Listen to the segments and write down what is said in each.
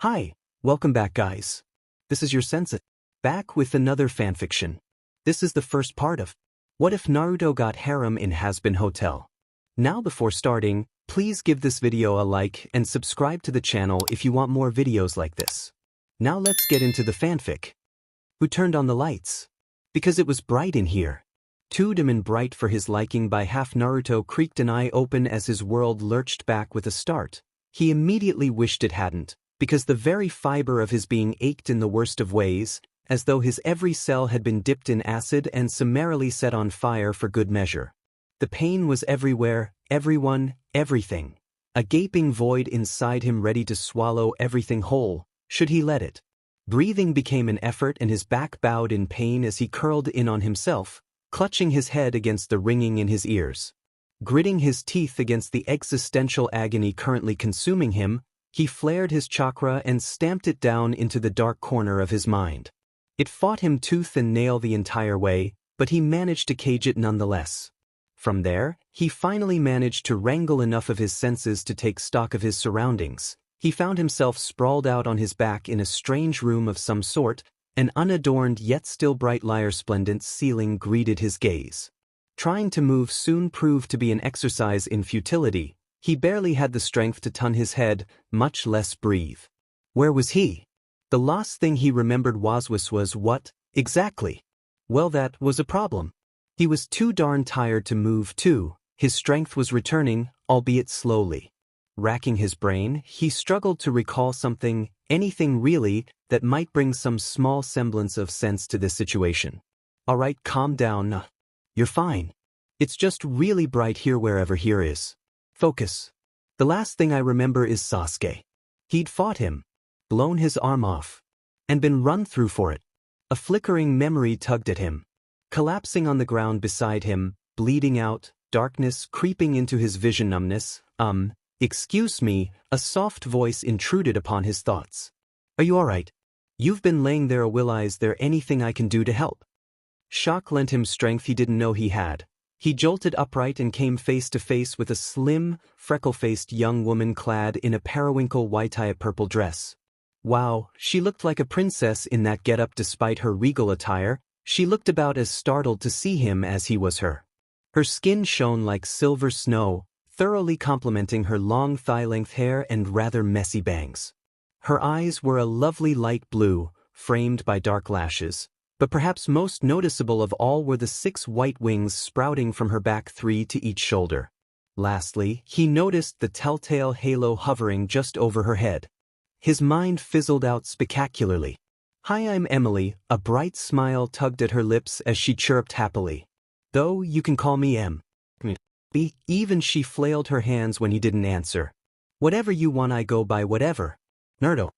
Hi, welcome back guys. This is your sensei, back with another fanfiction. This is the first part of What If Naruto Got Harem in Hazbin Hotel. Now before starting, please give this video a like and subscribe to the channel if you want more videos like this. Now let's get into the fanfic. Who turned on the lights? Because it was bright in here. Too dim and bright for his liking. By half Naruto creaked an eye open as his world lurched back with a start. He immediately wished it hadn't, because the very fiber of his being ached in the worst of ways, as though his every cell had been dipped in acid and summarily set on fire for good measure. The pain was everywhere, everyone, everything. A gaping void inside him ready to swallow everything whole, should he let it. Breathing became an effort and his back bowed in pain as he curled in on himself, clutching his head against the ringing in his ears. Gritting his teeth against the existential agony currently consuming him, he flared his chakra and stamped it down into the dark corner of his mind. It fought him tooth and nail the entire way, but he managed to cage it nonetheless. From there, he finally managed to wrangle enough of his senses to take stock of his surroundings. He found himself sprawled out on his back in a strange room of some sort. An unadorned yet still bright lyre-splendent ceiling greeted his gaze. Trying to move soon proved to be an exercise in futility. He barely had the strength to turn his head, much less breathe. Where was he? The last thing he remembered was what, exactly? Well, that was a problem. He was too darn tired to move too. His strength was returning, albeit slowly. Racking his brain, he struggled to recall something, anything really, that might bring some small semblance of sense to this situation. Alright, calm down. You're fine. It's just really bright here wherever here is. Focus. The last thing I remember is Sasuke. He'd fought him, blown his arm off, and been run through for it. A flickering memory tugged at him. Collapsing on the ground beside him, bleeding out, darkness creeping into his vision. Numbness. Excuse me, a soft voice intruded upon his thoughts. Are you alright? You've been laying there a while. Is there anything I can do to help? Shock lent him strength he didn't know he had. He jolted upright and came face to face with a slim, freckle-faced young woman clad in a periwinkle white-eye purple dress. Wow, she looked like a princess in that getup. Despite her regal attire, she looked about as startled to see him as he was her. Her skin shone like silver snow, thoroughly complementing her long thigh-length hair and rather messy bangs. Her eyes were a lovely light blue, framed by dark lashes, but perhaps most noticeable of all were the 6 white wings sprouting from her back, 3 to each shoulder. Lastly, he noticed the telltale halo hovering just over her head. His mind fizzled out spectacularly. "Hi, I'm Emily." A bright smile tugged at her lips as she chirped happily. "Though you can call me Em." Even she flailed her hands when he didn't answer. "Whatever you want, I go by whatever." Naruto.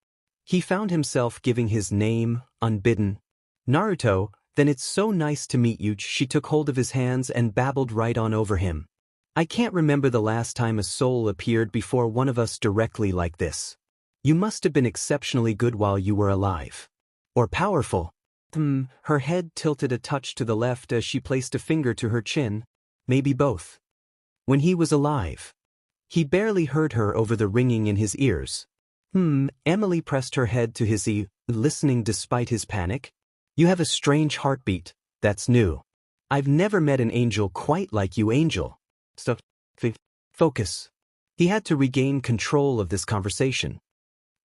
He found himself giving his name, unbidden. "Naruto, then it's so nice to meet you." She took hold of his hands and babbled right on over him. "I can't remember the last time a soul appeared before one of us directly like this. You must have been exceptionally good while you were alive. Or powerful." Her head tilted a touch to the left as she placed a finger to her chin. "Maybe both." "When he was alive." He barely heard her over the ringing in his ears. Emily pressed her head to his ear, listening despite his panic. "You have a strange heartbeat. That's new. I've never met an angel quite like you, Angel." Focus. He had to regain control of this conversation.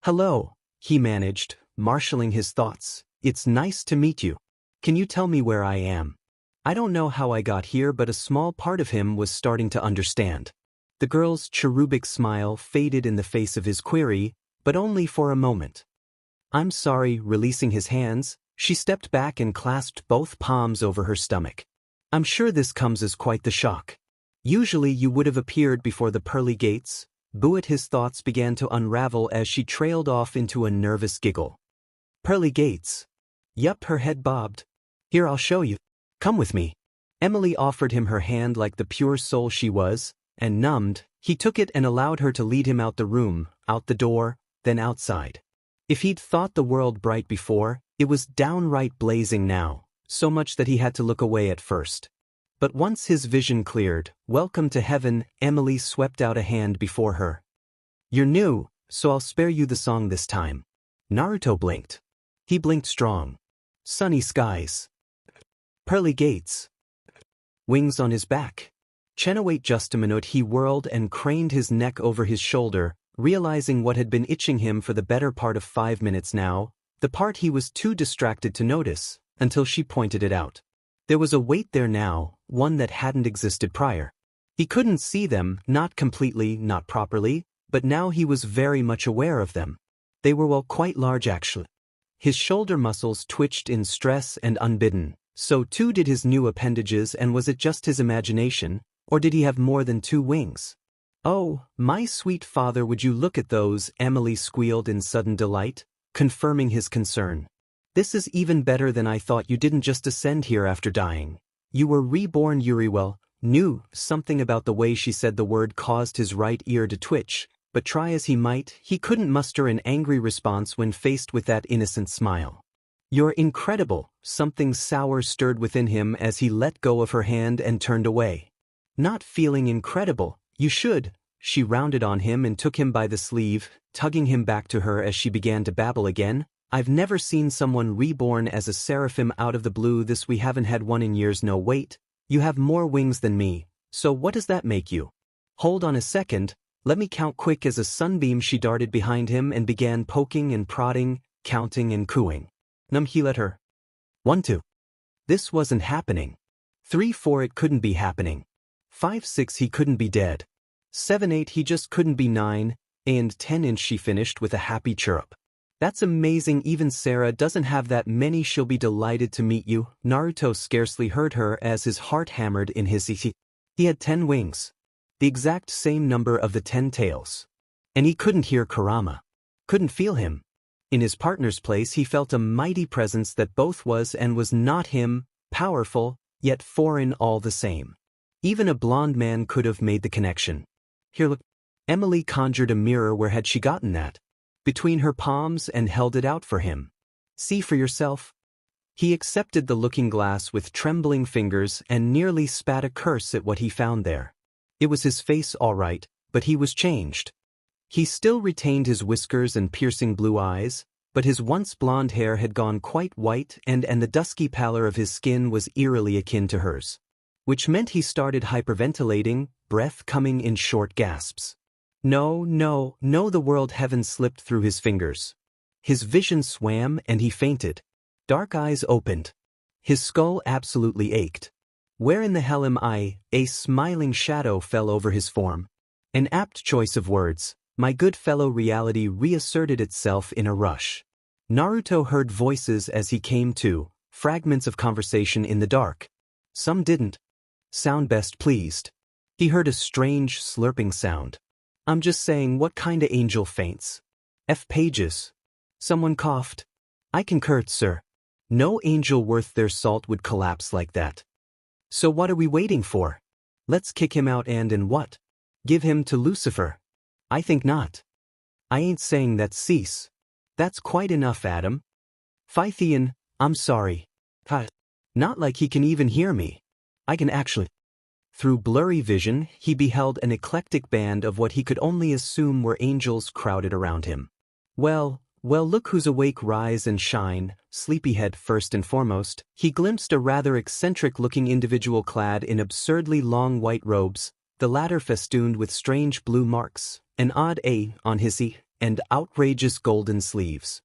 "Hello," he managed, marshalling his thoughts. "It's nice to meet you. Can you tell me where I am?" I don't know how I got here, but a small part of him was starting to understand. The girl's cherubic smile faded in the face of his query, but only for a moment. "I'm sorry." Releasing his hands, she stepped back and clasped both palms over her stomach. "I'm sure this comes as quite the shock. Usually you would have appeared before the pearly gates." But his thoughts began to unravel as she trailed off into a nervous giggle. "Pearly gates?" "Yup." Her head bobbed. "Here, I'll show you. Come with me." Emily offered him her hand like the pure soul she was, and numbed, he took it and allowed her to lead him out the room, out the door, then outside. If he'd thought the world bright before, it was downright blazing now, so much that he had to look away at first. But once his vision cleared, "Welcome to heaven." Emily swept out a hand before her. "You're new, so I'll spare you the song this time. Naruto blinked. He blinked strong. Sunny skies. Pearly gates. Wings on his back. Wait just a minute. He whirled and craned his neck over his shoulder, realizing what had been itching him for the better part of 5 minutes now, the part he was too distracted to notice, until she pointed it out. There was a weight there now, one that hadn't existed prior. He couldn't see them, not completely, not properly, but now he was very much aware of them. They were quite large actually. His shoulder muscles twitched in stress and unbidden, so too did his new appendages. And was it just his imagination, or did he have more than 2 wings? Oh, my sweet father, would you look at those, Emily squealed in sudden delight, confirming his concern. This is even better than I thought. You didn't just ascend here after dying. You were reborn. Yuri knew something about the way she said the word caused his right ear to twitch, but try as he might, he couldn't muster an angry response when faced with that innocent smile. You're incredible. Something sour stirred within him as he let go of her hand and turned away. Not feeling incredible, you should. She rounded on him and took him by the sleeve, tugging him back to her as she began to babble again. I've never seen someone reborn as a seraphim out of the blue. This we haven't had one in years. No wait, you have more wings than me, so what does that make you? Hold on a second, let me count. Quick as a sunbeam she darted behind him and began poking and prodding, counting and cooing. He let her. 1 2. This wasn't happening. 3 4 it couldn't be happening. 5 6 he couldn't be dead. 7 8 he just couldn't be. 9 and 10 she finished with a happy chirrup. That's amazing. Even Sarah doesn't have that many. She'll be delighted to meet you. Naruto scarcely heard her as his heart hammered in his He had 10 wings. The exact same number of the 10 tails. And he couldn't hear Kurama. Couldn't feel him. In his partner's place he felt a mighty presence that both was and was not him, powerful, yet foreign all the same. Even a blonde man could have made the connection. Here look. Emily conjured a mirror. Where had she gotten that? Between her palms and held it out for him. See for yourself. He accepted the looking glass with trembling fingers and nearly spat a curse at what he found there. It was his face all right, but he was changed. He still retained his whiskers and piercing blue eyes, but his once blonde hair had gone quite white and the dusky pallor of his skin was eerily akin to hers. Which meant he started hyperventilating, breath coming in short gasps. No, the world heaven slipped through his fingers. His vision swam and he fainted. Dark eyes opened. His skull absolutely ached. Where in the hell am I? A smiling shadow fell over his form. An apt choice of words. My good fellow. Reality reasserted itself in a rush. Naruto heard voices as he came to, fragments of conversation in the dark. Some didn't sound best pleased. He heard a strange slurping sound. I'm just saying, what kinda angel faints? F pages. Someone coughed. I concur, sir. No angel worth their salt would collapse like that. So what are we waiting for? Let's kick him out and what? Give him to Lucifer? I think not. I ain't saying that. Cease. That's quite enough, Adam. Phythian, I'm sorry. Not like he can even hear me. I can actually. Through blurry vision, he beheld an eclectic band of what he could only assume were angels crowded around him. Well, look who's awake. Rise and shine, sleepyhead first and foremost. He glimpsed a rather eccentric-looking individual clad in absurdly long white robes, the latter festooned with strange blue marks, an odd A on his E, and outrageous golden sleeves.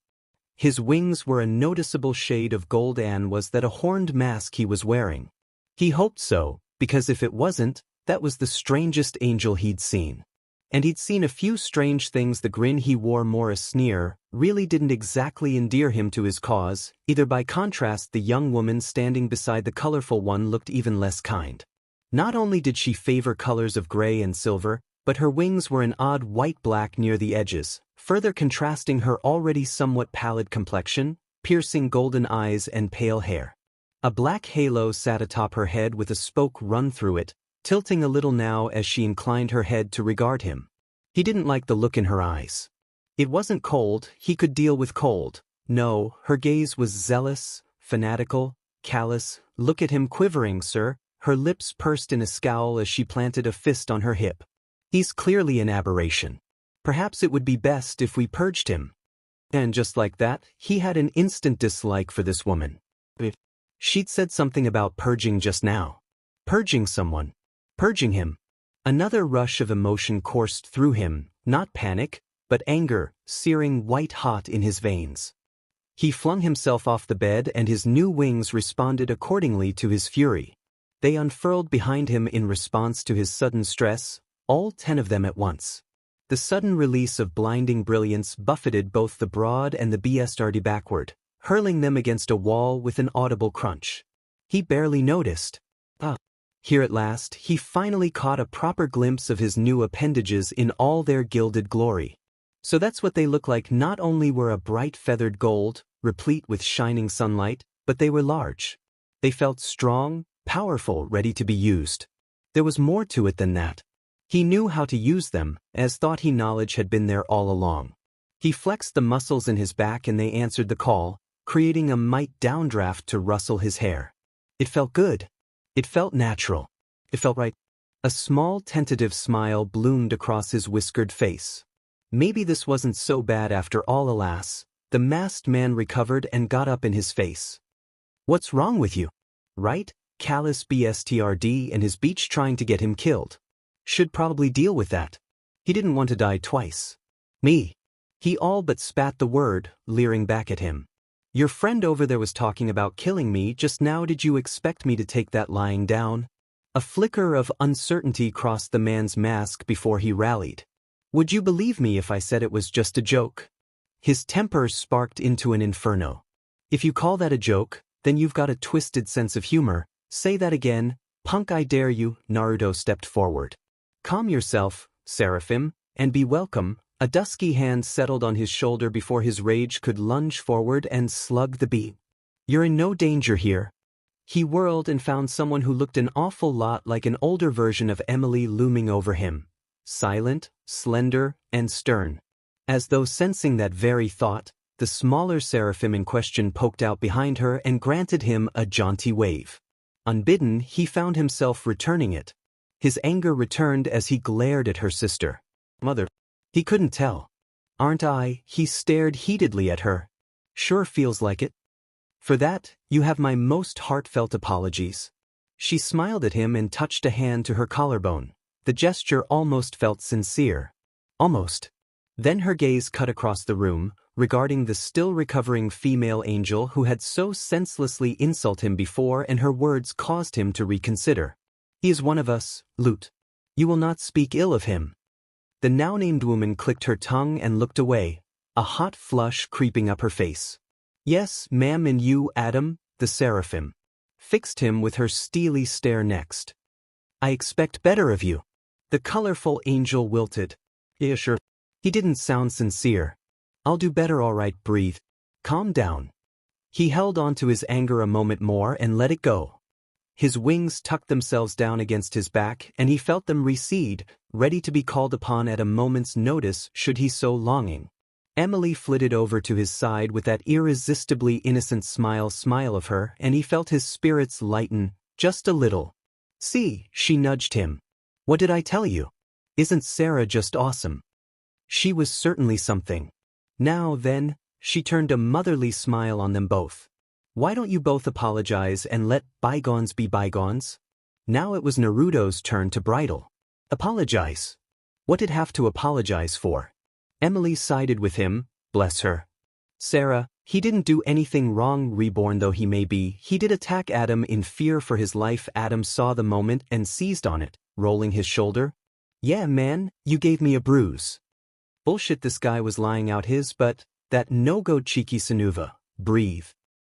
His wings were a noticeable shade of gold, and was that a horned mask he was wearing? He hoped so, because if it wasn't, that was the strangest angel he'd seen. And he'd seen a few strange things. The grin he wore, more a sneer, really didn't exactly endear him to his cause. Either by contrast, the young woman standing beside the colorful one looked even less kind. Not only did she favor colors of gray and silver, but her wings were an odd white-black near the edges, further contrasting her already somewhat pallid complexion, piercing golden eyes and pale hair. A black halo sat atop her head with a spoke run through it, tilting a little now as she inclined her head to regard him. He didn't like the look in her eyes. It wasn't cold. He could deal with cold. No, her gaze was zealous, fanatical, callous. Look at him quivering, sir. Her lips pursed in a scowl as she planted a fist on her hip. He's clearly an aberration. Perhaps it would be best if we purged him. And just like that, he had an instant dislike for this woman. She'd said something about purging just now. Purging someone. Purging him. Another rush of emotion coursed through him, not panic, but anger, searing white-hot in his veins. He flung himself off the bed and his new wings responded accordingly to his fury. They unfurled behind him in response to his sudden stress, all 10 of them at once. The sudden release of blinding brilliance buffeted both the broad and the BSRD backward, hurling them against a wall with an audible crunch. He barely noticed. Here at last, he finally caught a proper glimpse of his new appendages in all their gilded glory. So that's what they look like. Not only were a bright feathered gold, replete with shining sunlight, but they were large. They felt strong, powerful, ready to be used. There was more to it than that. He knew how to use them, as thought he knowledge had been there all along. He flexed the muscles in his back and they answered the call, creating a might downdraft to rustle his hair. It felt good. It felt natural. It felt right. A small tentative smile bloomed across his whiskered face. Maybe this wasn't so bad after all. Alas, the masked man recovered and got up in his face. What's wrong with you? Right? Callous BSTRD and his beach trying to get him killed. Should probably deal with that. He didn't want to die twice. Me. He all but spat the word, leering back at him. Your friend over there was talking about killing me just now. Did you expect me to take that lying down? A flicker of uncertainty crossed the man's mask before he rallied. Would you believe me if I said it was just a joke? His temper sparked into an inferno. If you call that a joke, then you've got a twisted sense of humor. Say that again, punk, I dare you. Naruto stepped forward. Calm yourself, Seraphim, and be welcome. A dusky hand settled on his shoulder before his rage could lunge forward and slug the beam. You're in no danger here. He whirled and found someone who looked an awful lot like an older version of Emily looming over him. Silent, slender, and stern. As though sensing that very thought, the smaller Seraphim in question poked out behind her and granted him a jaunty wave. Unbidden, he found himself returning it. His anger returned as he glared at her sister. Mother. He couldn't tell. Aren't I? He stared heatedly at her. Sure feels like it. For that, you have my most heartfelt apologies. She smiled at him and touched a hand to her collarbone. The gesture almost felt sincere. Almost. Then her gaze cut across the room, regarding the still recovering female angel who had so senselessly insulted him before, and her words caused him to reconsider. He is one of us, Lute. You will not speak ill of him. The now-named woman clicked her tongue and looked away, a hot flush creeping up her face. Yes, ma'am, and you, Adam, the Seraphim. Fixed him with her steely stare next. I expect better of you. The colorful angel wilted. Yeah, sure. He didn't sound sincere. I'll do better, all right, breathe. Calm down. He held on to his anger a moment more and let it go. His wings tucked themselves down against his back and he felt them recede, ready to be called upon at a moment's notice should he so longing. Emily flitted over to his side with that irresistibly innocent smile of her, and he felt his spirits lighten, just a little. See, she nudged him. What did I tell you? Isn't Sarah just awesome? She was certainly something. Now then, she turned a motherly smile on them both. Why don't you both apologize and let bygones be bygones? Now it was Naruto's turn to bridle. Apologize? What did have to apologize for? Emily sided with him, bless her. Sarah, he didn't do anything wrong, reborn though he may be. He did attack Adam in fear for his life. Adam saw the moment and seized on it, rolling his shoulder. Yeah, man, you gave me a bruise. Bullshit, this guy was lying out his butt. That no-go cheeky Sanuva. Breathe.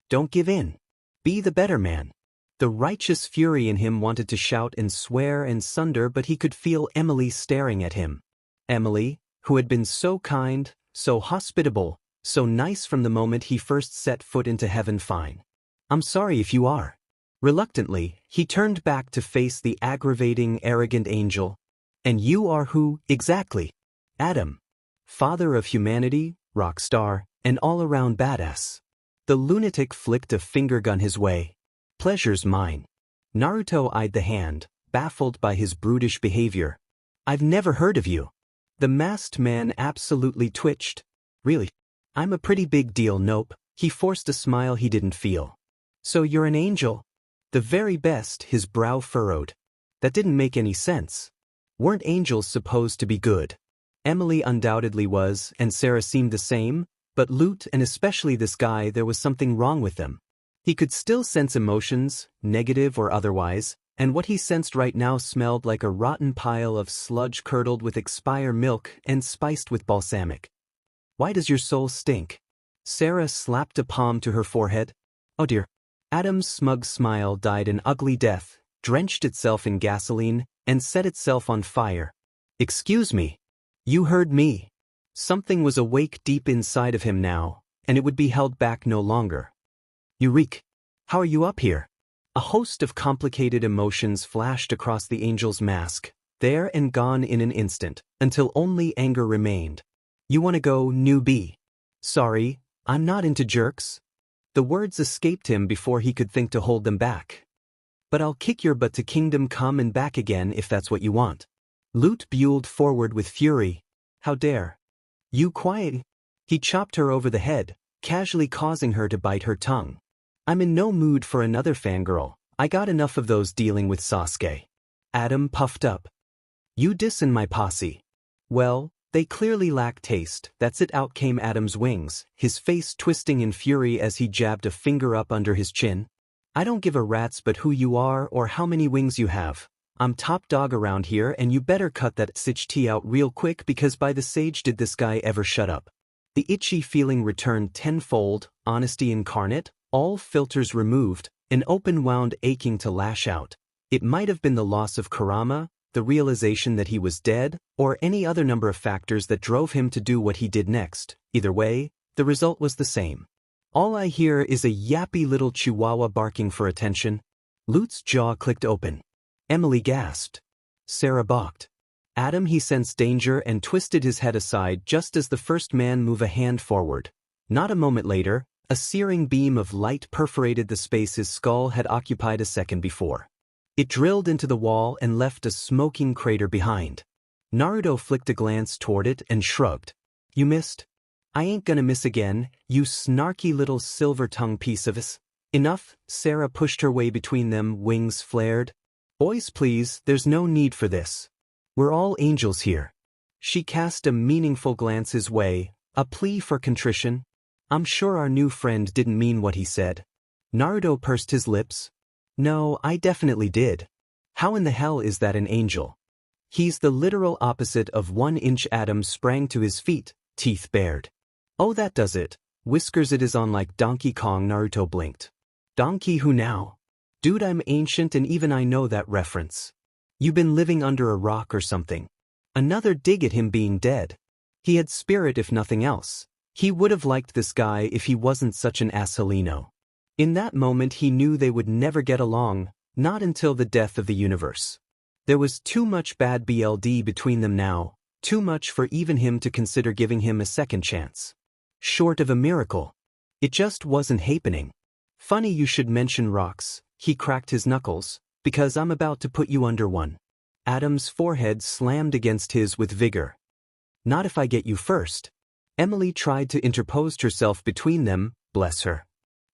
Don't give in. Be the better man. The righteous fury in him wanted to shout and swear and sunder, but he could feel Emily staring at him. Emily, who had been so kind, so hospitable, so nice from the moment he first set foot into heaven. Fine. I'm sorry if you are. Reluctantly, he turned back to face the aggravating, arrogant angel. And you are who, exactly? Adam. Father of humanity, rock star, and all-around badass. The lunatic flicked a finger gun his way. Pleasure's mine. Naruto eyed the hand, baffled by his brutish behavior. I've never heard of you. The masked man absolutely twitched. Really? I'm a pretty big deal, nope. He forced a smile he didn't feel. So you're an angel? The very best, his brow furrowed. That didn't make any sense. Weren't angels supposed to be good? Emily undoubtedly was, and Sarah seemed the same, but Lute and especially this guy, there was something wrong with them. He could still sense emotions, negative or otherwise, and what he sensed right now smelled like a rotten pile of sludge curdled with expire milk and spiced with balsamic. Why does your soul stink? Sarah slapped a palm to her forehead. Oh dear. Adam's smug smile died an ugly death, drenched itself in gasoline, and set itself on fire. Excuse me. You heard me. Something was awake deep inside of him now, and it would be held back no longer. Eureka! How are you up here? A host of complicated emotions flashed across the angel's mask, there and gone in an instant, until only anger remained. You want to go, newbie? Sorry, I'm not into jerks. The words escaped him before he could think to hold them back. But I'll kick your butt to kingdom come and back again if that's what you want. Lute buelled forward with fury. How dare. You quiet. He chopped her over the head, casually causing her to bite her tongue. I'm in no mood for another fangirl. I got enough of those dealing with Sasuke. Adam puffed up. You dissin' my posse. Well, they clearly lack taste. That's it. Out came Adam's wings, his face twisting in fury as he jabbed a finger up under his chin. I don't give a rat's but who you are or how many wings you have. I'm top dog around here and you better cut that sitch tea out real quick because by the sage did this guy ever shut up. The itchy feeling returned tenfold, honesty incarnate, all filters removed, an open wound aching to lash out. It might have been the loss of Kurama, the realization that he was dead, or any other number of factors that drove him to do what he did next. Either way, the result was the same. All I hear is a yappy little chihuahua barking for attention. Lute's jaw clicked open. Emily gasped. Sarah balked. Adam he sensed danger and twisted his head aside just as the first man moved a hand forward. Not a moment later, a searing beam of light perforated the space his skull had occupied a second before. It drilled into the wall and left a smoking crater behind. Naruto flicked a glance toward it and shrugged. You missed? I ain't gonna miss again, you snarky little silver-tongued piece of us. Enough, Sarah pushed her way between them, wings flared. Boys please, there's no need for this. We're all angels here. She cast a meaningful glance his way, a plea for contrition. I'm sure our new friend didn't mean what he said. Naruto pursed his lips. No, I definitely did. How in the hell is that an angel? He's the literal opposite of 1-inch. Adam sprang to his feet, teeth bared. Oh, that does it. Whiskers it is on like Donkey Kong. Naruto blinked. Donkey who now? Dude, I'm ancient and even I know that reference. You been living under a rock or something. Another dig at him being dead. He had spirit if nothing else. He would have liked this guy if he wasn't such an asshole. In that moment he knew they would never get along, not until the death of the universe. There was too much bad BLD between them now, too much for even him to consider giving him a second chance. Short of a miracle. It just wasn't happening. Funny you should mention rocks, he cracked his knuckles, because I'm about to put you under one. Adam's forehead slammed against his with vigor. Not if I get you first. Emily tried to interpose herself between them, bless her.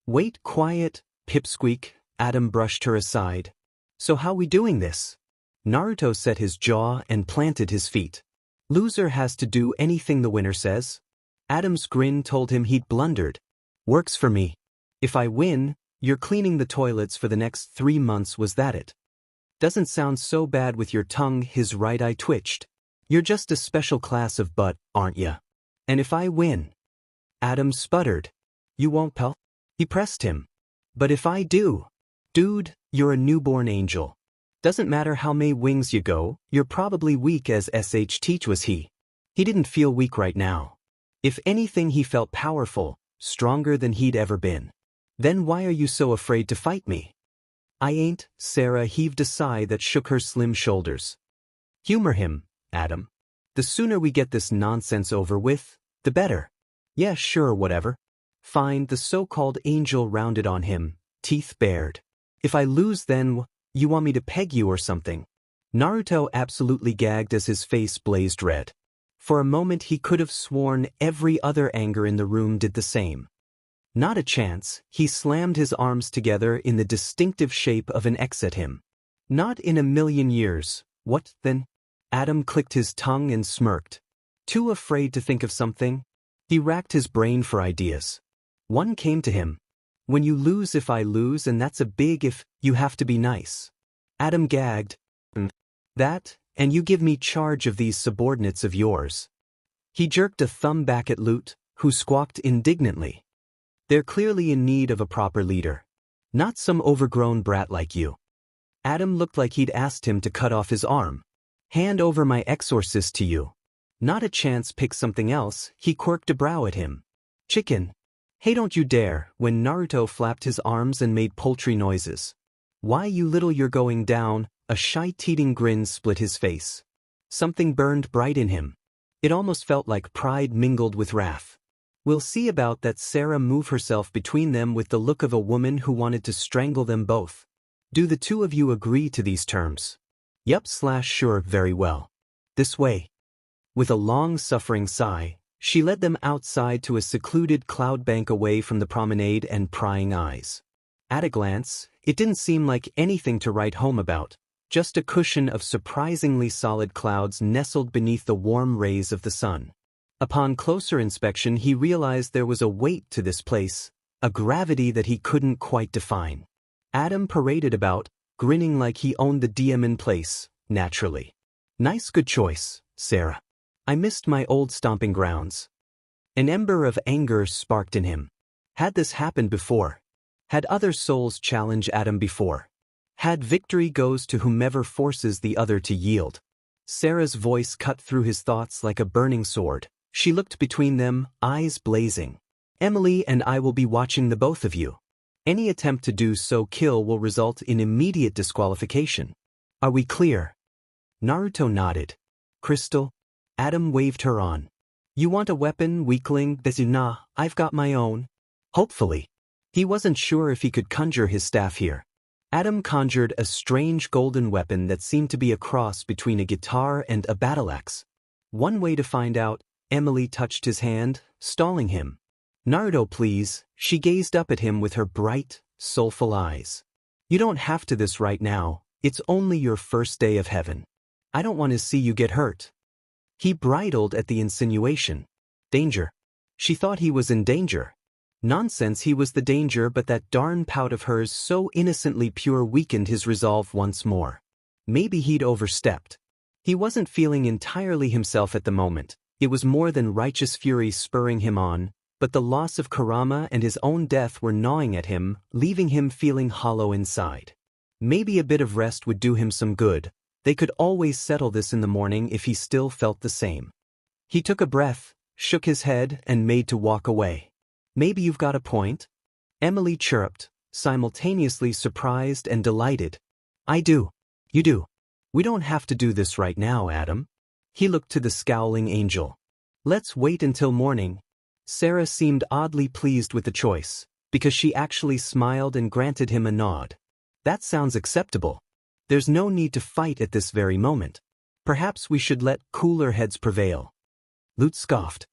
Wait, quiet, pipsqueak, Adam brushed her aside. So how we doing this? Naruto set his jaw and planted his feet. Loser has to do anything the winner says. Adam's grin told him he'd blundered. Works for me. If I win, you're cleaning the toilets for the next 3 months. Was that it? Doesn't sound so bad with your tongue. His right eye twitched. You're just a special class of butt, aren't ya? And if I win? Adam sputtered. You won't, pal? He pressed him. But if I do? Dude, you're a newborn angel. Doesn't matter how many wings you go, you're probably weak as SH teach was he. He didn't feel weak right now. If anything he felt powerful, stronger than he'd ever been. Then why are you so afraid to fight me? I ain't, Sarah heaved a sigh that shook her slim shoulders. Humor him, Adam. The sooner we get this nonsense over with, the better. Yeah, sure, whatever. Fine, the so-called angel rounded on him, teeth bared. If I lose then, you want me to peg you or something? Naruto absolutely gagged as his face blazed red. For a moment he could have sworn every other anger in the room did the same. Not a chance, he slammed his arms together in the distinctive shape of an X at him. Not in a million years. What, then? Adam clicked his tongue and smirked. Too afraid to think of something? He racked his brain for ideas. One came to him. When you lose if I lose, and that's a big if, you have to be nice. Adam gagged. That, and you give me charge of these subordinates of yours. He jerked a thumb back at Lute, who squawked indignantly. They're clearly in need of a proper leader. Not some overgrown brat like you. Adam looked like he'd asked him to cut off his arm. Hand over my exorcist to you. Not a chance, pick something else, he quirked a brow at him. Chicken. Hey, don't you dare, when Naruto flapped his arms and made poultry noises. Why, you little, you're going down. A shy-teating grin split his face. Something burned bright in him. It almost felt like pride mingled with wrath. We'll see about that. Sarah moved herself between them with the look of a woman who wanted to strangle them both. Do the two of you agree to these terms? Yup/sure, very well. This way. With a long-suffering sigh, she led them outside to a secluded cloud bank away from the promenade and prying eyes. At a glance, it didn't seem like anything to write home about. Just a cushion of surprisingly solid clouds nestled beneath the warm rays of the sun. Upon closer inspection he realized there was a weight to this place, a gravity that he couldn't quite define. Adam paraded about, grinning like he owned the DM place, naturally. Nice, good choice, Sarah. I missed my old stomping grounds. An ember of anger sparked in him. Had this happened before? Had other souls challenged Adam before? Had victory goes to whomever forces the other to yield? Sarah's voice cut through his thoughts like a burning sword. She looked between them, eyes blazing. Emily and I will be watching the both of you. Any attempt to do so kill will result in immediate disqualification. Are we clear? Naruto nodded. Crystal? Adam waved her on. You want a weapon, weakling? Nah, I've got my own. Hopefully. He wasn't sure if he could conjure his staff here. Adam conjured a strange golden weapon that seemed to be a cross between a guitar and a battle axe. One way to find out. Emily touched his hand, stalling him. Naruto, please. She gazed up at him with her bright, soulful eyes. You don't have to this right now. It's only your first day of heaven. I don't want to see you get hurt. He bridled at the insinuation. Danger. She thought he was in danger. Nonsense, he was the danger, but that darn pout of hers so innocently pure weakened his resolve once more. Maybe he'd overstepped. He wasn't feeling entirely himself at the moment. It was more than righteous fury spurring him on, but the loss of Kurama and his own death were gnawing at him, leaving him feeling hollow inside. Maybe a bit of rest would do him some good. They could always settle this in the morning if he still felt the same. He took a breath, shook his head, and made to walk away. Maybe you've got a point? Emily chirruped, simultaneously surprised and delighted. I do. You do. We don't have to do this right now, Adam. He looked to the scowling angel. Let's wait until morning. Sarah seemed oddly pleased with the choice, because she actually smiled and granted him a nod. That sounds acceptable. There's no need to fight at this very moment. Perhaps we should let cooler heads prevail. Lute scoffed.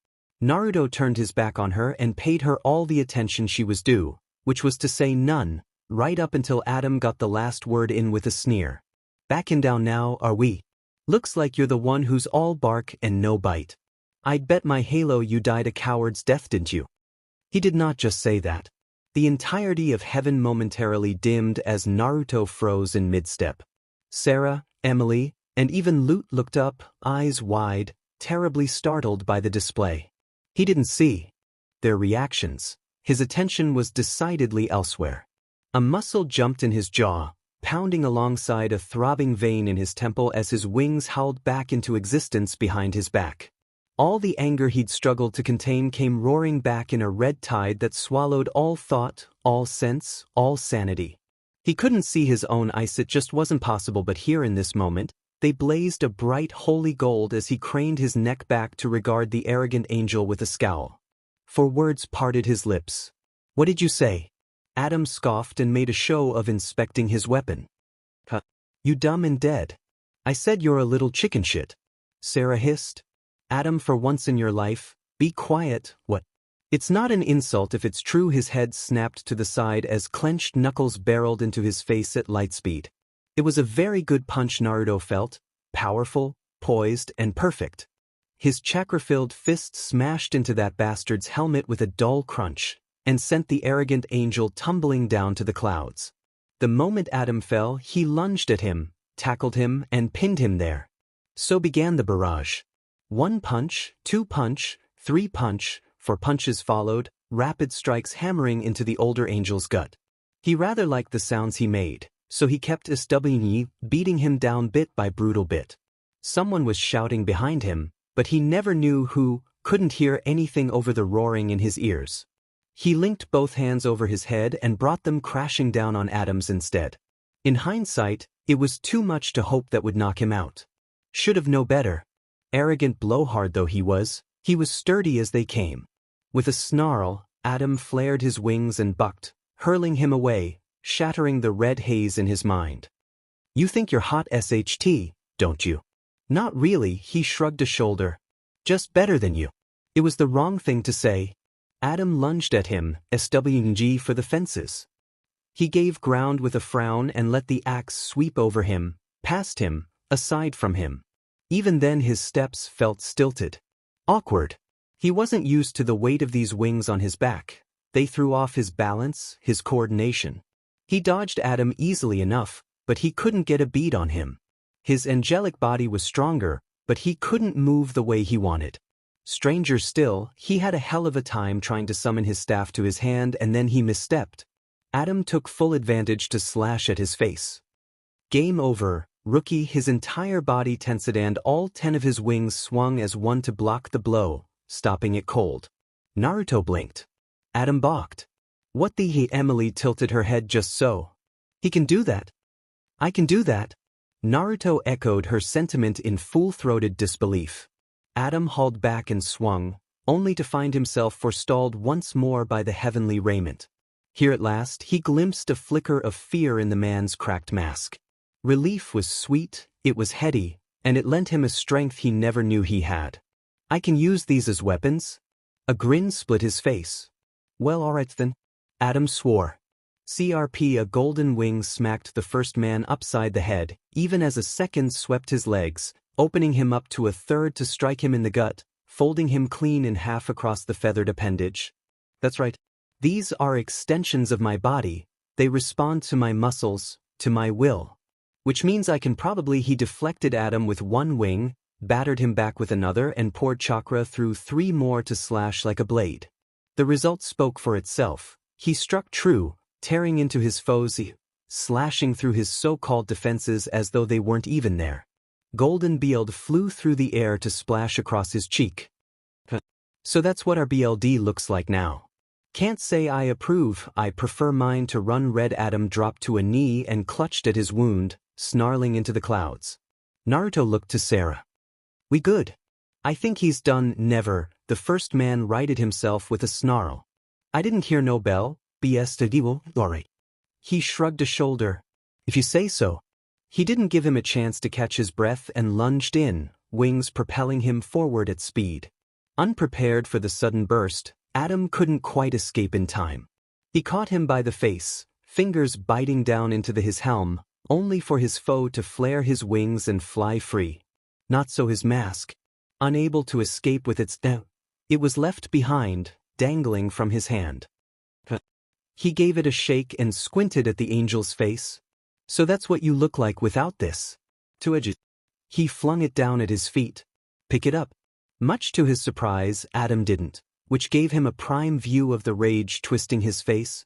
Naruto turned his back on her and paid her all the attention she was due, which was to say none, right up until Adam got the last word in with a sneer. Backing down now, are we? Looks like you're the one who's all bark and no bite. I'd bet my halo you died a coward's death, didn't you? He did not just say that. The entirety of heaven momentarily dimmed as Naruto froze in mid-step. Sarah, Emily, and even Lute looked up, eyes wide, terribly startled by the display. He didn't see their reactions. His attention was decidedly elsewhere. A muscle jumped in his jaw, pounding alongside a throbbing vein in his temple as his wings howled back into existence behind his back. All the anger he'd struggled to contain came roaring back in a red tide that swallowed all thought, all sense, all sanity. He couldn't see his own eyes, it just wasn't possible, but here in this moment, they blazed a bright holy gold as he craned his neck back to regard the arrogant angel with a scowl. For words parted his lips. What did you say? Adam scoffed and made a show of inspecting his weapon. Huh? You dumb and dead. I said you're a little chicken shit. Sarah hissed. Adam, for once in your life, be quiet, what? It's not an insult if it's true. His head snapped to the side as clenched knuckles barreled into his face at light speed. It was a very good punch Naruto felt, powerful, poised, and perfect. His chakra-filled fist smashed into that bastard's helmet with a dull crunch, and sent the arrogant angel tumbling down to the clouds. The moment Adam fell, he lunged at him, tackled him, and pinned him there. So began the barrage. 1 punch, 2 punch, 3 punch, 4 punches followed, rapid strikes hammering into the older angel's gut. He rather liked the sounds he made, so he kept beating him down bit by brutal bit. Someone was shouting behind him, but he never knew who, couldn't hear anything over the roaring in his ears. He linked both hands over his head and brought them crashing down on Adam's instead. In hindsight, it was too much to hope that would knock him out. Should have known better. Arrogant blowhard though he was sturdy as they came. With a snarl, Adam flared his wings and bucked, hurling him away, shattering the red haze in his mind. You think you're hot SHT, don't you? Not really, he shrugged a shoulder. Just better than you. It was the wrong thing to say. Adam lunged at him, SWG for the fences. He gave ground with a frown and let the axe sweep over him, past him, aside from him. Even then his steps felt stilted. Awkward. He wasn't used to the weight of these wings on his back. They threw off his balance, his coordination. He dodged Adam easily enough, but he couldn't get a beat on him. His angelic body was stronger, but he couldn't move the way he wanted. Stranger still, he had a hell of a time trying to summon his staff to his hand and then he misstepped. Adam took full advantage to slash at his face. Game over, rookie. His entire body tensed and all 10 of his wings swung as one to block the blow, stopping it cold. Naruto blinked. Adam balked. What the he? Emily tilted her head just so. He can do that? I can do that? Naruto echoed her sentiment in full-throated disbelief. Adam hauled back and swung, only to find himself forestalled once more by the heavenly raiment. Here at last he glimpsed a flicker of fear in the man's cracked mask. Relief was sweet, it was heady, and it lent him a strength he never knew he had. I can use these as weapons? A grin split his face. Well, alright then. Adam swore. CRP. A golden wing smacked the first man upside the head, even as a second swept his legs, opening him up to a third to strike him in the gut, folding him clean in half across the feathered appendage. That's right. These are extensions of my body. They respond to my muscles, to my will. Which means I can probably. He deflected Adam with 1 wing, battered him back with another and poured chakra through 3 more to slash like a blade. The result spoke for itself. He struck true, tearing into his foes, slashing through his so-called defenses as though they weren't even there. Golden BLD flew through the air to splash across his cheek. So that's what our BLD looks like now. Can't say I approve. I prefer mine to run red. Adam dropped to a knee and clutched at his wound, snarling into the clouds. Naruto looked to Sarah. We good? I think he's done. Never. The first man righted himself with a snarl. I didn't hear no bell. BS to Diwo, alright. He shrugged a shoulder. If you say so. He didn't give him a chance to catch his breath and lunged in, wings propelling him forward at speed. Unprepared for the sudden burst, Adam couldn't quite escape in time. He caught him by the face, fingers biting down into his helm, only for his foe to flare his wings and fly free. Not so his mask. Unable to escape with its it was left behind, dangling from his hand. He gave it a shake and squinted at the angel's face. So that's what you look like without this. To edge. He flung it down at his feet. Pick it up. Much to his surprise, Adam didn't, which gave him a prime view of the rage twisting his face.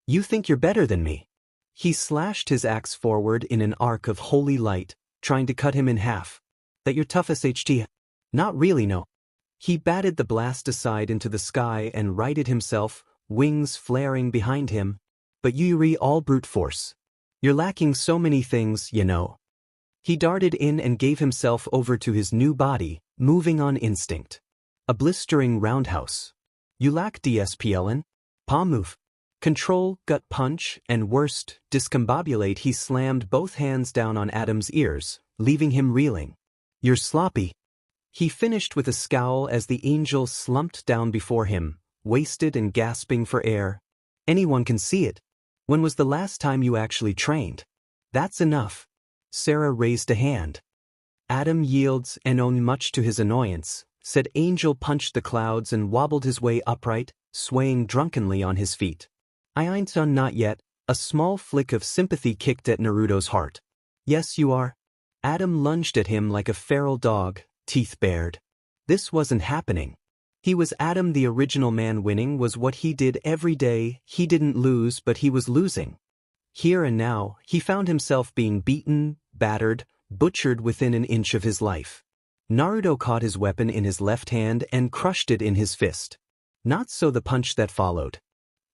You think you're better than me? He slashed his axe forward in an arc of holy light, trying to cut him in half. That you're tough SHT? Not really, no. He batted the blast aside into the sky and righted himself, wings flaring behind him. But you all brute force. You're lacking so many things, you know. He darted in and gave himself over to his new body, moving on instinct. A blistering roundhouse. You lack DSPLN? Palm move. Control, gut punch, and worst, discombobulate. He slammed both hands down on Adam's ears, leaving him reeling. You're sloppy. He finished with a scowl as the angel slumped down before him, wasted and gasping for air. Anyone can see it. When was the last time you actually trained? That's enough. Sarah raised a hand. Adam yields, and much to his annoyance, said Angel punched the clouds and wobbled his way upright, swaying drunkenly on his feet. I ain't done not yet. A small flick of sympathy kicked at Naruto's heart. Yes you are. Adam lunged at him like a feral dog, teeth bared. This wasn't happening. He was Adam, the original man. Winning was what he did every day. He didn't lose, but he was losing. Here and now, he found himself being beaten, battered, butchered within an inch of his life. Naruto caught his weapon in his left hand and crushed it in his fist. Not so the punch that followed.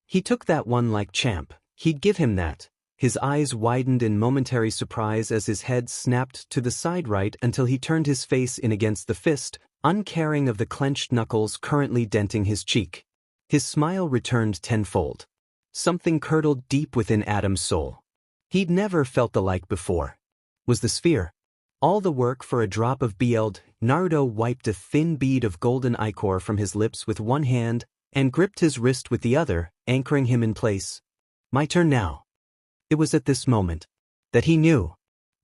He took that one like champ. He'd give him that. His eyes widened in momentary surprise as his head snapped to the side right until he turned his face in against the fist, uncaring of the clenched knuckles currently denting his cheek. His smile returned tenfold. Something curdled deep within Adam's soul. He'd never felt the like before. Was the sphere all the work for a drop of BL'd? Naruto wiped a thin bead of golden ichor from his lips with one hand and gripped his wrist with the other, anchoring him in place. My turn now. It was at this moment that he knew.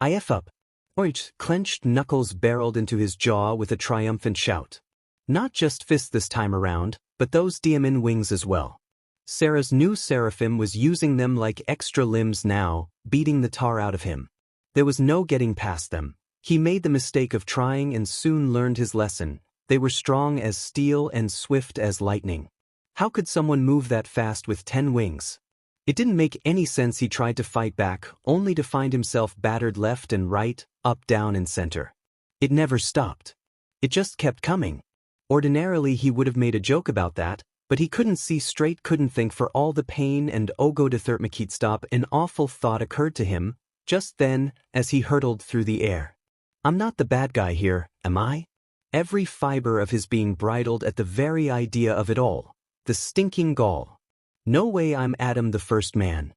I F up. Oich, clenched knuckles barreled into his jaw with a triumphant shout. Not just fists this time around, but those demon wings as well. Sarah's new seraphim was using them like extra limbs now, beating the tar out of him. There was no getting past them. He made the mistake of trying and soon learned his lesson. They were strong as steel and swift as lightning. How could someone move that fast with 10 wings? It didn't make any sense. He tried to fight back, only to find himself battered left and right, up, down, and center. It never stopped. It just kept coming. Ordinarily he would have made a joke about that, but he couldn't see straight, couldn't think for all the pain and go to Thermikit stop. An awful thought occurred to him, just then, as he hurtled through the air. I'm not the bad guy here, am I? Every fiber of his being bridled at the very idea of it all. The stinking gall. No way I'm Adam the first man.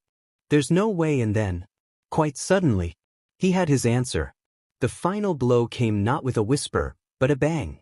There's no way. And then, quite suddenly, he had his answer. The final blow came not with a whisper, but a bang.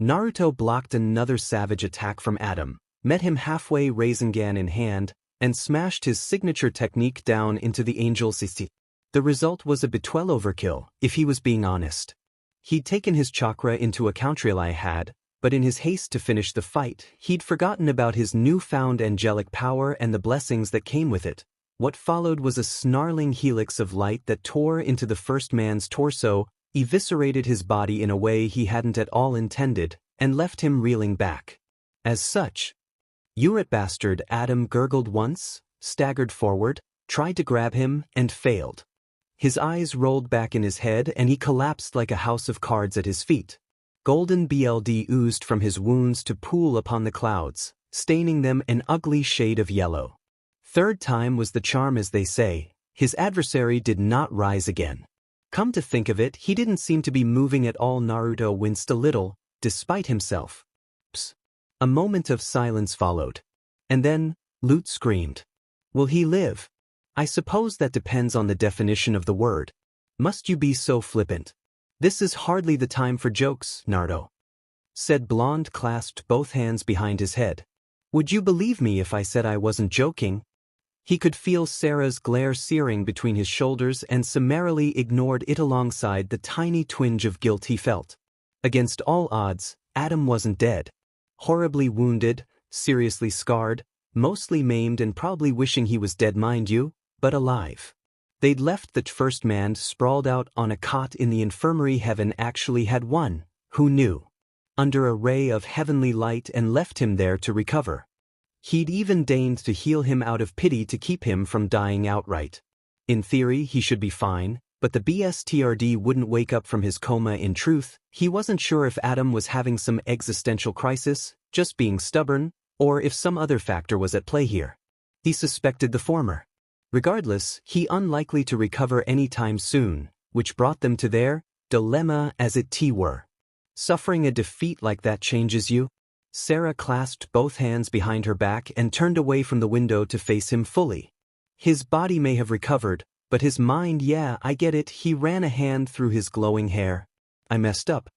Naruto blocked another savage attack from Adam, met him halfway Rasengan in hand, and smashed his signature technique down into the angel's CC. The result was a betrayal overkill, if he was being honest. He'd taken his chakra into account. I had, but in his haste to finish the fight, he'd forgotten about his newfound angelic power and the blessings that came with it. What followed was a snarling helix of light that tore into the first man's torso, eviscerated his body in a way he hadn't at all intended, and left him reeling back. As such, "You rat bastard!" Adam gurgled once, staggered forward, tried to grab him, and failed. His eyes rolled back in his head and he collapsed like a house of cards at his feet. Golden BLD oozed from his wounds to pool upon the clouds, staining them an ugly shade of yellow. Third time was the charm, as they say. His adversary did not rise again. Come to think of it, he didn't seem to be moving at all. Naruto winced a little, despite himself. Psst. A moment of silence followed. And then, Lute screamed. Will he live? I suppose that depends on the definition of the word. Must you be so flippant? This is hardly the time for jokes, Naruto, said Blonde, clasped both hands behind his head. Would you believe me if I said I wasn't joking? He could feel Sarah's glare searing between his shoulders and summarily ignored it alongside the tiny twinge of guilt he felt. Against all odds, Adam wasn't dead. Horribly wounded, seriously scarred, mostly maimed and probably wishing he was dead, mind you, but alive. They'd left the first man sprawled out on a cot in the infirmary. Heaven actually had one, who knew, under a ray of heavenly light, and left him there to recover. He'd even deigned to heal him out of pity to keep him from dying outright. In theory he should be fine, but the BSTRD wouldn't wake up from his coma. In truth, he wasn't sure if Adam was having some existential crisis, just being stubborn, or if some other factor was at play here. He suspected the former. Regardless, he unlikely to recover anytime soon, which brought them to their dilemma, as it were. Suffering a defeat like that changes you? Sarah clasped both hands behind her back and turned away from the window to face him fully. His body may have recovered, but his mind, yeah, I get it. He ran a hand through his glowing hair. I messed up.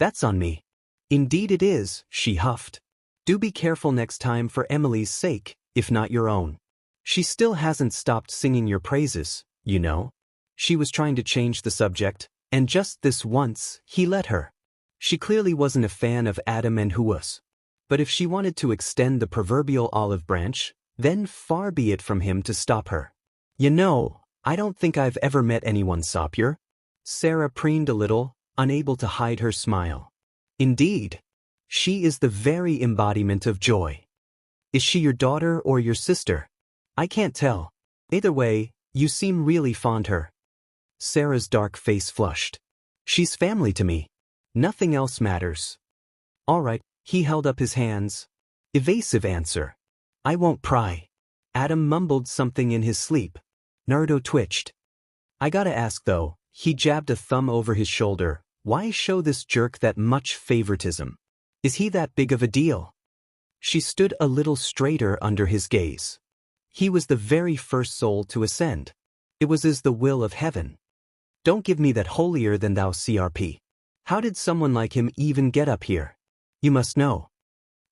That's on me. Indeed it is, she huffed. Do be careful next time for Emily's sake, if not your own. She still hasn't stopped singing your praises, you know. She was trying to change the subject, and just this once, he let her. She clearly wasn't a fan of Adam and who was. But if she wanted to extend the proverbial olive branch, then far be it from him to stop her. You know, I don't think I've ever met anyone soppier. Sarah preened a little, unable to hide her smile. Indeed. She is the very embodiment of joy. Is she your daughter or your sister? I can't tell. Either way, you seem really fond her. Sarah's dark face flushed. She's family to me. Nothing else matters. All right, he held up his hands. Evasive answer. I won't pry. Adam mumbled something in his sleep. Naruto twitched. I gotta ask though, he jabbed a thumb over his shoulder, why show this jerk that much favoritism? Is he that big of a deal? She stood a little straighter under his gaze. He was the very first soul to ascend. It was as the will of heaven. Don't give me that holier-than-thou CRP. How did someone like him even get up here? You must know.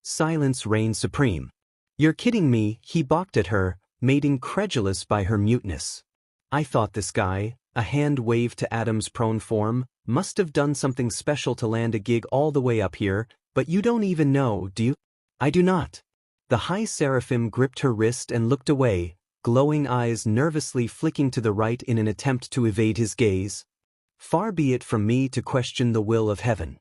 Silence reigned supreme. You're kidding me, he balked at her, made incredulous by her muteness. I thought this guy, a hand waved to Adam's prone form, must have done something special to land a gig all the way up here, but you don't even know, do you? I do not. The high seraphim gripped her wrist and looked away, glowing eyes nervously flicking to the right in an attempt to evade his gaze. Far be it from me to question the will of heaven.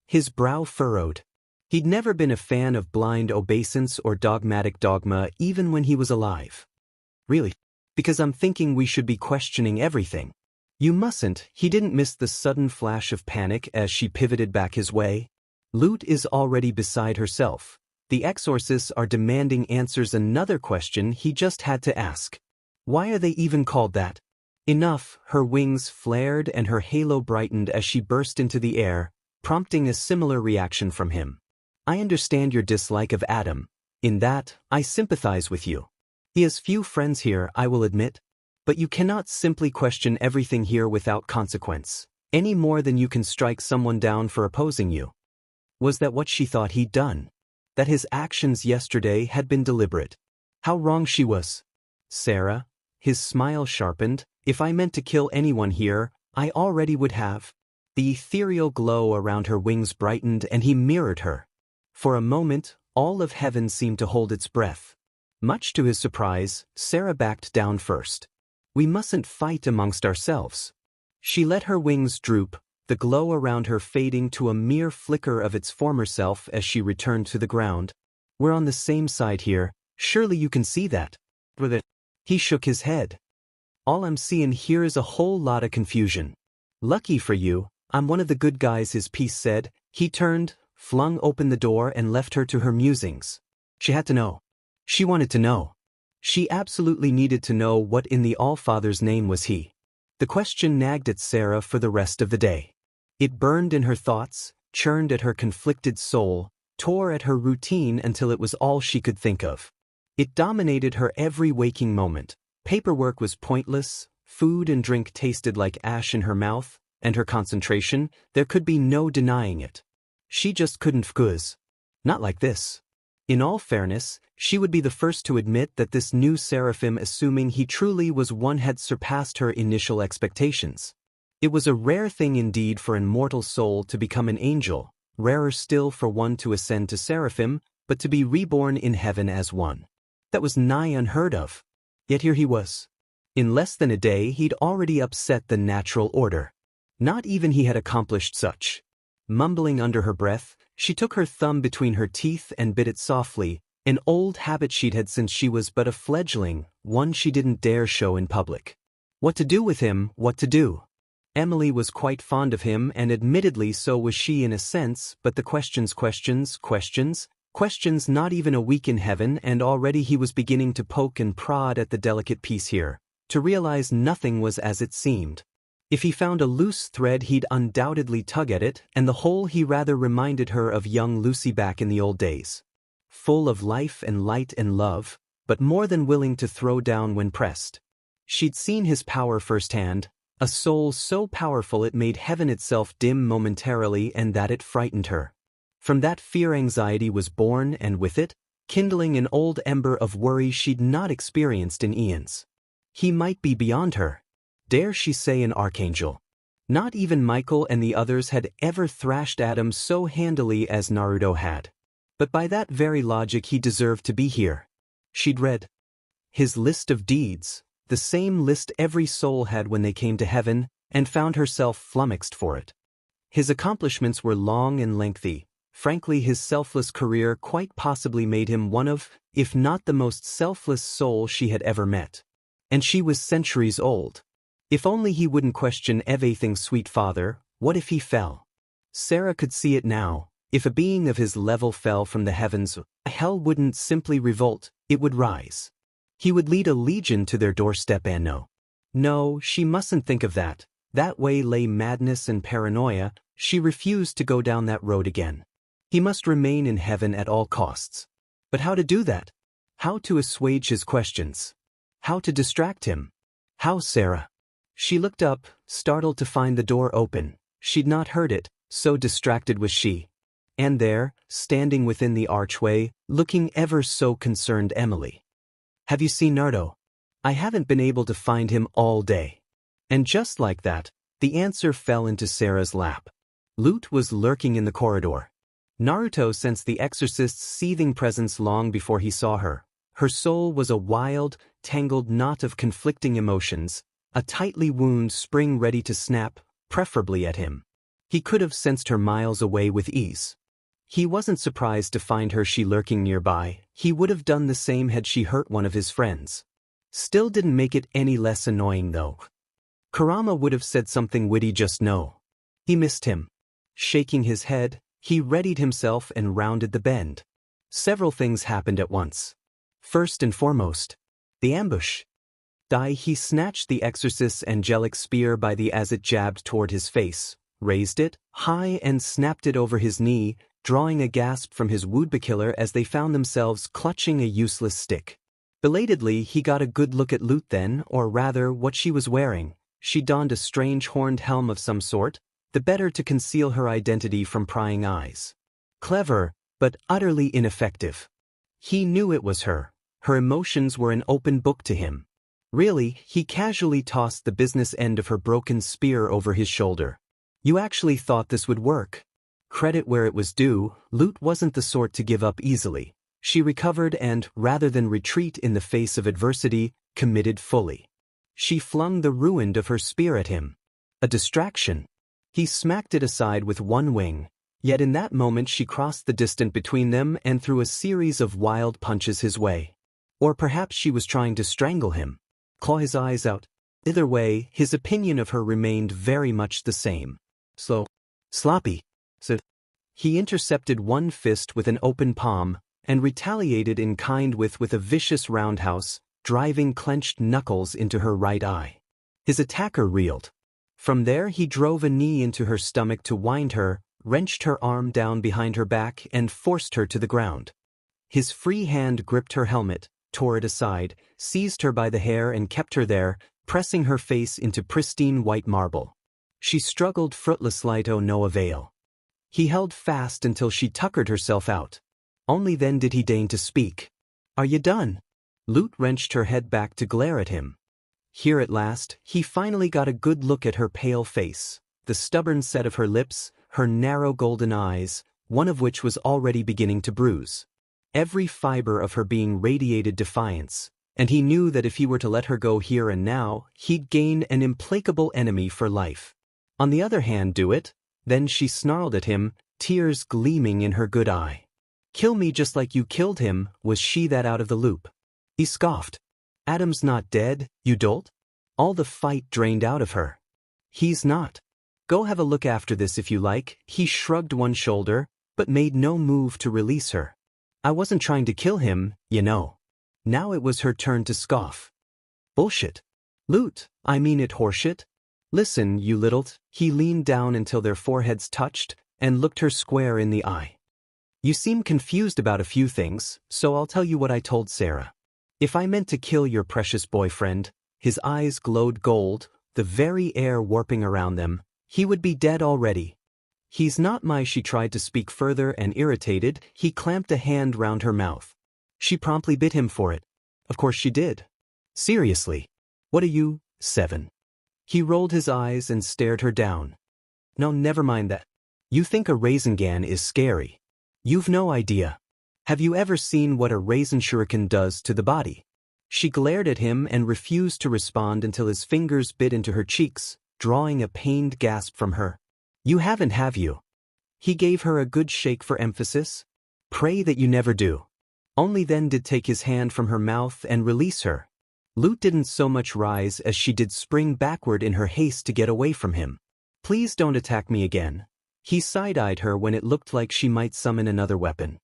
His brow furrowed. He'd never been a fan of blind obeisance or dogmatic dogma even when he was alive. Really? Because I'm thinking we should be questioning everything. You mustn't. He didn't miss the sudden flash of panic as she pivoted back his way. Lute is already beside herself. The exorcists are demanding answers. Another question he just had to ask. Why are they even called that? Enough, her wings flared and her halo brightened as she burst into the air, prompting a similar reaction from him. I understand your dislike of Adam. In that, I sympathize with you. He has few friends here, I will admit. But you cannot simply question everything here without consequence, any more than you can strike someone down for opposing you. Was that what she thought he'd done? That his actions yesterday had been deliberate? How wrong she was. Sarah, his smile sharpened, if I meant to kill anyone here, I already would have. The ethereal glow around her wings brightened and he mirrored her. For a moment, all of heaven seemed to hold its breath. Much to his surprise, Sarah backed down first. We mustn't fight amongst ourselves. She let her wings droop, the glow around her fading to a mere flicker of its former self as she returned to the ground. We're on the same side here, surely you can see that. He shook his head. All I'm seeing here is a whole lot of confusion. Lucky for you, I'm one of the good guys, his piece said. He turned, flung open the door and left her to her musings. She had to know. She wanted to know. She absolutely needed to know what in the All-Father's name was he. The question nagged at Sarah for the rest of the day. It burned in her thoughts, churned at her conflicted soul, tore at her routine until it was all she could think of. It dominated her every waking moment. Paperwork was pointless, food and drink tasted like ash in her mouth, and her concentration, there could be no denying it. She just couldn't focus. Not like this. In all fairness, she would be the first to admit that this new seraphim, assuming he truly was one, had surpassed her initial expectations. It was a rare thing indeed for an mortal soul to become an angel, rarer still for one to ascend to seraphim, but to be reborn in heaven as one. That was nigh unheard of. Yet here he was. In less than a day he'd already upset the natural order. Not even he had accomplished such. Mumbling under her breath, she took her thumb between her teeth and bit it softly, an old habit she'd had since she was but a fledgling, one she didn't dare show in public. What to do with him, what to do? Emily was quite fond of him, and admittedly so was she in a sense, but the questions, not even a week in heaven, and already he was beginning to poke and prod at the delicate piece here, to realize nothing was as it seemed. If he found a loose thread he'd undoubtedly tug at it, and the whole he rather reminded her of young Lucy back in the old days. Full of life and light and love, but more than willing to throw down when pressed. She'd seen his power firsthand, A soul so powerful it made heaven itself dim momentarily, and that it frightened her. From that fear anxiety was born, and with it, kindling an old ember of worry she'd not experienced in eons. He might be beyond her. Dare she say an archangel? Not even Michael and the others had ever thrashed Adam so handily as Naruto had. But by that very logic he deserved to be here. She'd read his list of deeds, the same list every soul had when they came to heaven, and found herself flummoxed for it. His accomplishments were long and lengthy. Frankly, his selfless career quite possibly made him one of, if not the most selfless soul she had ever met. And she was centuries old. If only he wouldn't question everything, sweet father. What if he fell? Sarah could see it now. If a being of his level fell from the heavens, hell wouldn't simply revolt, it would rise. He would lead a legion to their doorstep, and no, she mustn't think of that. That way lay madness and paranoia. She refused to go down that road again. He must remain in heaven at all costs. But how to do that? How to assuage his questions? How to distract him? How, Sarah? She looked up, startled to find the door open. She'd not heard it, so distracted was she. And there, standing within the archway, looking ever so concerned, Emily. Have you seen Naruto? I haven't been able to find him all day. And just like that, the answer fell into Sarah's lap. Loot was lurking in the corridor. Naruto sensed the exorcist's seething presence long before he saw her. Her soul was a wild, tangled knot of conflicting emotions, a tightly wound spring ready to snap, preferably at him. He could have sensed her miles away with ease. He wasn't surprised to find her lurking nearby. He would have done the same had she hurt one of his friends. Still didn't make it any less annoying, though. Kurama would have said something witty just no. He missed him. Shaking his head, he readied himself and rounded the bend. Several things happened at once. First and foremost, the ambush. He snatched the exorcist's angelic spear by the as it jabbed toward his face, raised it high and snapped it over his knee, drawing a gasp from his woodbekiller as they found themselves clutching a useless stick. Belatedly, he got a good look at Lute then, or rather what she was wearing. She donned a strange horned helm of some sort, the better to conceal her identity from prying eyes. Clever, but utterly ineffective. He knew it was her. Her emotions were an open book to him. Really, he casually tossed the business end of her broken spear over his shoulder. You actually thought this would work? Credit where it was due, Lute wasn't the sort to give up easily. She recovered and, rather than retreat in the face of adversity, committed fully. She flung the ruin of her spear at him. A distraction. He smacked it aside with one wing, yet in that moment she crossed the distance between them and threw a series of wild punches his way. Or perhaps she was trying to strangle him. Claw his eyes out. Either way, his opinion of her remained very much the same. Slow. Sloppy. So he intercepted one fist with an open palm, and retaliated in kind with a vicious roundhouse, driving clenched knuckles into her right eye. His attacker reeled. From there he drove a knee into her stomach to wind her, wrenched her arm down behind her back and forced her to the ground. His free hand gripped her helmet, tore it aside, seized her by the hair and kept her there, pressing her face into pristine white marble. She struggled fruitlessly to no avail. He held fast until she tuckered herself out. Only then did he deign to speak. Are you done? Lute wrenched her head back to glare at him. Here at last, he finally got a good look at her pale face, the stubborn set of her lips, her narrow golden eyes, one of which was already beginning to bruise. Every fiber of her being radiated defiance, and he knew that if he were to let her go here and now, he'd gain an implacable enemy for life. On the other hand, do it? Then she snarled at him, tears gleaming in her good eye. Kill me just like you killed him, was she that out of the loop? He scoffed. Adam's not dead, you dolt? All the fight drained out of her. He's not. Go have a look after this if you like. He shrugged one shoulder, but made no move to release her. I wasn't trying to kill him, you know. Now it was her turn to scoff. Bullshit. Lute, I mean it horseshit. Listen, you little. He leaned down until their foreheads touched, and looked her square in the eye. You seem confused about a few things, so I'll tell you what I told Sarah. If I meant to kill your precious boyfriend, his eyes glowed gold, the very air warping around them, he would be dead already. He's not my. She tried to speak further and irritated, he clamped a hand round her mouth. She promptly bit him for it. Of course she did. Seriously. What are you, 7? He rolled his eyes and stared her down. No, never mind that. You think a Rasengan is scary. You've no idea. Have you ever seen what a Raisin Shuriken does to the body? She glared at him and refused to respond until his fingers bit into her cheeks, drawing a pained gasp from her. You haven't, have you? He gave her a good shake for emphasis. Pray that you never do. Only then did take his hand from her mouth and release her. Lute didn't so much rise as she did spring backward in her haste to get away from him. Please don't attack me again. He side-eyed her when it looked like she might summon another weapon.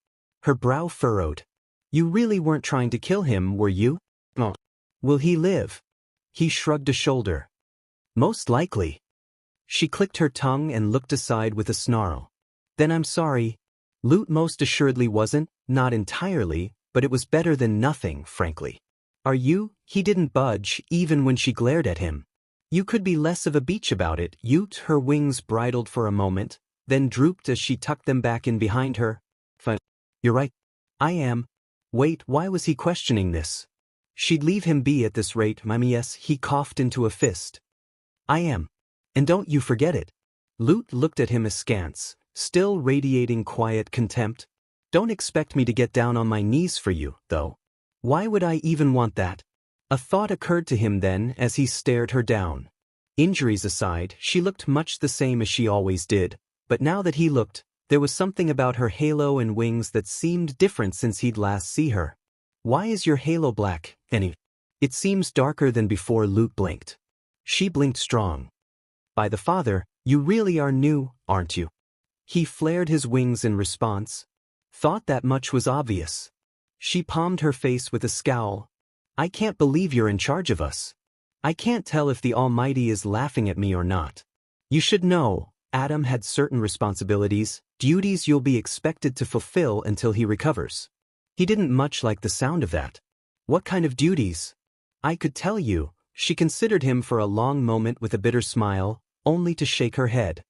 Her brow furrowed. You really weren't trying to kill him, were you? Oh. Will he live? He shrugged a shoulder. Most likely. She clicked her tongue and looked aside with a snarl. Then I'm sorry. Lute most assuredly wasn't, not entirely, but it was better than nothing, frankly. Are you? He didn't budge, even when she glared at him. You could be less of a beach about it. Ute, her wings bridled for a moment, then drooped as she tucked them back in behind her. Fine. You're right. I am. Wait, why was he questioning this? She'd leave him be at this rate, Mimi. Yes, he coughed into a fist. I am. And don't you forget it. Lute looked at him askance, still radiating quiet contempt. Don't expect me to get down on my knees for you, though. Why would I even want that? A thought occurred to him then as he stared her down. Injuries aside, she looked much the same as she always did, but now that he looked, there was something about her halo and wings that seemed different since he'd last seen her. Why is your halo black, Annie? It seems darker than before. Lute blinked. She blinked strong. By the father, you really are new, aren't you? He flared his wings in response. Thought that much was obvious. She palmed her face with a scowl. I can't believe you're in charge of us. I can't tell if the Almighty is laughing at me or not. You should know, Adam had certain responsibilities, duties you'll be expected to fulfill until he recovers. He didn't much like the sound of that. What kind of duties? I could tell you. She considered him for a long moment with a bitter smile, only to shake her head.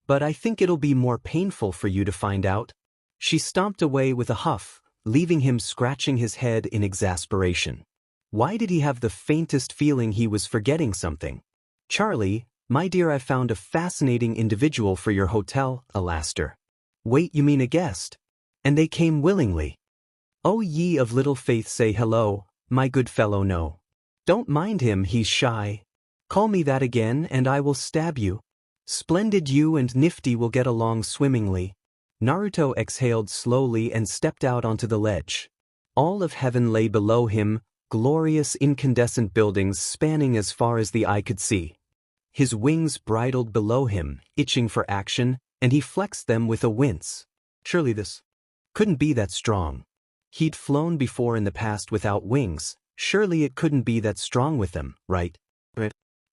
But I think it'll be more painful for you to find out. She stomped away with a huff, leaving him scratching his head in exasperation. Why did he have the faintest feeling he was forgetting something? Charlie, my dear, I found a fascinating individual for your hotel, Alastair. Wait, you mean a guest? And they came willingly. Oh, ye of little faith, say hello, my good fellow. No. Don't mind him, he's shy. Call me that again and I will stab you. Splendid, you and Nifty will get along swimmingly. Naruto exhaled slowly and stepped out onto the ledge. All of heaven lay below him, glorious incandescent buildings spanning as far as the eye could see. His wings bridled below him, itching for action, and he flexed them with a wince. Surely this couldn't be that strong. He'd flown before in the past without wings, surely it couldn't be that strong with them, right?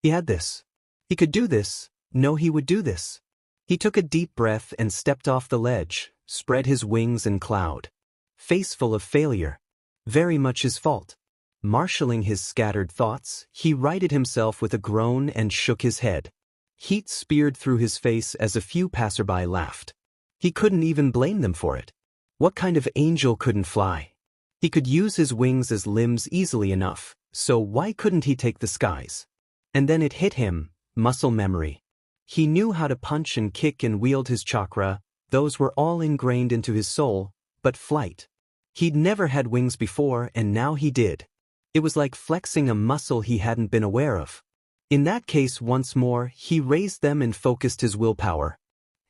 He had this. He could do this. No, he would do this. He took a deep breath and stepped off the ledge, spread his wings and cloud. Face full of failure. Very much his fault. Marshalling his scattered thoughts, he righted himself with a groan and shook his head. Heat speared through his face as a few passerby laughed. He couldn't even blame them for it. What kind of angel couldn't fly? He could use his wings as limbs easily enough, so why couldn't he take the skies? And then it hit him, muscle memory. He knew how to punch and kick and wield his chakra, those were all ingrained into his soul, but flight. He'd never had wings before and now he did. It was like flexing a muscle he hadn't been aware of. In that case, once more, he raised them and focused his willpower.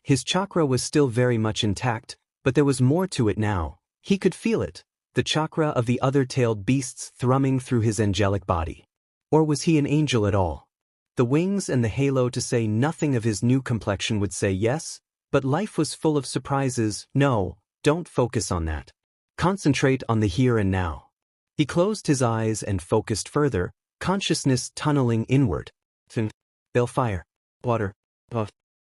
His chakra was still very much intact, but there was more to it now. He could feel it, the chakra of the other-tailed beasts thrumming through his angelic body. Or was he an angel at all? The wings and the halo, to say nothing of his new complexion, would say yes, but life was full of surprises. No, don't focus on that. Concentrate on the here and now. He closed his eyes and focused further, consciousness tunneling inward. Fire, water,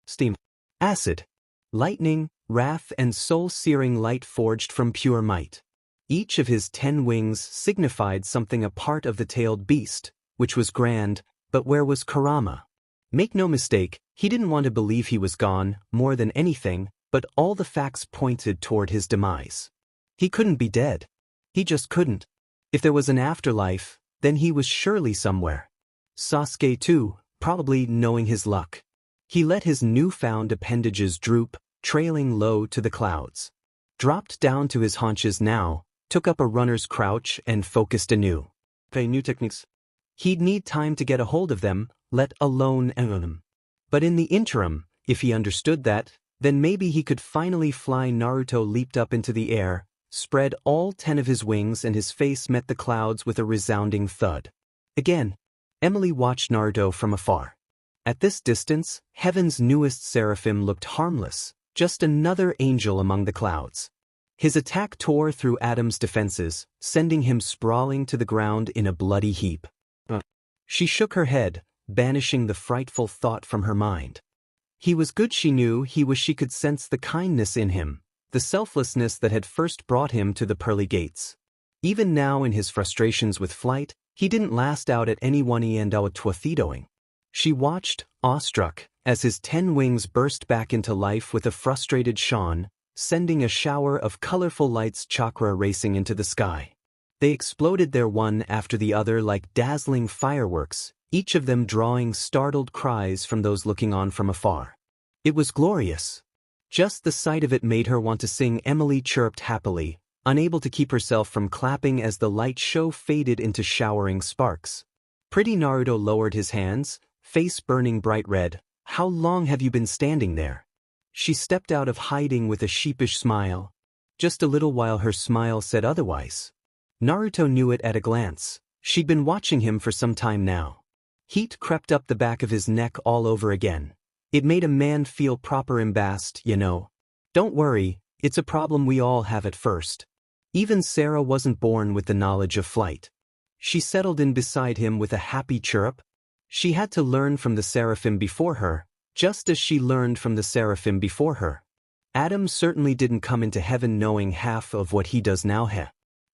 steam, acid, lightning, wrath, and soul-searing light forged from pure might. Each of his 10 wings signified something, a part of the tailed beast, which was grand, but where was Kurama? Make no mistake, he didn't want to believe he was gone, more than anything, but all the facts pointed toward his demise. He couldn't be dead. He just couldn't. If there was an afterlife, then he was surely somewhere. Sasuke too, probably knowing his luck. He let his newfound appendages droop, trailing low to the clouds. Dropped down to his haunches now, took up a runner's crouch and focused anew. New techniques. He'd need time to get a hold of them, let alone them. But in the interim, if he understood that, then maybe he could finally fly. Naruto leaped up into the air, spread all 10 of his wings, and his face met the clouds with a resounding thud. Again, Emily watched Naruto from afar. At this distance, heaven's newest seraphim looked harmless, just another angel among the clouds. His attack tore through Adam's defenses, sending him sprawling to the ground in a bloody heap. She shook her head, banishing the frightful thought from her mind. He was good, she knew. She could sense the kindness in him, the selflessness that had first brought him to the pearly gates. Even now in his frustrations with flight, he didn't last out at anyone and twathidoing. She watched, awestruck, as his 10 wings burst back into life with a frustrated Sean, sending a shower of colorful lights chakra racing into the sky. They exploded there one after the other like dazzling fireworks, each of them drawing startled cries from those looking on from afar. It was glorious. Just the sight of it made her want to sing. Emily chirped happily, unable to keep herself from clapping as the light show faded into showering sparks. Pretty Naruto lowered his hands, face burning bright red. How long have you been standing there? She stepped out of hiding with a sheepish smile. Just a little while. Her smile said otherwise. Naruto knew it at a glance. She'd been watching him for some time now. Heat crept up the back of his neck all over again. It made a man feel proper embarrassed, you know. Don't worry, it's a problem we all have at first. Even Sarah wasn't born with the knowledge of flight. She settled in beside him with a happy chirp. She had to learn from the seraphim before her, just as she learned from the seraphim before her. Adam certainly didn't come into heaven knowing half of what he does now.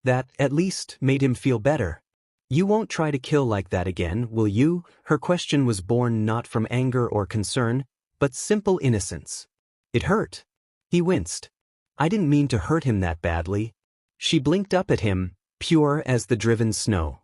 That, at least, made him feel better. You won't try to kill like that again, will you? Her question was born not from anger or concern, but simple innocence. It hurt. He winced. I didn't mean to hurt him that badly. She blinked up at him, pure as the driven snow.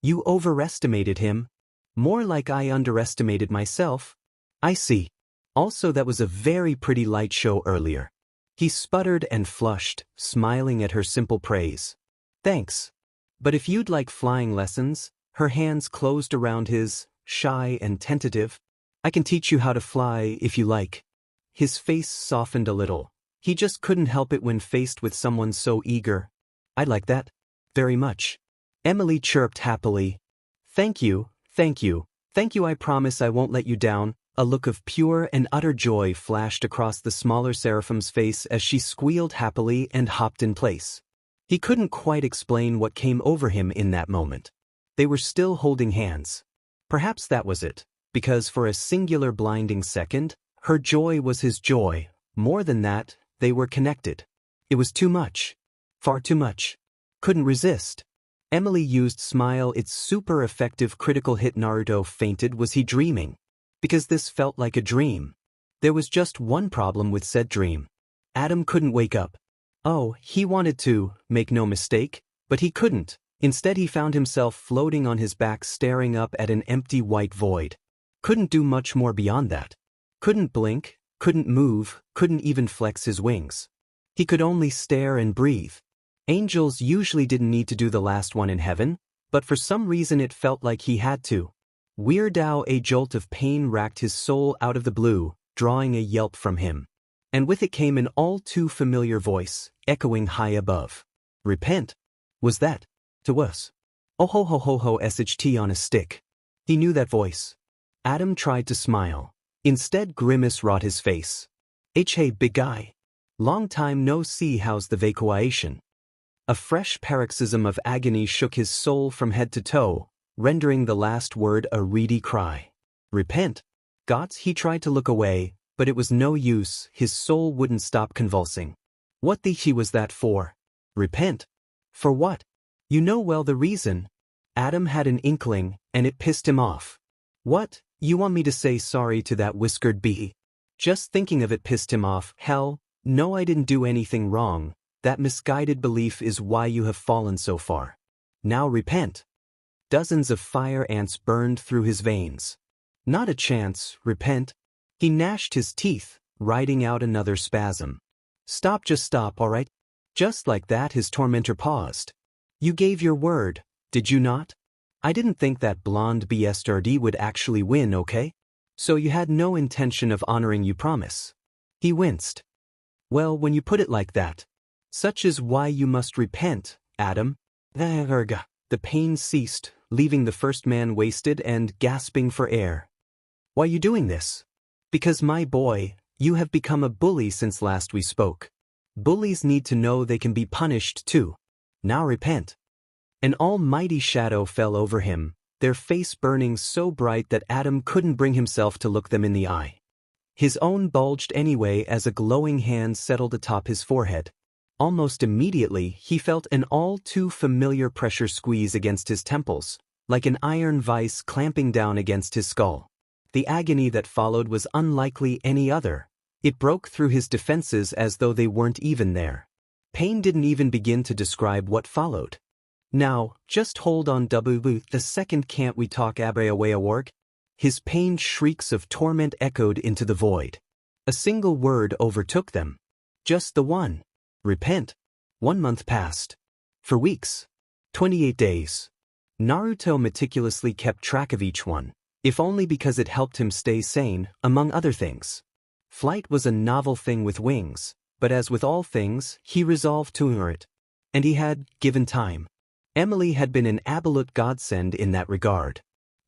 You overestimated him. More like I underestimated myself. I see. Also, that was a very pretty light show earlier. He sputtered and flushed, smiling at her simple praise. Thanks. But if you'd like flying lessons, her hands closed around his, shy and tentative. I can teach you how to fly if you like. His face softened a little. He just couldn't help it when faced with someone so eager. I'd like that. Very much. Emily chirped happily. Thank you, thank you, thank you. I promise I won't let you down. A look of pure and utter joy flashed across the smaller seraphim's face as she squealed happily and hopped in place. He couldn't quite explain what came over him in that moment. They were still holding hands. Perhaps that was it, because for a singular blinding second, her joy was his joy. More than that, they were connected. It was too much. Far too much. Couldn't resist. Emily used smile, its super effective critical hit. Naruto fainted. Was he dreaming? Because this felt like a dream. There was just one problem with said dream. Adam couldn't wake up. Oh, he wanted to, make no mistake, but he couldn't. Instead he found himself floating on his back staring up at an empty white void. Couldn't do much more beyond that. Couldn't blink, couldn't move, couldn't even flex his wings. He could only stare and breathe. Angels usually didn't need to do the last one in heaven, but for some reason it felt like he had to. A jolt of pain racked his soul out of the blue, drawing a yelp from him. And with it came an all too familiar voice, echoing high above. Repent? Was that? To us? Oh ho ho ho ho sht on a stick. He knew that voice. Adam tried to smile. Instead grimace wrought his face. Hey big guy. Long time no see, how's the vacation? A fresh paroxysm of agony shook his soul from head to toe, rendering the last word a reedy cry. Repent? Gots, he tried to look away, but it was no use, his soul wouldn't stop convulsing. What the he was that for? Repent? For what? You know well the reason. Adam had an inkling, and it pissed him off. What? You want me to say sorry to that whiskered bee? Just thinking of it pissed him off. Hell, no, I didn't do anything wrong. That misguided belief is why you have fallen so far. Now repent. Dozens of fire ants burned through his veins. Not a chance, repent. He gnashed his teeth, riding out another spasm. Stop, just stop, all right? Just like that, his tormentor paused. You gave your word, did you not? I didn't think that blonde BSRD would actually win, okay? So you had no intention of honoring your promise. He winced. Well, when you put it like that. Such is why you must repent, Adam. The pain ceased, leaving the first man wasted and gasping for air. Why are you doing this? Because, my boy, you have become a bully since last we spoke. Bullies need to know they can be punished too. Now repent. An almighty shadow fell over him, their face burning so bright that Adam couldn't bring himself to look them in the eye. His own bulged anyway as a glowing hand settled atop his forehead. Almost immediately, he felt an all-too-familiar pressure squeeze against his temples, like an iron vice clamping down against his skull. The agony that followed was unlikely any other. It broke through his defenses as though they weren't even there. Pain didn't even begin to describe what followed. Now, just hold on the second, can't we talk wayward? His pained shrieks of torment echoed into the void. A single word overtook them. Just the one. Repent. 1 month passed. For weeks. 28 days. Naruto meticulously kept track of each one, if only because it helped him stay sane, among other things. Flight was a novel thing with wings, but as with all things, he resolved to ignore it. And he had, given time. Emily had been an absolute godsend in that regard.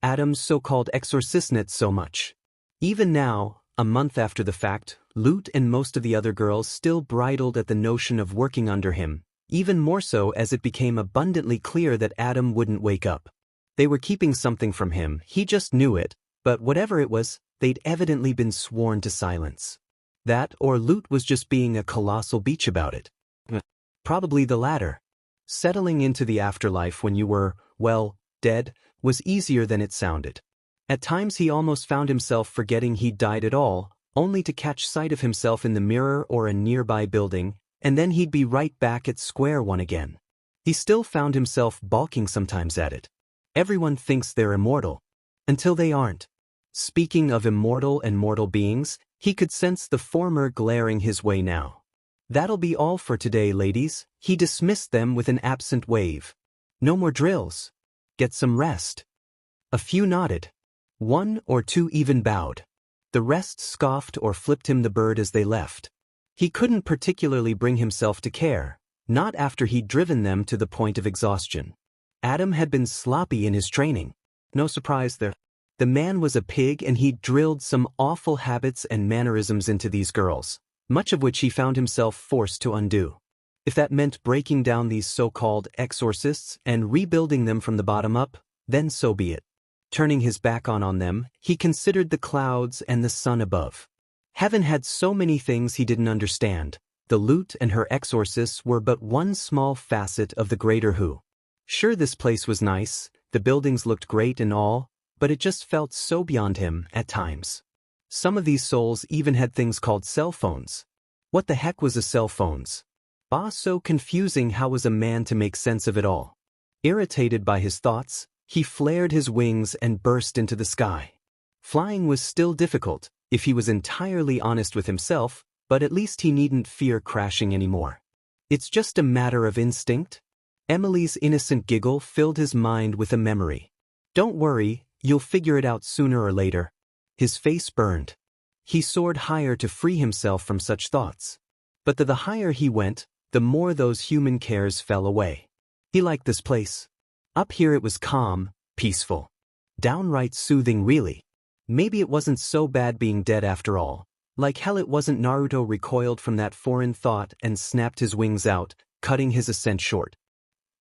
Adam's so-called exorcist not so much. Even now, a month after the fact, Lute and most of the other girls still bridled at the notion of working under him, even more so as it became abundantly clear that Adam wouldn't wake up. They were keeping something from him, he just knew it, but whatever it was, they'd evidently been sworn to silence. That, or Lute was just being a colossal beach about it. Probably the latter. Settling into the afterlife when you were, well, dead, was easier than it sounded. At times he almost found himself forgetting he'd died at all, only to catch sight of himself in the mirror or a nearby building, and then he'd be right back at square one again. He still found himself balking sometimes at it. Everyone thinks they're immortal. Until they aren't. Speaking of immortal and mortal beings, he could sense the former glaring his way now. That'll be all for today, ladies, he dismissed them with an absent wave. No more drills. Get some rest. A few nodded. 1 or 2 even bowed. The rest scoffed or flipped him the bird as they left. He couldn't particularly bring himself to care, not after he'd driven them to the point of exhaustion. Adam had been sloppy in his training. No surprise there. The man was a pig and he'd drilled some awful habits and mannerisms into these girls, much of which he found himself forced to undo. If that meant breaking down these so-called exorcists and rebuilding them from the bottom up, then so be it. Turning his back on them, he considered the clouds and the sun above. Heaven had so many things he didn't understand. The Lute and her exorcists were but one small facet of the greater who. Sure, this place was nice, the buildings looked great and all, but it just felt so beyond him at times. Some of these souls even had things called cell phones. What the heck was a cell phones? So confusing, how was a man to make sense of it all? Irritated by his thoughts, he flared his wings and burst into the sky. Flying was still difficult, if he was entirely honest with himself, but at least he needn't fear crashing anymore. It's just a matter of instinct. Emily's innocent giggle filled his mind with a memory. Don't worry, you'll figure it out sooner or later. His face burned. He soared higher to free himself from such thoughts. But the higher he went, the more those human cares fell away. He liked this place. Up here it was calm, peaceful. Downright soothing, really. Maybe it wasn't so bad being dead after all. Like hell it wasn't. Naruto recoiled from that foreign thought and snapped his wings out, cutting his ascent short.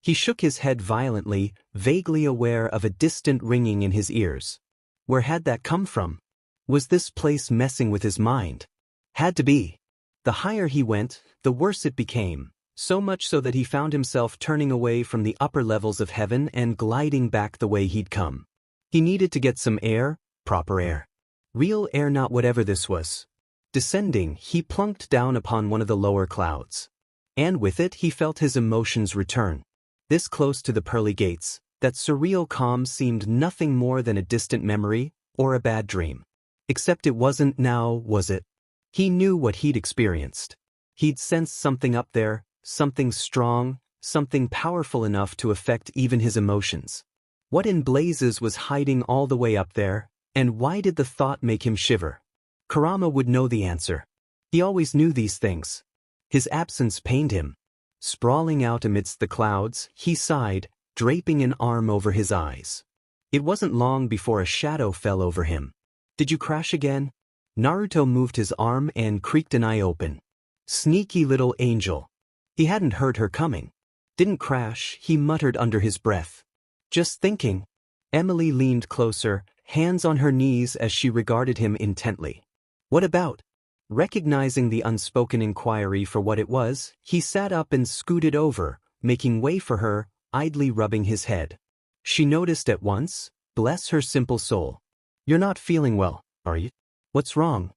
He shook his head violently, vaguely aware of a distant ringing in his ears. Where had that come from? Was this place messing with his mind? Had to be. The higher he went, the worse it became, so much so that he found himself turning away from the upper levels of heaven and gliding back the way he'd come. He needed to get some air, proper air. Real air, not whatever this was. Descending, he plunked down upon one of the lower clouds. And with it he felt his emotions return. This close to the pearly gates, that surreal calm seemed nothing more than a distant memory or a bad dream. Except it wasn't now, was it? He knew what he'd experienced. He'd sensed something up there, something strong, something powerful enough to affect even his emotions. What in blazes was hiding all the way up there, and why did the thought make him shiver? Kurama would know the answer. He always knew these things. His absence pained him. Sprawling out amidst the clouds, he sighed, draping an arm over his eyes. It wasn't long before a shadow fell over him. Did you crash again? Naruto moved his arm and creaked an eye open. Sneaky little angel. He hadn't heard her coming. Didn't crash, he muttered under his breath. Just thinking. Emily leaned closer, hands on her knees as she regarded him intently. What about? Recognizing the unspoken inquiry for what it was, he sat up and scooted over, making way for her, idly rubbing his head. She noticed at once. Bless her simple soul. You're not feeling well, are you? What's wrong?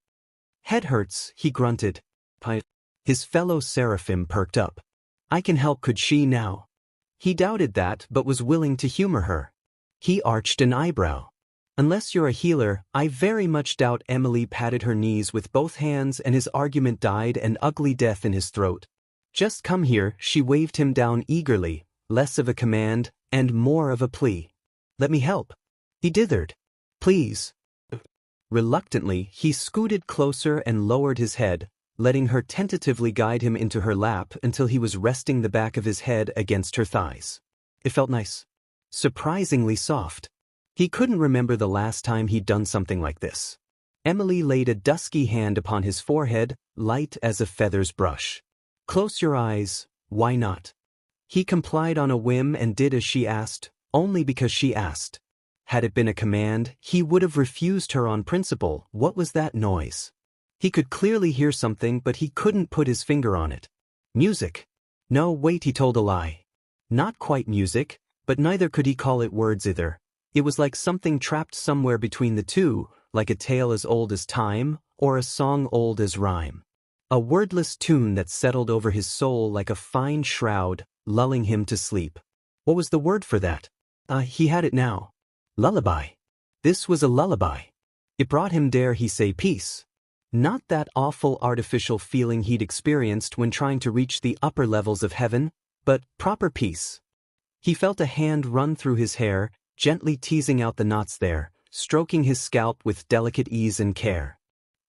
Head hurts, he grunted. His fellow seraphim perked up. I can help, could she now? He doubted that but was willing to humor her. He arched an eyebrow. Unless you're a healer, I very much doubt. Emily patted her knees with both hands and his argument died an ugly death in his throat. Just come here, she waved him down eagerly, less of a command and more of a plea. Let me help. He dithered. Please. Reluctantly, he scooted closer and lowered his head, letting her tentatively guide him into her lap until he was resting the back of his head against her thighs. It felt nice. Surprisingly soft. He couldn't remember the last time he'd done something like this. Emily laid a dusky hand upon his forehead, light as a feather's brush. Close your eyes, why not? He complied on a whim and did as she asked, only because she asked. Had it been a command, he would have refused her on principle. What was that noise? He could clearly hear something, but he couldn't put his finger on it. Music. No, wait, he told a lie. Not quite music, but neither could he call it words either. It was like something trapped somewhere between the two, like a tale as old as time, or a song old as rhyme. A wordless tune that settled over his soul like a fine shroud, lulling him to sleep. What was the word for that? He had it now. Lullaby. This was a lullaby. It brought him, dare he say, peace. Not that awful artificial feeling he'd experienced when trying to reach the upper levels of heaven, but proper peace. He felt a hand run through his hair, gently teasing out the knots there, stroking his scalp with delicate ease and care.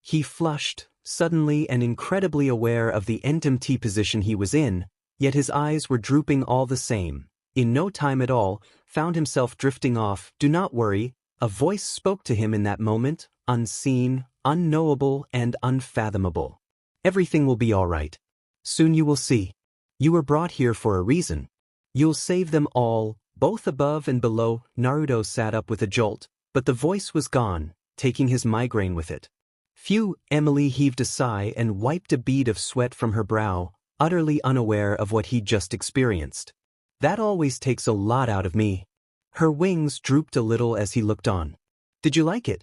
He flushed, suddenly and incredibly aware of the empty position he was in, yet his eyes were drooping all the same. In no time at all, found himself drifting off. Do not worry, a voice spoke to him in that moment, unseen, unknowable and unfathomable. Everything will be all right. Soon you will see. You were brought here for a reason. You'll save them all, both above and below. Naruto sat up with a jolt, but the voice was gone, taking his migraine with it. Phew, Emily heaved a sigh and wiped a bead of sweat from her brow, utterly unaware of what he'd just experienced. That always takes a lot out of me. Her wings drooped a little as he looked on. Did you like it?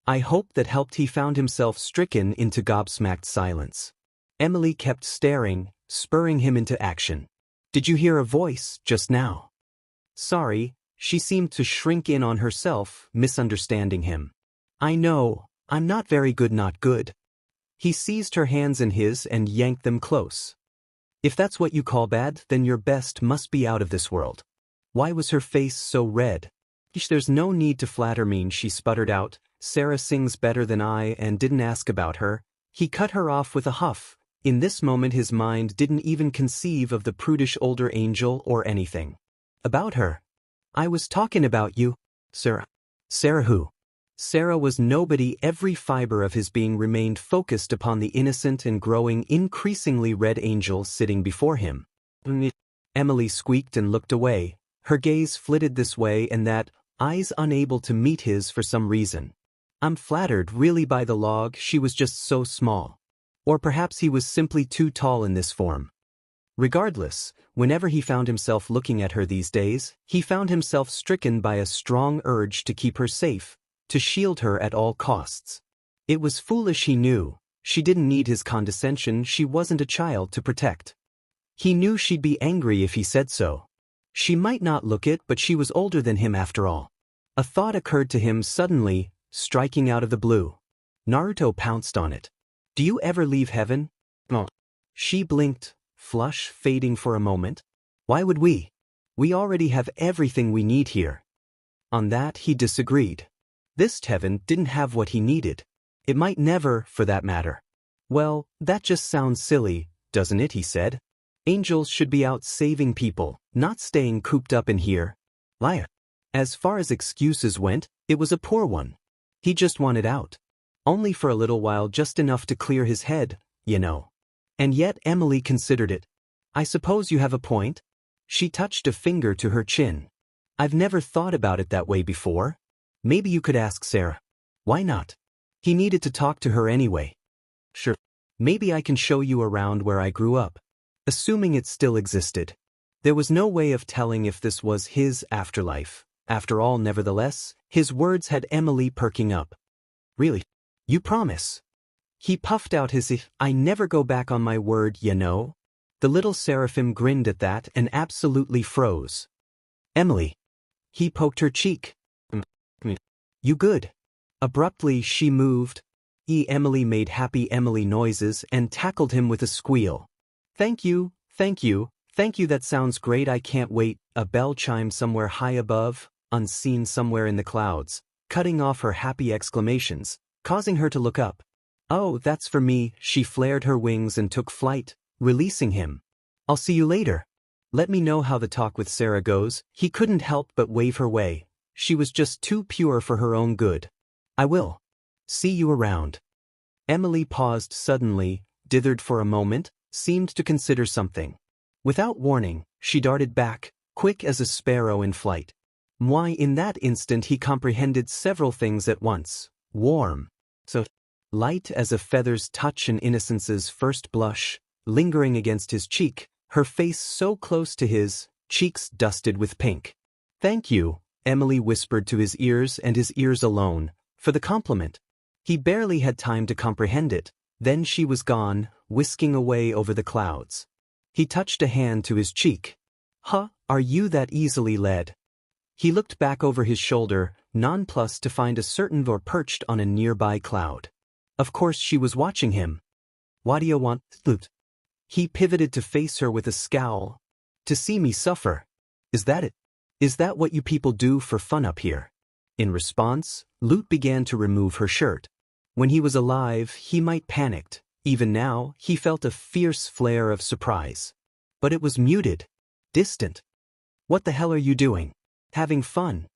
I hope that helped. He found himself stricken into gobsmacked silence. Emily kept staring, spurring him into action. Did you hear a voice just now? Sorry, she seemed to shrink in on herself, misunderstanding him. I know, I'm not very good, not good. He seized her hands in his and yanked them close. If that's what you call bad, then your best must be out of this world. Why was her face so red? There's no need to flatter me, she sputtered out. Sarah sings better than I and didn't ask about her. He cut her off with a huff. In this moment his mind didn't even conceive of the prudish older angel or anything. About her. I was talking about you. Sarah. Sarah who? Sarah was nobody. Every fiber of his being remained focused upon the innocent and growing increasingly red angel sitting before him. Emily squeaked and looked away. Her gaze flitted this way and that, eyes unable to meet his for some reason. I'm flattered, really, by the log. She was just so small. Or perhaps he was simply too tall in this form. Regardless, whenever he found himself looking at her these days, he found himself stricken by a strong urge to keep her safe, to shield her at all costs. It was foolish, he knew. She didn't need his condescension, she wasn't a child to protect. He knew she'd be angry if he said so. She might not look it, but she was older than him after all. A thought occurred to him suddenly, striking out of the blue. Naruto pounced on it. Do you ever leave heaven? No. She blinked, flush fading for a moment. Why would we? We already have everything we need here. On that he disagreed. This heaven didn't have what he needed. It might never, for that matter. Well, that just sounds silly, doesn't it, he said. Angels should be out saving people, not staying cooped up in here. Liar. As far as excuses went, it was a poor one. He just wanted out. Only for a little while, just enough to clear his head, you know. And yet Emily considered it. I suppose you have a point? She touched a finger to her chin. I've never thought about it that way before. Maybe you could ask Sarah. Why not? He needed to talk to her anyway. Sure. Maybe I can show you around where I grew up. Assuming it still existed. There was no way of telling if this was his afterlife. After all, nevertheless, his words had Emily perking up. Really? You promise? He puffed out his I never go back on my word, you know. The little seraphim grinned at that and absolutely froze. Emily. He poked her cheek. You good? Abruptly she moved. Emily made happy Emily noises and tackled him with a squeal. Thank you, thank you, thank you, that sounds great, I can't wait. A bell chimed somewhere high above, unseen somewhere in the clouds, cutting off her happy exclamations, causing her to look up. Oh, that's for me. She flared her wings and took flight, releasing him. I'll see you later. Let me know how the talk with Sarah goes. He couldn't help but wave her way. She was just too pure for her own good. I will. See you around. Emily paused suddenly, dithered for a moment, seemed to consider something. Without warning, she darted back, quick as a sparrow in flight. Why, in that instant he comprehended several things at once. Warm. So light as a feather's touch and innocence's first blush, lingering against his cheek, her face so close to his, cheeks dusted with pink. Thank you, Emily whispered to his ears and his ears alone, for the compliment. He barely had time to comprehend it, then she was gone, whisking away over the clouds. He touched a hand to his cheek. Huh, are you that easily led? He looked back over his shoulder, nonplussed to find a certain vor perched on a nearby cloud. Of course she was watching him. What do you want, Loot? He pivoted to face her with a scowl. To see me suffer. Is that it? Is that what you people do for fun up here? In response, Loot began to remove her shirt. When he was alive, he might panicked. Even now, he felt a fierce flare of surprise. But it was muted. Distant. What the hell are you doing? Having fun?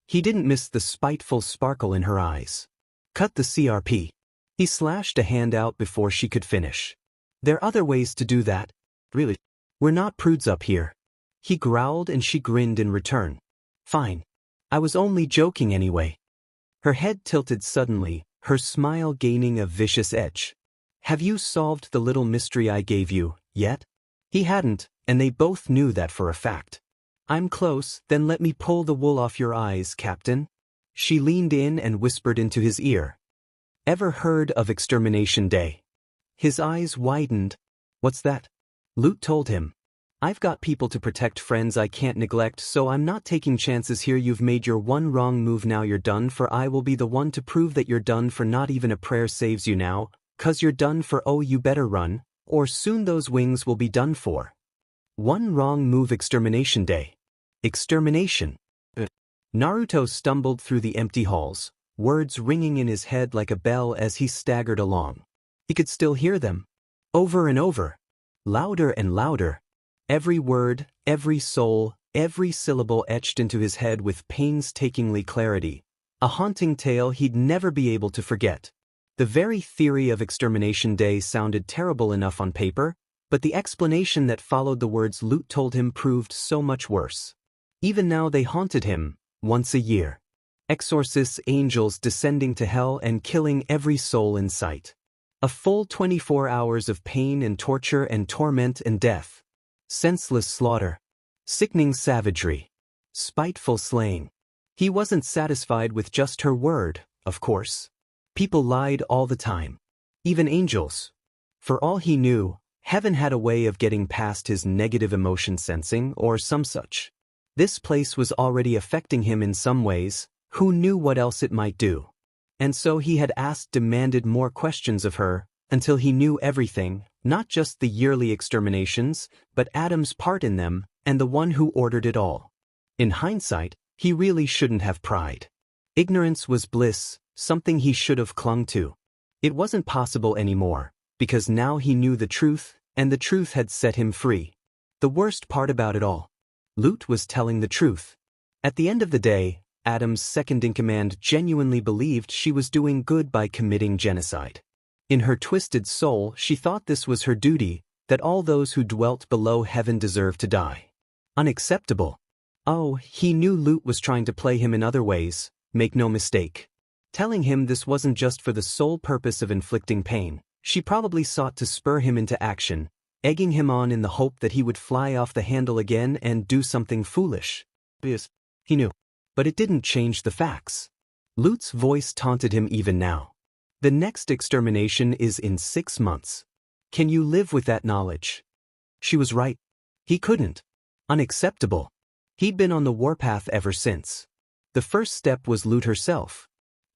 He didn't miss the spiteful sparkle in her eyes. Cut the CRP. He slashed a hand out before she could finish. There are other ways to do that. Really? We're not prudes up here. He growled and she grinned in return. Fine. I was only joking anyway. Her head tilted suddenly, her smile gaining a vicious edge. Have you solved the little mystery I gave you, yet? He hadn't, and they both knew that for a fact. I'm close, then let me pull the wool off your eyes, Captain. She leaned in and whispered into his ear. Ever heard of Extermination Day? His eyes widened. What's that? Loot told him. I've got people to protect, friends I can't neglect, so I'm not taking chances here. You've made your one wrong move, now you're done for. I will be the one to prove that you're done for. Not even a prayer saves you now, 'cause you're done for. Oh, you better run, or soon those wings will be done for. One wrong move. Extermination Day. Extermination. Naruto stumbled through the empty halls, words ringing in his head like a bell as he staggered along. He could still hear them. Over and over. Louder and louder. Every word, every soul, every syllable etched into his head with painstakingly clarity. A haunting tale he'd never be able to forget. The very theory of Extermination Day sounded terrible enough on paper, but the explanation that followed the words Loot told him proved so much worse. Even now they haunted him, once a year. Exorcists, angels descending to hell and killing every soul in sight. A full 24 hours of pain and torture and torment and death. Senseless slaughter. Sickening savagery. Spiteful slaying. He wasn't satisfied with just her word of course. People lied all the time. Even angels. For all he knew, heaven had a way of getting past his negative emotion sensing or some such. This place was already affecting him in some ways, who knew what else it might do. And so he had demanded more questions of her, until he knew everything, not just the yearly exterminations, but Adam's part in them, and the one who ordered it all. In hindsight, he really shouldn't have pried. Ignorance was bliss, something he should have clung to. It wasn't possible anymore, because now he knew the truth, and the truth had set him free. The worst part about it all. Lute was telling the truth. At the end of the day, Adam's second-in-command genuinely believed she was doing good by committing genocide. In her twisted soul, she thought this was her duty, that all those who dwelt below heaven deserved to die. Unacceptable. Oh, he knew Lute was trying to play him in other ways, make no mistake. Telling him this wasn't just for the sole purpose of inflicting pain, she probably sought to spur him into action, egging him on in the hope that he would fly off the handle again and do something foolish. Yes, he knew. But it didn't change the facts. Lute's voice taunted him even now. The next extermination is in 6 months. Can you live with that knowledge? She was right. He couldn't. Unacceptable. He'd been on the warpath ever since. The first step was Lute herself.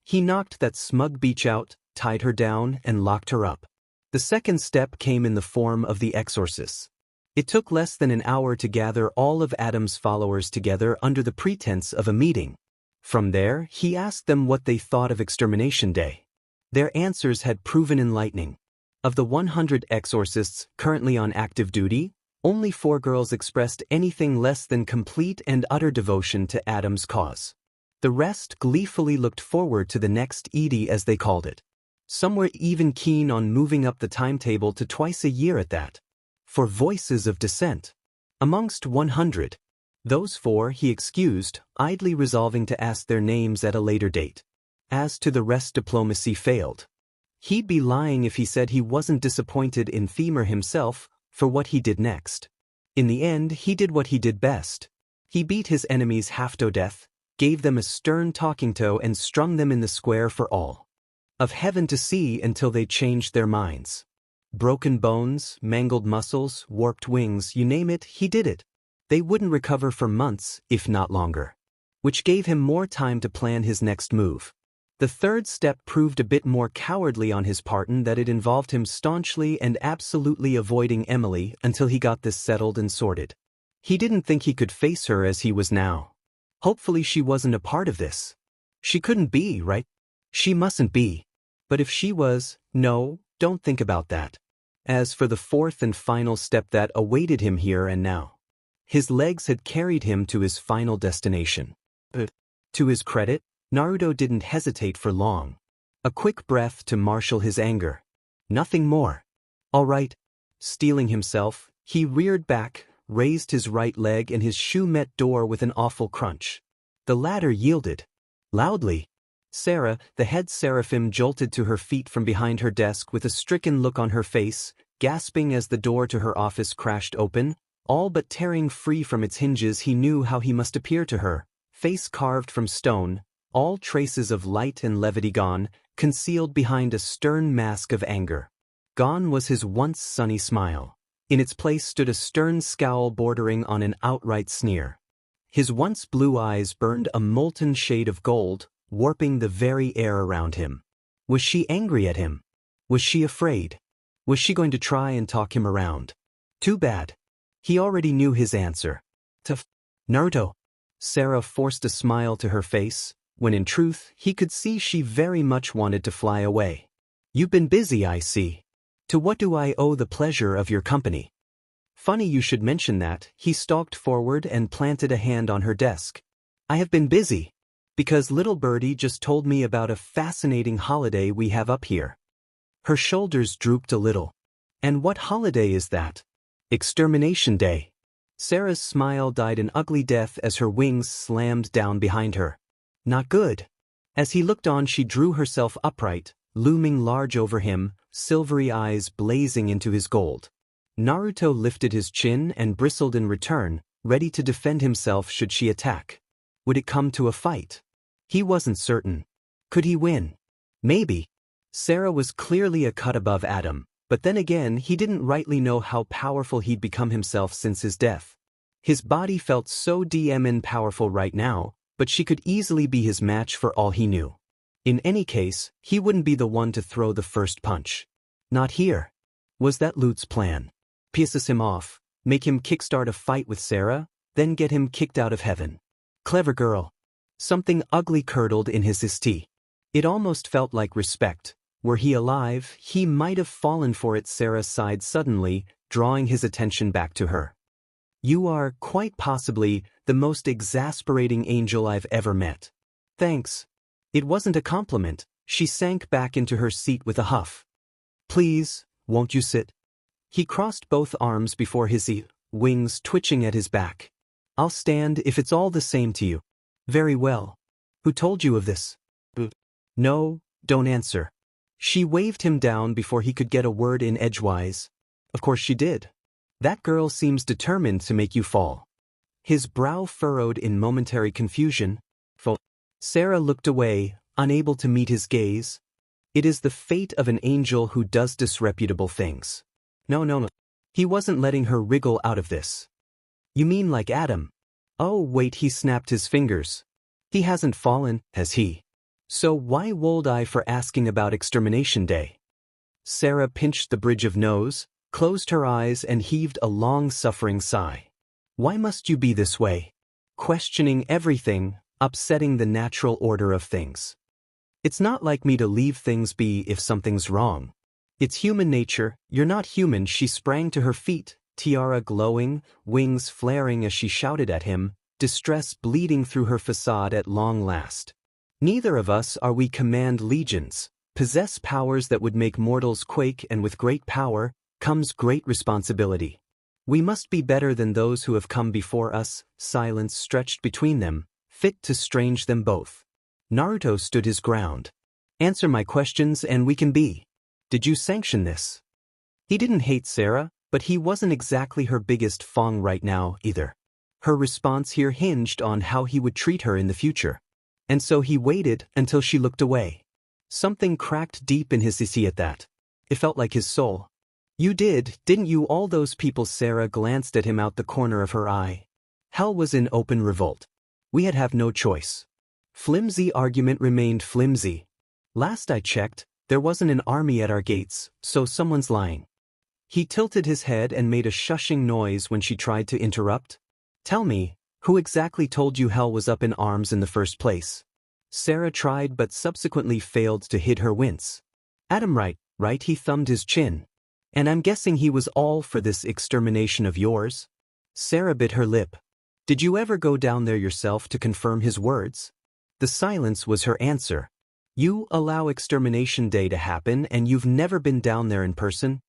He knocked that smug beach out, tied her down, and locked her up. The second step came in the form of the exorcists. It took less than an hour to gather all of Adam's followers together under the pretense of a meeting. From there, he asked them what they thought of Extermination Day. Their answers had proven enlightening. Of the 100 exorcists currently on active duty, only 4 girls expressed anything less than complete and utter devotion to Adam's cause. The rest gleefully looked forward to the next Edie, as they called it. Some were even keen on moving up the timetable to twice a year at that. For voices of dissent. Amongst 100. Those 4 he excused, idly resolving to ask their names at a later date. As to the rest, diplomacy failed. He'd be lying if he said he wasn't disappointed in Femur himself for what he did next. In the end, he did what he did best. He beat his enemies half to death, gave them a stern talking to, and strung them in the square for all of heaven to see until they changed their minds. Broken bones, mangled muscles, warped wings, you name it, he did it. They wouldn't recover for months, if not longer. Which gave him more time to plan his next move. The third step proved a bit more cowardly on his part in that it involved him staunchly and absolutely avoiding Emily until he got this settled and sorted. He didn't think he could face her as he was now. Hopefully she wasn't a part of this. She couldn't be, right? She mustn't be. But if she was, no, don't think about that. As for the fourth and final step that awaited him here and now, his legs had carried him to his final destination. But, to his credit, Naruto didn't hesitate for long. A quick breath to marshal his anger. Nothing more. All right. Steeling himself, he reared back, raised his right leg, and his shoe met door with an awful crunch. The latter yielded. Loudly. Sarah, the head seraphim, jolted to her feet from behind her desk with a stricken look on her face, gasping as the door to her office crashed open, all but tearing free from its hinges. He knew how he must appear to her, face carved from stone, all traces of light and levity gone, concealed behind a stern mask of anger. Gone was his once sunny smile. In its place stood a stern scowl bordering on an outright sneer. His once blue eyes burned a molten shade of gold, warping the very air around him. Was she angry at him? Was she afraid? Was she going to try and talk him around? Too bad. He already knew his answer. Naruto. Sarah forced a smile to her face, when in truth he could see she very much wanted to fly away. You've been busy, I see. To what do I owe the pleasure of your company? Funny you should mention that. He stalked forward and planted a hand on her desk. I have been busy. Because little birdie just told me about a fascinating holiday we have up here. Her shoulders drooped a little. And what holiday is that? Extermination Day. Sarah's smile died an ugly death as her wings slammed down behind her. Not good. As he looked on, she drew herself upright, looming large over him, silvery eyes blazing into his gold. Naruto lifted his chin and bristled in return, ready to defend himself should she attack. Would it come to a fight? He wasn't certain. Could he win? Maybe. Sarah was clearly a cut above Adam, but then again he didn't rightly know how powerful he'd become himself since his death. His body felt so powerful right now, but she could easily be his match for all he knew. In any case, he wouldn't be the one to throw the first punch. Not here. Was that Lute's plan? Pisses him off, make him kickstart a fight with Sarah, then get him kicked out of heaven. Clever girl. Something ugly curdled in his tea. It almost felt like respect. Were he alive, he might have fallen for it. Sarah sighed suddenly, drawing his attention back to her. You are, quite possibly, the most exasperating angel I've ever met. Thanks. It wasn't a compliment. She sank back into her seat with a huff. Please, won't you sit? He crossed both arms before his wings twitching at his back. I'll stand if it's all the same to you. Very well. Who told you of this? No, don't answer. She waved him down before he could get a word in edgewise. Of course she did. That girl seems determined to make you fall. His brow furrowed in momentary confusion. Sarah looked away, unable to meet his gaze. It is the fate of an angel who does disreputable things. No. He wasn't letting her wriggle out of this. You mean like Adam? Oh wait, he snapped his fingers. He hasn't fallen, has he? So why would I for asking about Extermination Day? Sarah pinched the bridge of nose, closed her eyes and heaved a long-suffering sigh. Why must you be this way? Questioning everything, upsetting the natural order of things. It's not like me to leave things be if something's wrong. It's human nature. You're not human. She sprang to her feet, tiara glowing, wings flaring as she shouted at him, distress bleeding through her facade at long last. Neither of us are we command legions, possess powers that would make mortals quake, and with great power comes great responsibility. We must be better than those who have come before us. Silence stretched between them, fit to strange them both. Naruto stood his ground. Answer my questions and we can be. Did you sanction this? He didn't hate Sarah, but he wasn't exactly her biggest fong right now either. Her response here hinged on how he would treat her in the future. And so he waited until she looked away. Something cracked deep in his issy at that. It felt like his soul. You did, didn't you? All those people. Sarah glanced at him out the corner of her eye. Hell was in open revolt. We had have no choice. Flimsy argument remained flimsy. Last I checked, there wasn't an army at our gates, so someone's lying. He tilted his head and made a shushing noise when she tried to interrupt. Tell me, who exactly told you hell was up in arms in the first place? Sarah tried but subsequently failed to hid her wince. Adam, right? He thumbed his chin. And I'm guessing he was all for this extermination of yours? Sarah bit her lip. Did you ever go down there yourself to confirm his words? The silence was her answer. You allow Extermination Day to happen and you've never been down there in person?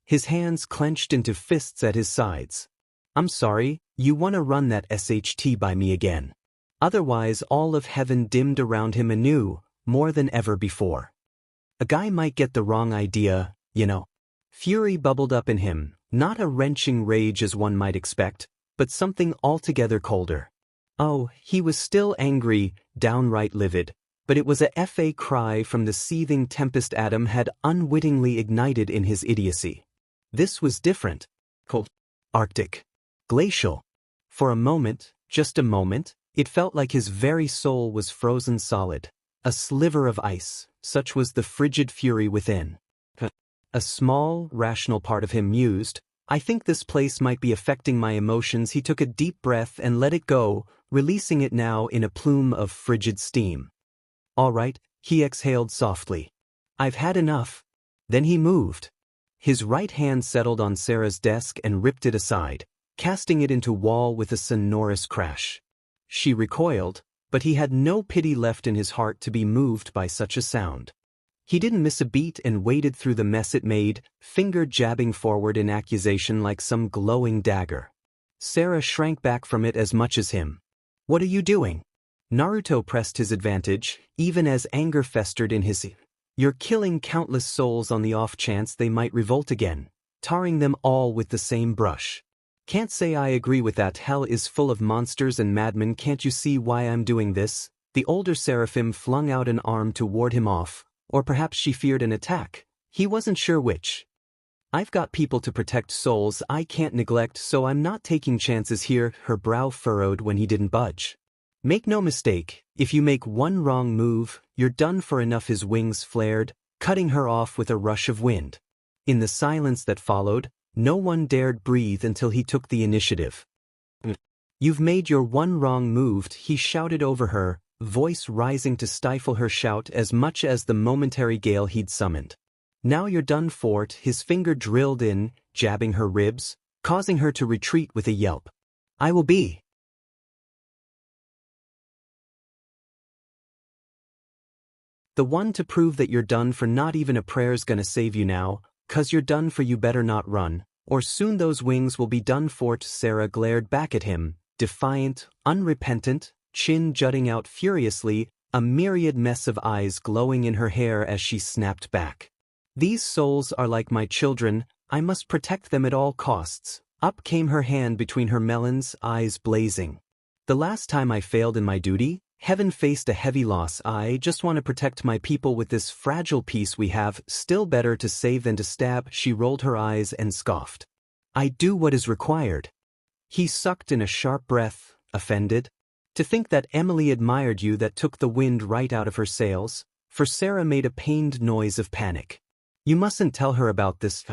His hands clenched into fists at his sides. I'm sorry, you want to run that SHT by me again. Otherwise all of heaven dimmed around him anew, more than ever before. A guy might get the wrong idea, you know. Fury bubbled up in him, not a wrenching rage as one might expect, but something altogether colder. Oh, he was still angry, downright livid, but it was a fa cry from the seething tempest Adam had unwittingly ignited in his idiocy. This was different. Cold. Arctic. Glacial. For a moment, just a moment, it felt like his very soul was frozen solid. A sliver of ice, such was the frigid fury within. A small, rational part of him mused, I think this place might be affecting my emotions. He took a deep breath and let it go, releasing it now in a plume of frigid steam. All right, he exhaled softly. I've had enough. Then he moved. His right hand settled on Sarah's desk and ripped it aside, casting it into wall with a sonorous crash. She recoiled, but he had no pity left in his heart to be moved by such a sound. He didn't miss a beat and waded through the mess it made, finger jabbing forward in accusation like some glowing dagger. Sarah shrank back from it as much as him. What are you doing? Naruto pressed his advantage, even as anger festered in his. You're killing countless souls on the off chance they might revolt again, tarring them all with the same brush. Can't say I agree with that. Hell is full of monsters and madmen. Can't you see why I'm doing this? The older seraphim flung out an arm to ward him off, or perhaps she feared an attack. He wasn't sure which. I've got people to protect souls I can't neglect, so I'm not taking chances here. Her brow furrowed when he didn't budge. Make no mistake, if you make one wrong move, you're done for. Enough. His wings flared, cutting her off with a rush of wind. In the silence that followed, no one dared breathe until he took the initiative. You've made your one wrong move, he shouted over her, voice rising to stifle her shout as much as the momentary gale he'd summoned. Now you're done for. His finger drilled in, jabbing her ribs, causing her to retreat with a yelp. I will be the one to prove that you're done for. Not even a prayer's gonna save you now, 'cause you're done for. You better not run, or soon those wings will be done for. Sarah glared back at him, defiant, unrepentant, chin jutting out furiously, a myriad mess of eyes glowing in her hair as she snapped back. These souls are like my children, I must protect them at all costs. Up came her hand between her melons, eyes blazing. The last time I failed in my duty, heaven faced a heavy loss. I just want to protect my people with this fragile piece we have. Still better to save than to stab. She rolled her eyes and scoffed. I do what is required. He sucked in a sharp breath, offended. To think that Emily admired you, that took the wind right out of her sails. For Sarah made a pained noise of panic. You mustn't tell her about this.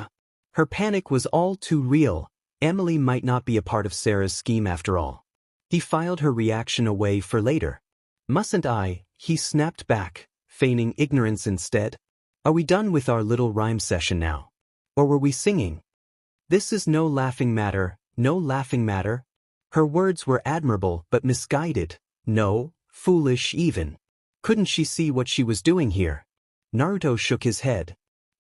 Her panic was all too real. Emily might not be a part of Sarah's scheme after all. He filed her reaction away for later. Mustn't I? He snapped back, feigning ignorance instead. Are we done with our little rhyme session now? Or were we singing? This is no laughing matter, no laughing matter. Her words were admirable but misguided. No, foolish even. Couldn't she see what she was doing here? Naruto shook his head.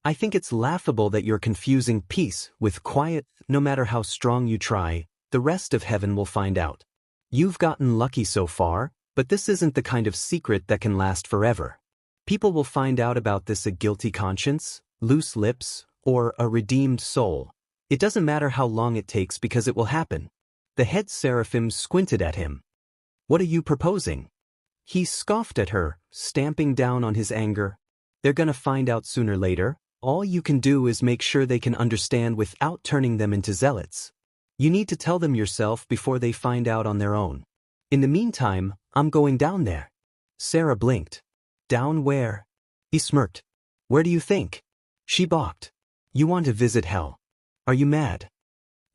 I think it's laughable that you're confusing peace with quiet. No matter how strong you try, the rest of heaven will find out. You've gotten lucky so far, but this isn't the kind of secret that can last forever. People will find out about this: a guilty conscience, loose lips, or a redeemed soul. It doesn't matter how long it takes because it will happen. The head seraphim squinted at him. What are you proposing? He scoffed at her, stamping down on his anger. They're gonna find out sooner or later. All you can do is make sure they can understand without turning them into zealots. You need to tell them yourself before they find out on their own. In the meantime, I'm going down there. Sarah blinked. Down where? He smirked. Where do you think? She balked. You want to visit hell. Are you mad?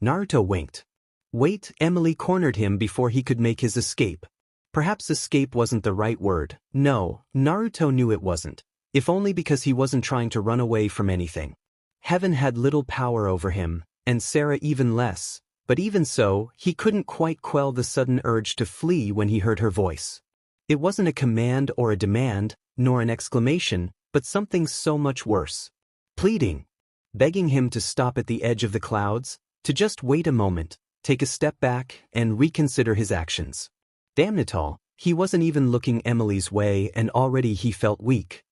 Naruto winked. Wait, Emily cornered him before he could make his escape. Perhaps escape wasn't the right word. No, Naruto knew it wasn't. If only because he wasn't trying to run away from anything. Heaven had little power over him, and Sarah even less, but even so, he couldn't quite quell the sudden urge to flee when he heard her voice. It wasn't a command or a demand, nor an exclamation, but something so much worse. Pleading. Begging him to stop at the edge of the clouds, to just wait a moment, take a step back, and reconsider his actions. Damn it all, he wasn't even looking Emily's way and already he felt weak.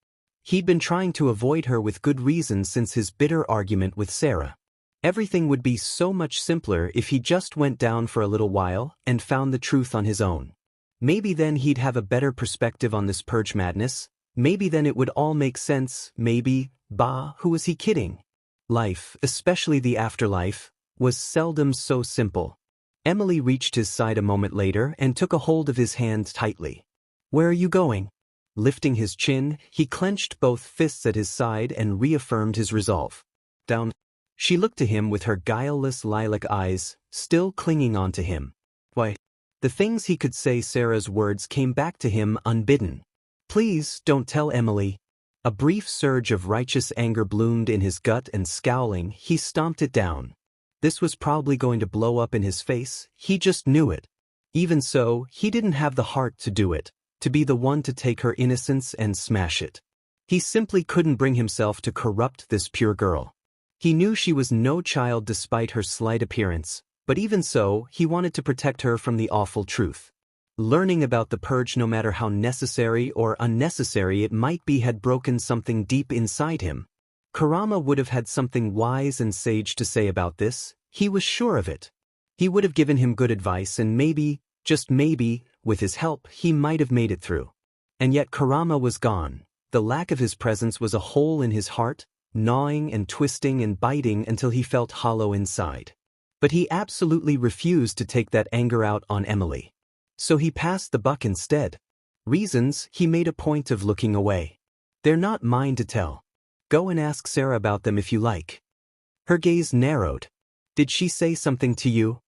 He'd been trying to avoid her with good reason since his bitter argument with Sarah. Everything would be so much simpler if he just went down for a little while and found the truth on his own. Maybe then he'd have a better perspective on this purge madness. Maybe then it would all make sense. Maybe, bah, who was he kidding? Life, especially the afterlife, was seldom so simple. Emily reached his side a moment later and took a hold of his hand tightly. Where are you going? Lifting his chin, he clenched both fists at his side and reaffirmed his resolve. Down. She looked to him with her guileless lilac eyes, still clinging on to him. Why? The things he could say. Sarah's words came back to him unbidden. Please, don't tell Emily. A brief surge of righteous anger bloomed in his gut and scowling, he stomped it down. This was probably going to blow up in his face, he just knew it. Even so, he didn't have the heart to do it. To be the one to take her innocence and smash it. He simply couldn't bring himself to corrupt this pure girl. He knew she was no child despite her slight appearance, but even so, he wanted to protect her from the awful truth. Learning about the purge, no matter how necessary or unnecessary it might be, had broken something deep inside him. Kurama would have had something wise and sage to say about this, he was sure of it. He would have given him good advice and maybe, just maybe, with his help, he might have made it through. And yet Kurama was gone. The lack of his presence was a hole in his heart, gnawing and twisting and biting until he felt hollow inside. But he absolutely refused to take that anger out on Emily. So he passed the buck instead. Reasons, he made a point of looking away. They're not mine to tell. Go and ask Sarah about them if you like. Her gaze narrowed. Did she say something to you?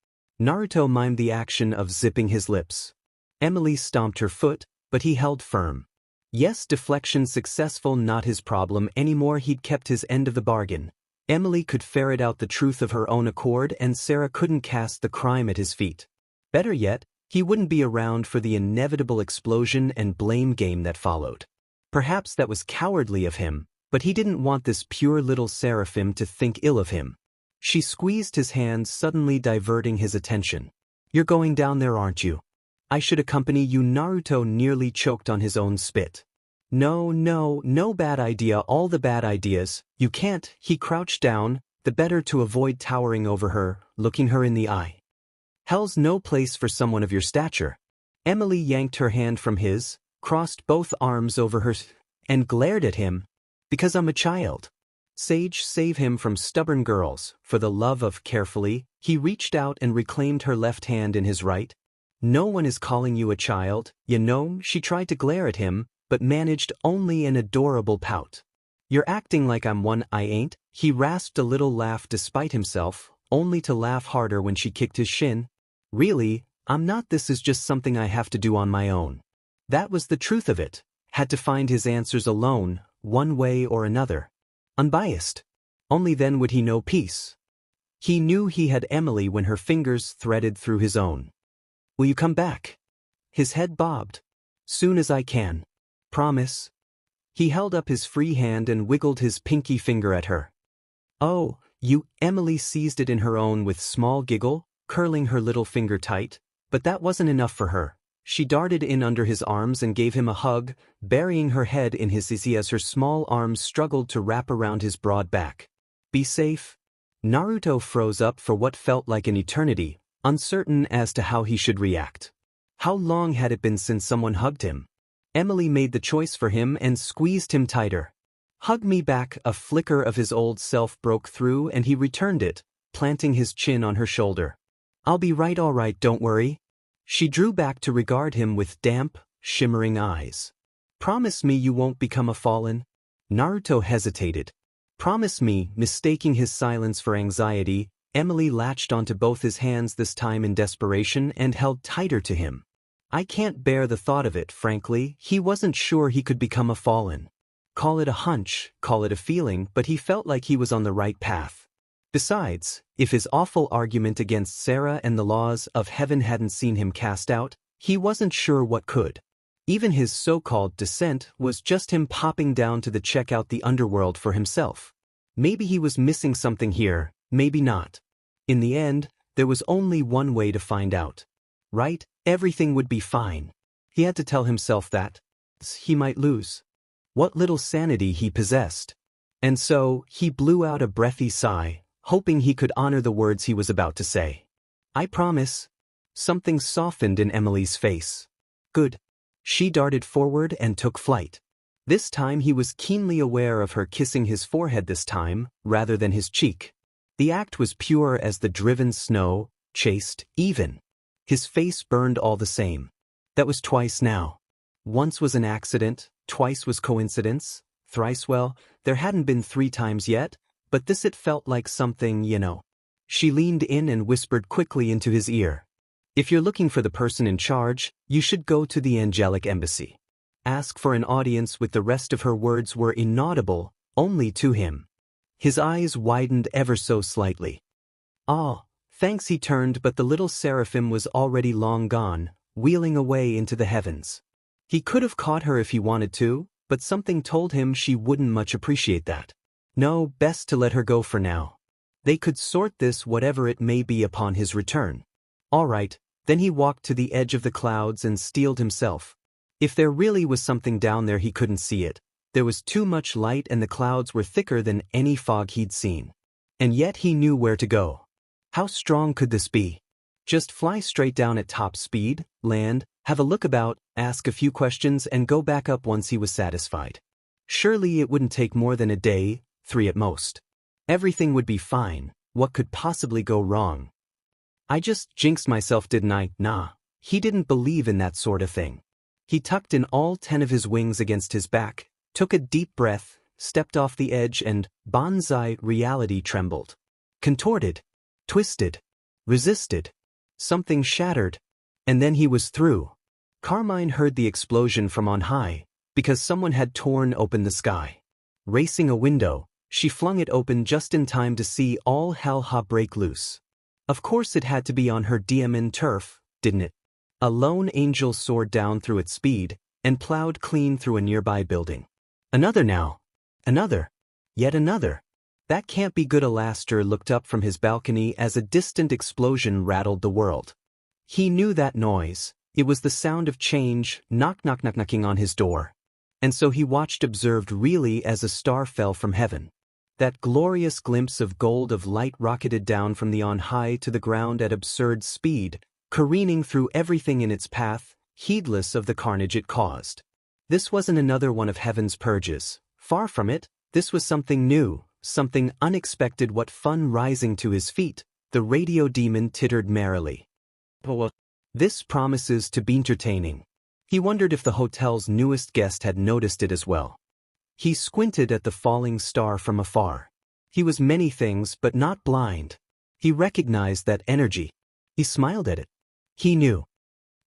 Naruto mimed the action of zipping his lips. Emily stomped her foot, but he held firm. Yes, deflection successful, not his problem anymore. He'd kept his end of the bargain. Emily could ferret out the truth of her own accord, and Sarah couldn't cast the crime at his feet. Better yet, he wouldn't be around for the inevitable explosion and blame game that followed. Perhaps that was cowardly of him, but he didn't want this pure little seraphim to think ill of him. She squeezed his hand, suddenly diverting his attention. You're going down there, aren't you? I should accompany you. Naruto nearly choked on his own spit. No bad idea, all the bad ideas. You can't. He crouched down, the better to avoid towering over her, looking her in the eye. Hell's no place for someone of your stature. Emily yanked her hand from his, crossed both arms over her, and glared at him. Because I'm a child. Sage, save him from stubborn girls, for the love of. Carefully, he reached out and reclaimed her left hand in his right. No one is calling you a child, you know. She tried to glare at him, but managed only an adorable pout. You're acting like I'm one. I ain't. He rasped a little laugh despite himself, only to laugh harder when she kicked his shin. Really, I'm not. This is just something I have to do on my own. That was the truth of it. Had to find his answers alone, one way or another. Unbiased. Only then would he know peace. He knew he had Emily when her fingers threaded through his own. Will you come back? His head bobbed. Soon as I can. Promise? He held up his free hand and wiggled his pinky finger at her. Oh, you. Emily seized it in her own with small giggle, curling her little finger tight, but that wasn't enough for her. She darted in under his arms and gave him a hug, burying her head in his as her small arms struggled to wrap around his broad back. Be safe? Naruto froze up for what felt like an eternity, uncertain as to how he should react. How long had it been since someone hugged him? Emily made the choice for him and squeezed him tighter. Hug me back. A flicker of his old self broke through and he returned it, planting his chin on her shoulder. I'll be right, all right, don't worry. She drew back to regard him with damp, shimmering eyes. Promise me you won't become a fallen? Naruto hesitated. Promise me. Mistaking his silence for anxiety, Emily latched onto both his hands this time in desperation and held tighter to him. I can't bear the thought of it, frankly. He wasn't sure he could become a fallen. Call it a hunch, call it a feeling, but he felt like he was on the right path. Besides, if his awful argument against Sarah and the laws of heaven hadn't seen him cast out, he wasn't sure what could. Even his so-called descent was just him popping down to check out the underworld for himself. Maybe he was missing something here, maybe not. In the end, there was only one way to find out. Right? Everything would be fine. He had to tell himself that. He might lose what little sanity he possessed. And so, he blew out a breathy sigh, hoping he could honor the words he was about to say. I promise. Something softened in Emily's face. Good. She darted forward and took flight. This time he was keenly aware of her kissing his forehead this time, rather than his cheek. The act was pure as the driven snow, chaste, even. His face burned all the same. That was twice now. Once was an accident, twice was coincidence, thrice well, there hadn't been 3 times yet, but this it felt like something, you know. She leaned in and whispered quickly into his ear. If you're looking for the person in charge, you should go to the angelic embassy. Ask for an audience. With the rest of her words were inaudible, only to him. His eyes widened ever so slightly. Ah, thanks. He turned, but the little seraphim was already long gone, wheeling away into the heavens. He could have caught her if he wanted to, but something told him she wouldn't much appreciate that. No, best to let her go for now. They could sort this whatever it may be upon his return. All right, then he walked to the edge of the clouds and steeled himself. If there really was something down there, he couldn't see it. There was too much light and the clouds were thicker than any fog he'd seen. And yet he knew where to go. How strong could this be? Just fly straight down at top speed, land, have a look about, ask a few questions and go back up once he was satisfied. Surely it wouldn't take more than a day, 3 at most. Everything would be fine. What could possibly go wrong? I just jinxed myself, didn't I? Nah. He didn't believe in that sort of thing. He tucked in all 10 of his wings against his back, took a deep breath, stepped off the edge, and bonsai reality trembled. Contorted. Twisted. Resisted. Something shattered. And then he was through. Carmine heard the explosion from on high, because someone had torn open the sky. Racing a window, she flung it open just in time to see all hell break loose. Of course it had to be on her diamond turf, didn't it? A lone angel soared down through its speed, and plowed clean through a nearby building. Another now. Another. Yet another. That can't be good. Alastair looked up from his balcony as a distant explosion rattled the world. He knew that noise. It was the sound of change, knocking on his door. And so he observed really as a star fell from heaven. That glorious glimpse of gold of light rocketed down from the on high to the ground at absurd speed, careening through everything in its path, heedless of the carnage it caused. This wasn't another one of heaven's purges. Far from it, this was something new, something unexpected. What fun! Rising to his feet, the radio demon tittered merrily. This promises to be entertaining. He wondered if the hotel's newest guest had noticed it as well. He squinted at the falling star from afar. He was many things but not blind. He recognized that energy. He smiled at it. He knew.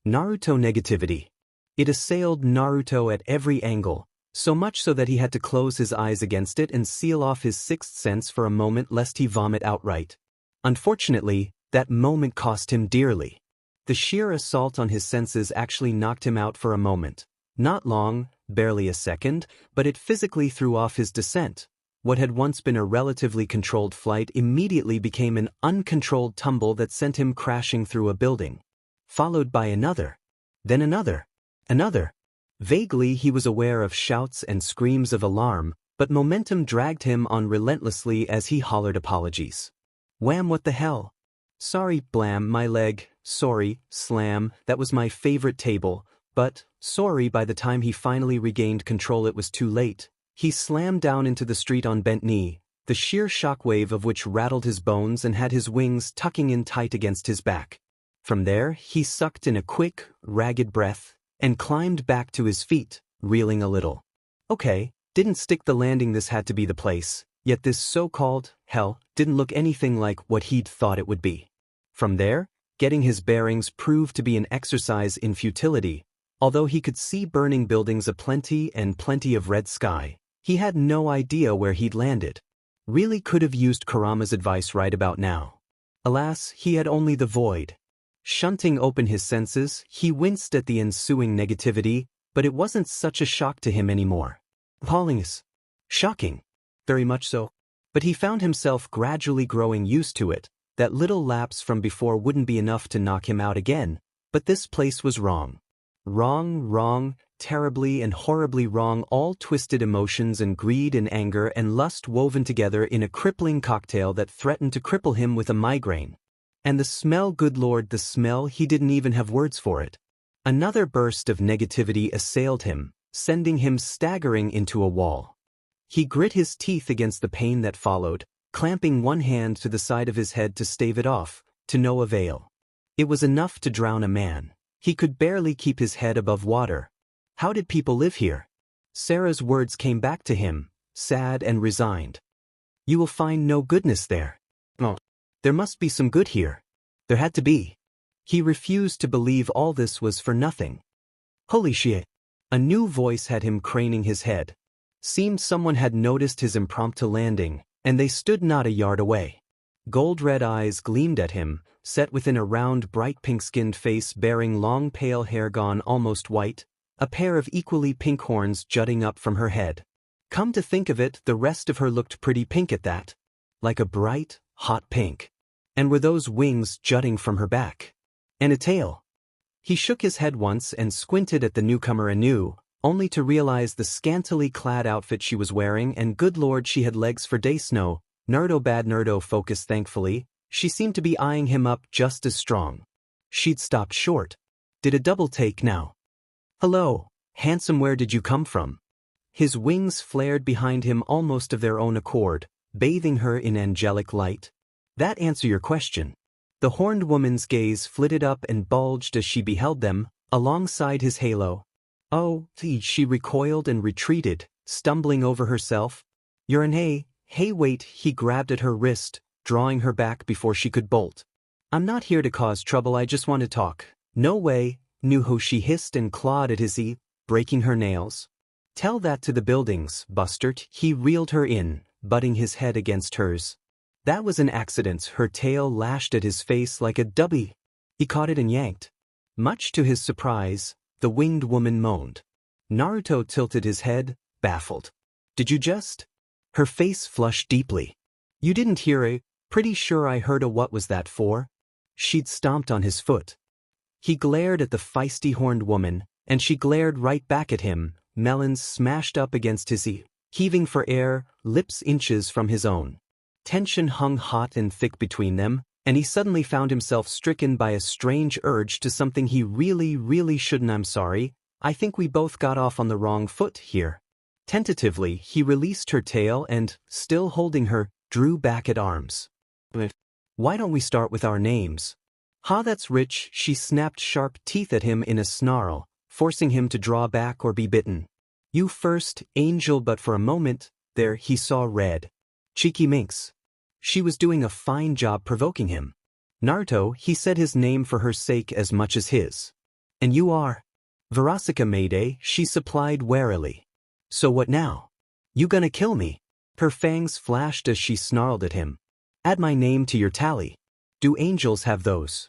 Naruto negativity. It assailed Naruto at every angle, so much so that he had to close his eyes against it and seal off his sixth sense for a moment lest he vomit outright. Unfortunately, that moment cost him dearly. The sheer assault on his senses actually knocked him out for a moment. Not long, barely a second, but it physically threw off his descent. What had once been a relatively controlled flight immediately became an uncontrolled tumble that sent him crashing through a building. Followed by another. Then another. Another. Vaguely he was aware of shouts and screams of alarm, but momentum dragged him on relentlessly as he hollered apologies. Wham! What the hell? Sorry, blam, my leg. Sorry, slam, that was my favorite table. But, sorry, by the time he finally regained control it was too late. He slammed down into the street on bent knee, the sheer shockwave of which rattled his bones and had his wings tucking in tight against his back. From there, he sucked in a quick, ragged breath, and climbed back to his feet, reeling a little. Okay, didn't stick the landing. This had to be the place, yet this so-called hell didn't look anything like what he'd thought it would be. From there, getting his bearings proved to be an exercise in futility. Although he could see burning buildings aplenty and plenty of red sky, he had no idea where he'd landed. Really could have used Kurama's advice right about now. Alas, he had only the void. Shunting open his senses, he winced at the ensuing negativity, but it wasn't such a shock to him anymore. Appalling is shocking. Very much so. But he found himself gradually growing used to it. That little lapse from before wouldn't be enough to knock him out again, but this place was wrong. Wrong, terribly and horribly wrong, all twisted emotions and greed and anger and lust woven together in a crippling cocktail that threatened to cripple him with a migraine. And the smell, good Lord, the smell, he didn't even have words for it. Another burst of negativity assailed him, sending him staggering into a wall. He grit his teeth against the pain that followed, clamping one hand to the side of his head to stave it off, to no avail. It was enough to drown a man. He could barely keep his head above water. How did people live here? Sarah's words came back to him, sad and resigned. You will find no goodness there. Oh, there must be some good here. There had to be. He refused to believe all this was for nothing. Holy shit. A new voice had him craning his head. Seemed someone had noticed his impromptu landing, and they stood not a yard away. Gold-red eyes gleamed at him, set within a round, bright pink-skinned face bearing long pale hair gone almost white, a pair of equally pink horns jutting up from her head. Come to think of it, the rest of her looked pretty pink at that. Like a bright, hot pink. And were those wings jutting from her back? And a tail. He shook his head once and squinted at the newcomer anew, only to realize the scantily clad outfit she was wearing, and good Lord, she had legs for day snow. Naruto bad Naruto focused thankfully. She seemed to be eyeing him up just as strong. She'd stopped short. Did a double take now. Hello, handsome, where did you come from? His wings flared behind him almost of their own accord, bathing her in angelic light. That answer your question. The horned woman's gaze flitted up and bulged as she beheld them, alongside his halo. Oh, she recoiled and retreated, stumbling over herself. You're an hey wait, he grabbed at her wrist, drawing her back before she could bolt. I'm not here to cause trouble, I just want to talk. No way, Nuho, she hissed and clawed at his ear, breaking her nails. Tell that to the buildings, Bustard. He reeled her in, butting his head against hers. That was an accident. Her tail lashed at his face like a dubby. He caught it and yanked. Much to his surprise, the winged woman moaned. Naruto tilted his head, baffled. Did you just? Her face flushed deeply. You didn't hear a, pretty sure I heard a, what was that for? She'd stomped on his foot. He glared at the feisty horned woman, and she glared right back at him, melons smashed up against his ear, heaving for air, lips inches from his own. Tension hung hot and thick between them, and he suddenly found himself stricken by a strange urge to something he really shouldn't. I'm sorry, I think we both got off on the wrong foot here. Tentatively, he released her tail and, still holding her, drew back at arms. Why don't we start with our names? Ha, that's rich, she snapped sharp teeth at him in a snarl, forcing him to draw back or be bitten. You first, Angel, but for a moment, there he saw red. Cheeky minx. She was doing a fine job provoking him. Naruto, he said his name for her sake as much as his. And you are? Verasika Mayday, she supplied warily. So what now? You gonna kill me? Her fangs flashed as she snarled at him. Add my name to your tally. Do angels have those?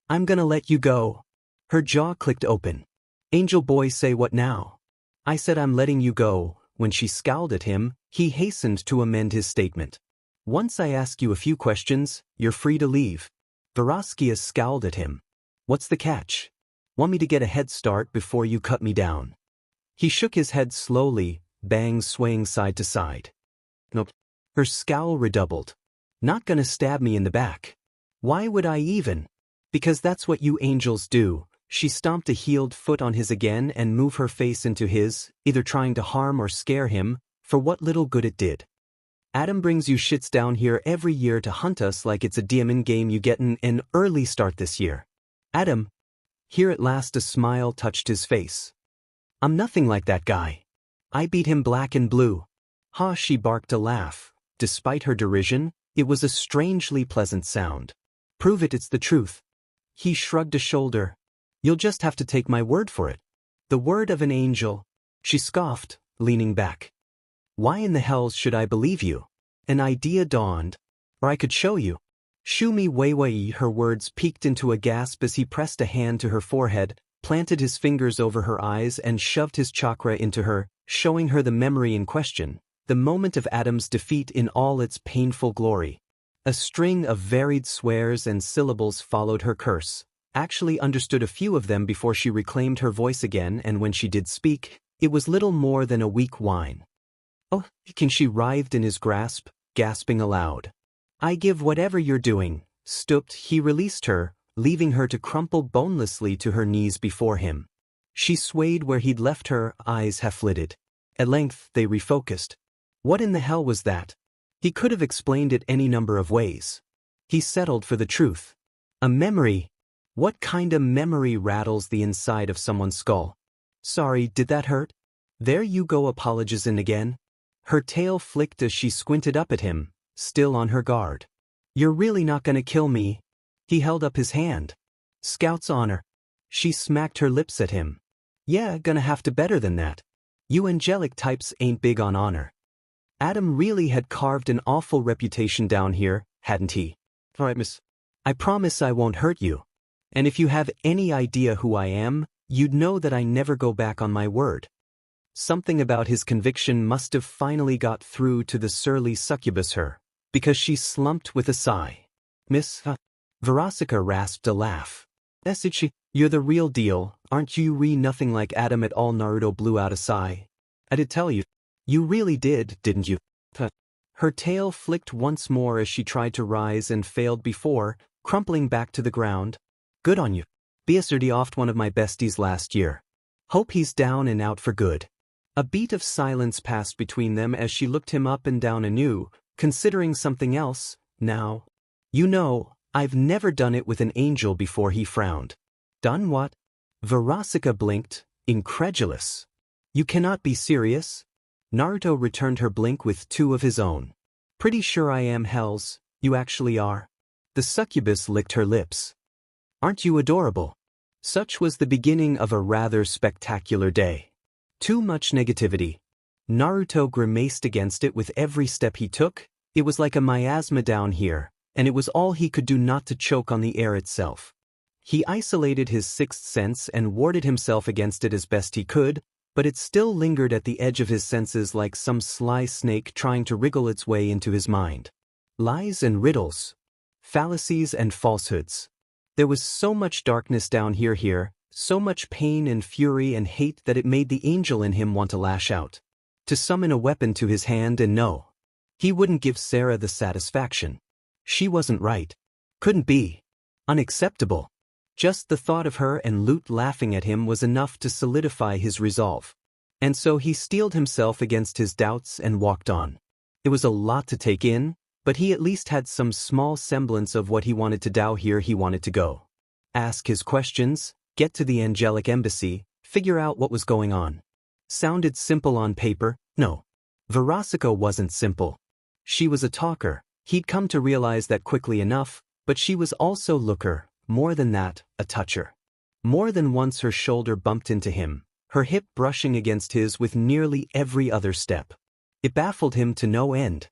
I'm gonna let you go. Her jaw clicked open. Angel boy, say what now? I said I'm letting you go. When she scowled at him, he hastened to amend his statement. Once I ask you a few questions, you're free to leave. Veraskia scowled at him. What's the catch? Want me to get a head start before you cut me down? He shook his head slowly, bangs swaying side to side. Nope. Her scowl redoubled. Not gonna stab me in the back. Why would I even? Because that's what you angels do. She stomped a heeled foot on his again and moved her face into his, either trying to harm or scare him, for what little good it did. Adam brings you shits down here every year to hunt us like it's a diamond game. You gettin' an early start this year. Adam. Here at last a smile touched his face. I'm nothing like that guy. I beat him black and blue. Ha, she barked a laugh. Despite her derision, it was a strangely pleasant sound. Prove it, it's the truth. He shrugged a shoulder. You'll just have to take my word for it. The word of an angel. She scoffed, leaning back. Why in the hell should I believe you? An idea dawned. Or I could show you. Shoo me wayward. Her words peaked into a gasp as he pressed a hand to her forehead, planted his fingers over her eyes and shoved his chakra into her, showing her the memory in question, the moment of Adam's defeat in all its painful glory. A string of varied swears and syllables followed her curse. Actually understood a few of them before she reclaimed her voice again, and when she did speak, it was little more than a weak whine. Oh, can she writhed in his grasp, gasping aloud. I give whatever you're doing. Stooped, he released her, leaving her to crumple bonelessly to her knees before him. She swayed where he'd left her, eyes half-lidded. At length, they refocused. What in the hell was that? He could have explained it any number of ways. He settled for the truth. A memory. What kind of memory rattles the inside of someone's skull? Sorry, did that hurt? There you go, apologizing again. Her tail flicked as she squinted up at him, still on her guard. You're really not gonna kill me? He held up his hand. Scout's honor. She smacked her lips at him. Yeah, gonna have to better than that. You angelic types ain't big on honor. Adam really had carved an awful reputation down here, hadn't he? All right, miss. I promise I won't hurt you. And if you have any idea who I am, you'd know that I never go back on my word. Something about his conviction must have finally got through to the surly succubus her, because she slumped with a sigh. Miss, Verasika rasped a laugh. Message, you're the real deal, aren't you? Nothing like Adam at all. Naruto blew out a sigh. I did tell you. You really did, didn't you? Her tail flicked once more as she tried to rise and failed before, crumpling back to the ground. Good on you. BSRD offed one of my besties last year. Hope he's down and out for good. A beat of silence passed between them as she looked him up and down anew, considering something else. Now, you know, I've never done it with an angel before. He frowned. Done what? Verasika blinked, incredulous. You cannot be serious? Naruto returned her blink with two of his own. Pretty sure I am. Hells, you actually are? The succubus licked her lips. Aren't you adorable? Such was the beginning of a rather spectacular day. Too much negativity. Naruto grimaced against it with every step he took. It was like a miasma down here, and it was all he could do not to choke on the air itself. He isolated his sixth sense and warded himself against it as best he could, but it still lingered at the edge of his senses like some sly snake trying to wriggle its way into his mind. Lies and riddles. Fallacies and falsehoods. There was so much darkness down here, so much pain and fury and hate that it made the angel in him want to lash out. To summon a weapon to his hand and no. He wouldn't give Sarah the satisfaction. She wasn't right. Couldn't be. Unacceptable. Just the thought of her and Lute laughing at him was enough to solidify his resolve. And so he steeled himself against his doubts and walked on. It was a lot to take in, but he at least had some small semblance of what he wanted to do here. He wanted to go. Ask his questions, get to the angelic embassy, figure out what was going on. Sounded simple on paper. No. Verasika wasn't simple. She was a talker. He'd come to realize that quickly enough, but she was also looker, more than that, a toucher. More than once her shoulder bumped into him, her hip brushing against his with nearly every other step. It baffled him to no end.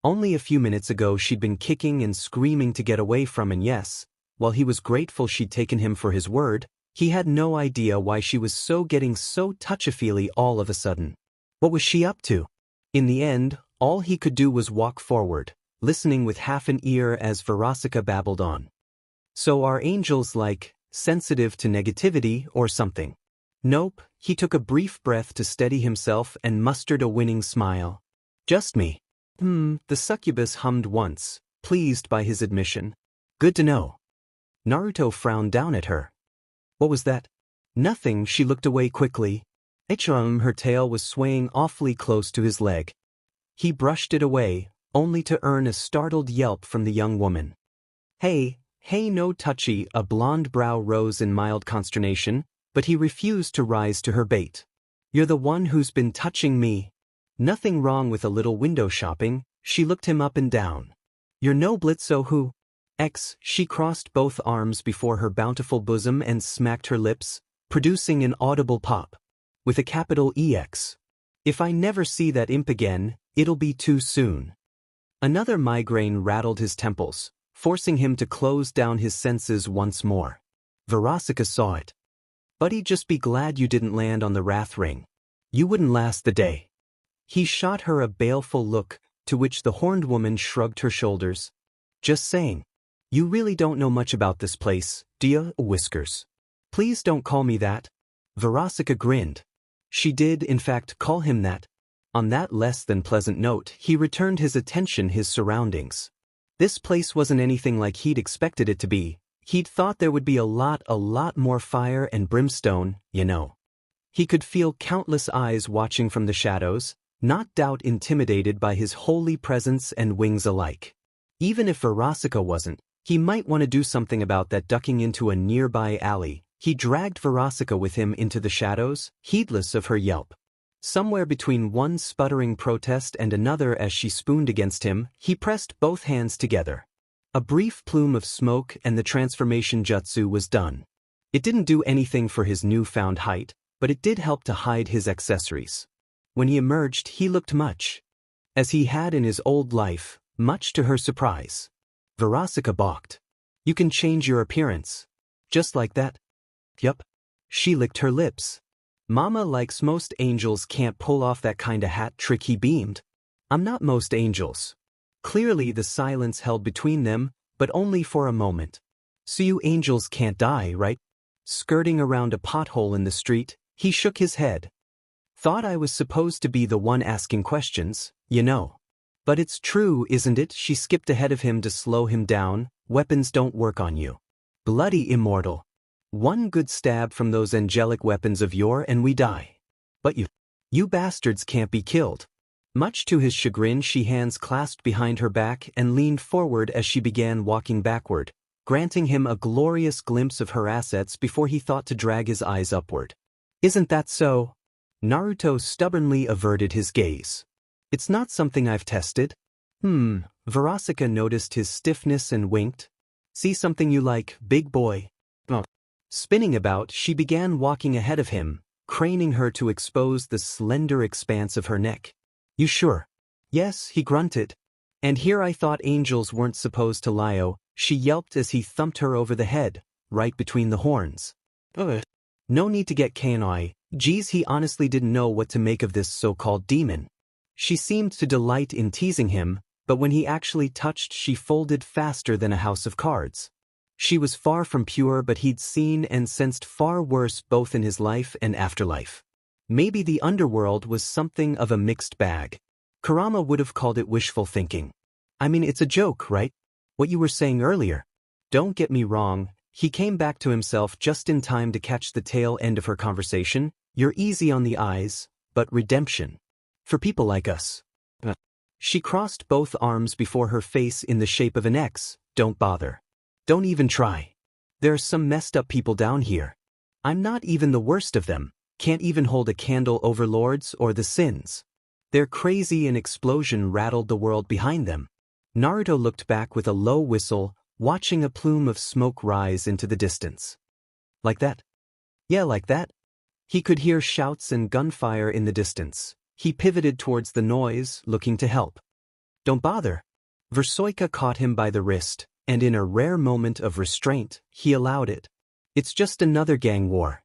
Only a few minutes ago she'd been kicking and screaming to get away from, and yes, while he was grateful she'd taken him for his word, he had no idea why she was getting so touchy-feely all of a sudden. What was she up to? In the end, all he could do was walk forward, listening with half an ear as Verasika babbled on. So are angels sensitive to negativity or something? Nope, he took a brief breath to steady himself and mustered a winning smile. Just me. The succubus hummed once, pleased by his admission. Good to know. Naruto frowned down at her. What was that? Nothing. She looked away quickly. Her tail was swaying awfully close to his leg. He brushed it away, only to earn a startled yelp from the young woman. Hey, no touchy. A blonde brow rose in mild consternation, but he refused to rise to her bait. You're the one who's been touching me. Nothing wrong with a little window shopping. She looked him up and down. You're no Blitzo who? She crossed both arms before her bountiful bosom and smacked her lips, producing an audible pop. With a capital EX. If I never see that imp again, it'll be too soon. Another migraine rattled his temples, forcing him to close down his senses once more. Verasika saw it. Buddy, just be glad you didn't land on the wrath ring. You wouldn't last the day. He shot her a baleful look, to which the horned woman shrugged her shoulders. Just saying. You really don't know much about this place, do you, Whiskers? Please don't call me that. Verasika grinned. She did, in fact, call him that. On that less than pleasant note, he returned his attention his surroundings. This place wasn't anything like he'd expected it to be. He'd thought there would be a lot more fire and brimstone, you know. He could feel countless eyes watching from the shadows, not doubt intimidated by his holy presence and wings alike. Even if Verasika wasn't, he might want to do something about that. Ducking into a nearby alley, he dragged Verasika with him into the shadows, heedless of her yelp. Somewhere between one sputtering protest and another as she spooned against him, he pressed both hands together. A brief plume of smoke and the transformation jutsu was done. It didn't do anything for his newfound height, but it did help to hide his accessories. When he emerged, he looked much as he had in his old life, much to her surprise. Verasika balked. You can change your appearance. Just like that? Yup. She licked her lips. Mama likes most angels can't pull off that kinda hat trick. He beamed. I'm not most angels. Clearly the silence held between them, but only for a moment. So you angels can't die, right? Skirting around a pothole in the street, he shook his head. Thought I was supposed to be the one asking questions, you know. But it's true, isn't it? She skipped ahead of him to slow him down. Weapons don't work on you. Bloody immortal. One good stab from those angelic weapons of yore and we die. But you bastards can't be killed. Much to his chagrin, she hands clasped behind her back and leaned forward as she began walking backward, granting him a glorious glimpse of her assets before he thought to drag his eyes upward. Isn't that so? Naruto stubbornly averted his gaze. It's not something I've tested. Verasika noticed his stiffness and winked. See something you like, big boy? Oh. Spinning about, she began walking ahead of him, craning her to expose the slender expanse of her neck. You sure? Yes, he grunted. And here I thought angels weren't supposed to lie, she yelped as he thumped her over the head, right between the horns. No need to get KNI, geez, he honestly didn't know what to make of this so-called demon. She seemed to delight in teasing him, but when he actually touched, she folded faster than a house of cards. She was far from pure, but he'd seen and sensed far worse both in his life and afterlife. Maybe the underworld was something of a mixed bag. Kurama would have called it wishful thinking. I mean, it's a joke, right? What you were saying earlier. Don't get me wrong, he came back to himself just in time to catch the tail end of her conversation. You're easy on the eyes, but redemption. For people like us. She crossed both arms before her face in the shape of an X. Don't bother. Don't even try. There are some messed up people down here. I'm not even the worst of them. Can't even hold a candle over lords or the sins. They're crazy. An explosion rattled the world behind them. Naruto looked back with a low whistle, watching a plume of smoke rise into the distance. Like that? Yeah, like that. He could hear shouts and gunfire in the distance. He pivoted towards the noise, looking to help. Don't bother. Versoika caught him by the wrist, and in a rare moment of restraint, he allowed it. It's just another gang war.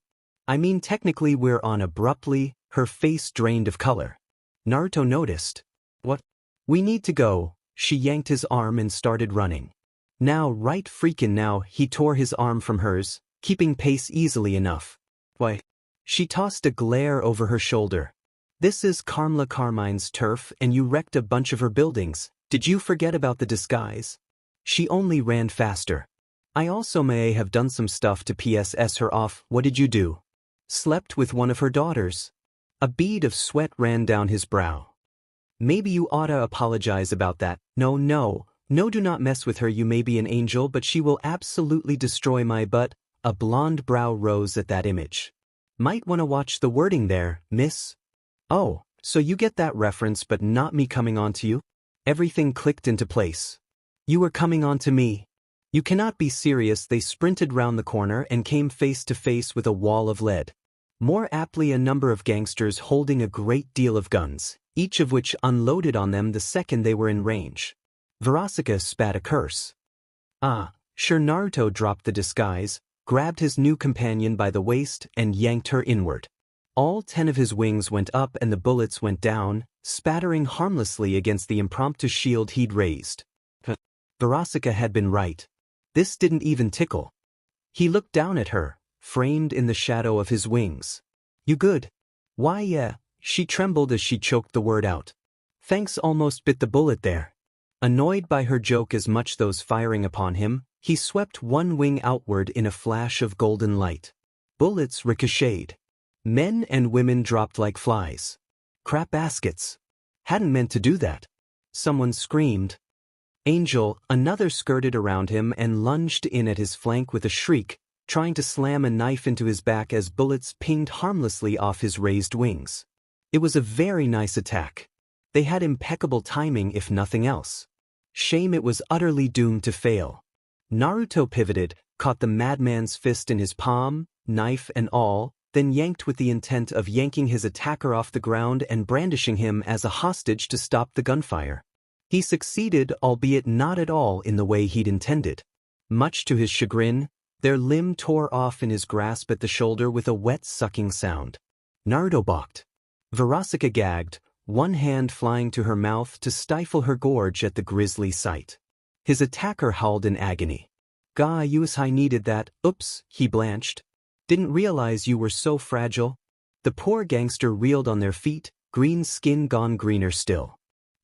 I mean, technically we're on. Abruptly, her face drained of color. Naruto noticed. What? We need to go. She yanked his arm and started running. Now, right freakin' now, he tore his arm from hers, keeping pace easily enough. Why? She tossed a glare over her shoulder. This is Carmela Carmine's turf and you wrecked a bunch of her buildings. Did you forget about the disguise? She only ran faster. I also may have done some stuff to PSS her off. What did you do? Slept with one of her daughters. A bead of sweat ran down his brow. Maybe you oughta apologize about that. No, do not mess with her. You may be an angel, but she will absolutely destroy my butt. A blonde brow rose at that image. Might wanna watch the wording there, miss. Oh, so you get that reference but not me coming on to you? Everything clicked into place. You were coming on to me. You cannot be serious. They sprinted round the corner and came face to face with a wall of lead. More aptly, a number of gangsters holding a great deal of guns, each of which unloaded on them the second they were in range. Verasika spat a curse. Sure. Naruto dropped the disguise, grabbed his new companion by the waist and yanked her inward. All 10 of his wings went up and the bullets went down, spattering harmlessly against the impromptu shield he'd raised. Verasika had been right. This didn't even tickle. He looked down at her, framed in the shadow of his wings. You good? Why, yeah. She trembled as she choked the word out. Thanks, almost bit the bullet there. Annoyed by her joke as much those firing upon him, he swept one wing outward in a flash of golden light. Bullets ricocheted. Men and women dropped like flies. Crap baskets. Hadn't meant to do that. Someone screamed. Angel, another, skirted around him and lunged in at his flank with a shriek, trying to slam a knife into his back as bullets pinged harmlessly off his raised wings. It was a very nice attack. They had impeccable timing if nothing else. Shame it was utterly doomed to fail. Naruto pivoted, caught the madman's fist in his palm, knife and all, then yanked with the intent of yanking his attacker off the ground and brandishing him as a hostage to stop the gunfire. He succeeded, albeit not at all in the way he'd intended. Much to his chagrin, their limb tore off in his grasp at the shoulder with a wet sucking sound. Naruto balked. Verasika gagged, one hand flying to her mouth to stifle her gorge at the grisly sight. His attacker howled in agony. "Ga Yusai needed that." "Oops," he blanched. "Didn't realize you were so fragile." The poor gangster reeled on their feet, green skin gone greener still.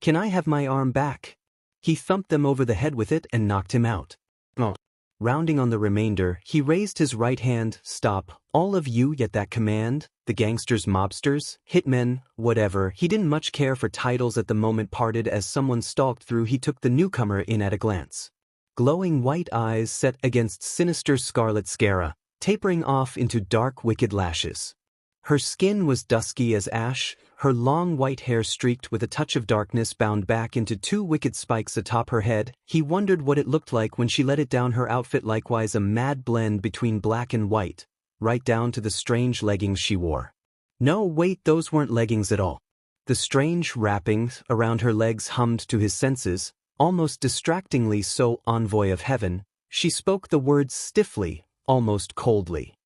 "Can I have my arm back?" He thumped them over the head with it and knocked him out. "Oh." Rounding on the remainder, he raised his right hand. Stop, all of you get that command? The gangsters, mobsters, hitmen, whatever. He didn't much care for titles at the moment. Parted as someone stalked through, he took the newcomer in at a glance. Glowing white eyes set against sinister scarlet scara, tapering off into dark wicked lashes. Her skin was dusky as ash, her long white hair streaked with a touch of darkness bound back into two wicked spikes atop her head. He wondered what it looked like when she let it down. Her outfit likewise a mad blend between black and white, right down to the strange leggings she wore. No, wait, those weren't leggings at all. The strange wrappings around her legs hummed to his senses, almost distractingly so. Envoy of heaven, she spoke the words stiffly, almost coldly.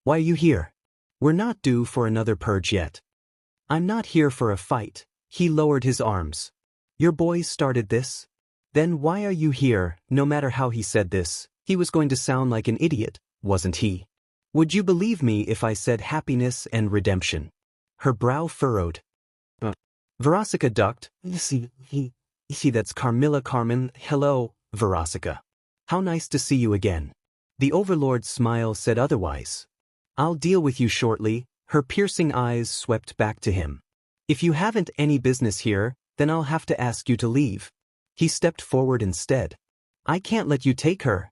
Why are you here? We're not due for another purge yet. I'm not here for a fight. He lowered his arms. Your boys started this? Then why are you here? No matter how he said this, he was going to sound like an idiot, wasn't he? Would you believe me if I said happiness and redemption? Her brow furrowed. Verosika ducked. See, that's Carmilla. Carmen. Hello, Verosika. How nice to see you again. The Overlord's smile said otherwise. I'll deal with you shortly. Her piercing eyes swept back to him. If you haven't any business here, then I'll have to ask you to leave. He stepped forward instead. I can't let you take her.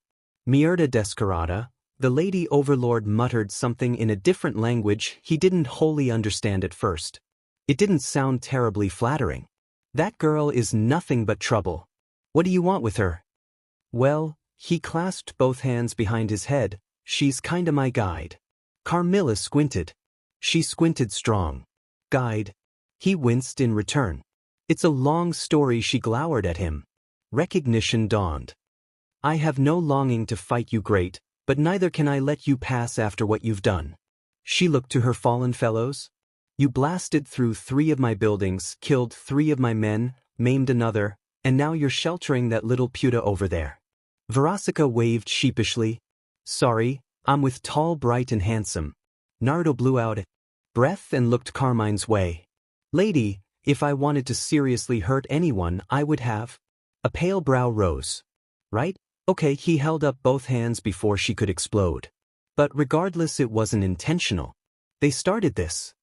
Mierda descarada. The Lady Overlord muttered something in a different language he didn't wholly understand at first. It didn't sound terribly flattering. That girl is nothing but trouble. What do you want with her? Well, he clasped both hands behind his head. She's kinda my guide. Carmilla squinted. She squinted strong. Guide. He winced in return. It's a long story. She glowered at him. Recognition dawned. I have no longing to fight you, great, but neither can I let you pass after what you've done. She looked to her fallen fellows. You blasted through 3 of my buildings, killed 3 of my men, maimed another, and now you're sheltering that little puta over there. Verosika waved sheepishly. Sorry, I'm with tall, bright and handsome. Naruto blew out a breath and looked Carmine's way. Lady, if I wanted to seriously hurt anyone, I would have. A pale brow rose. Right? Okay, he held up both hands before she could explode. But regardless, it wasn't intentional. They started this.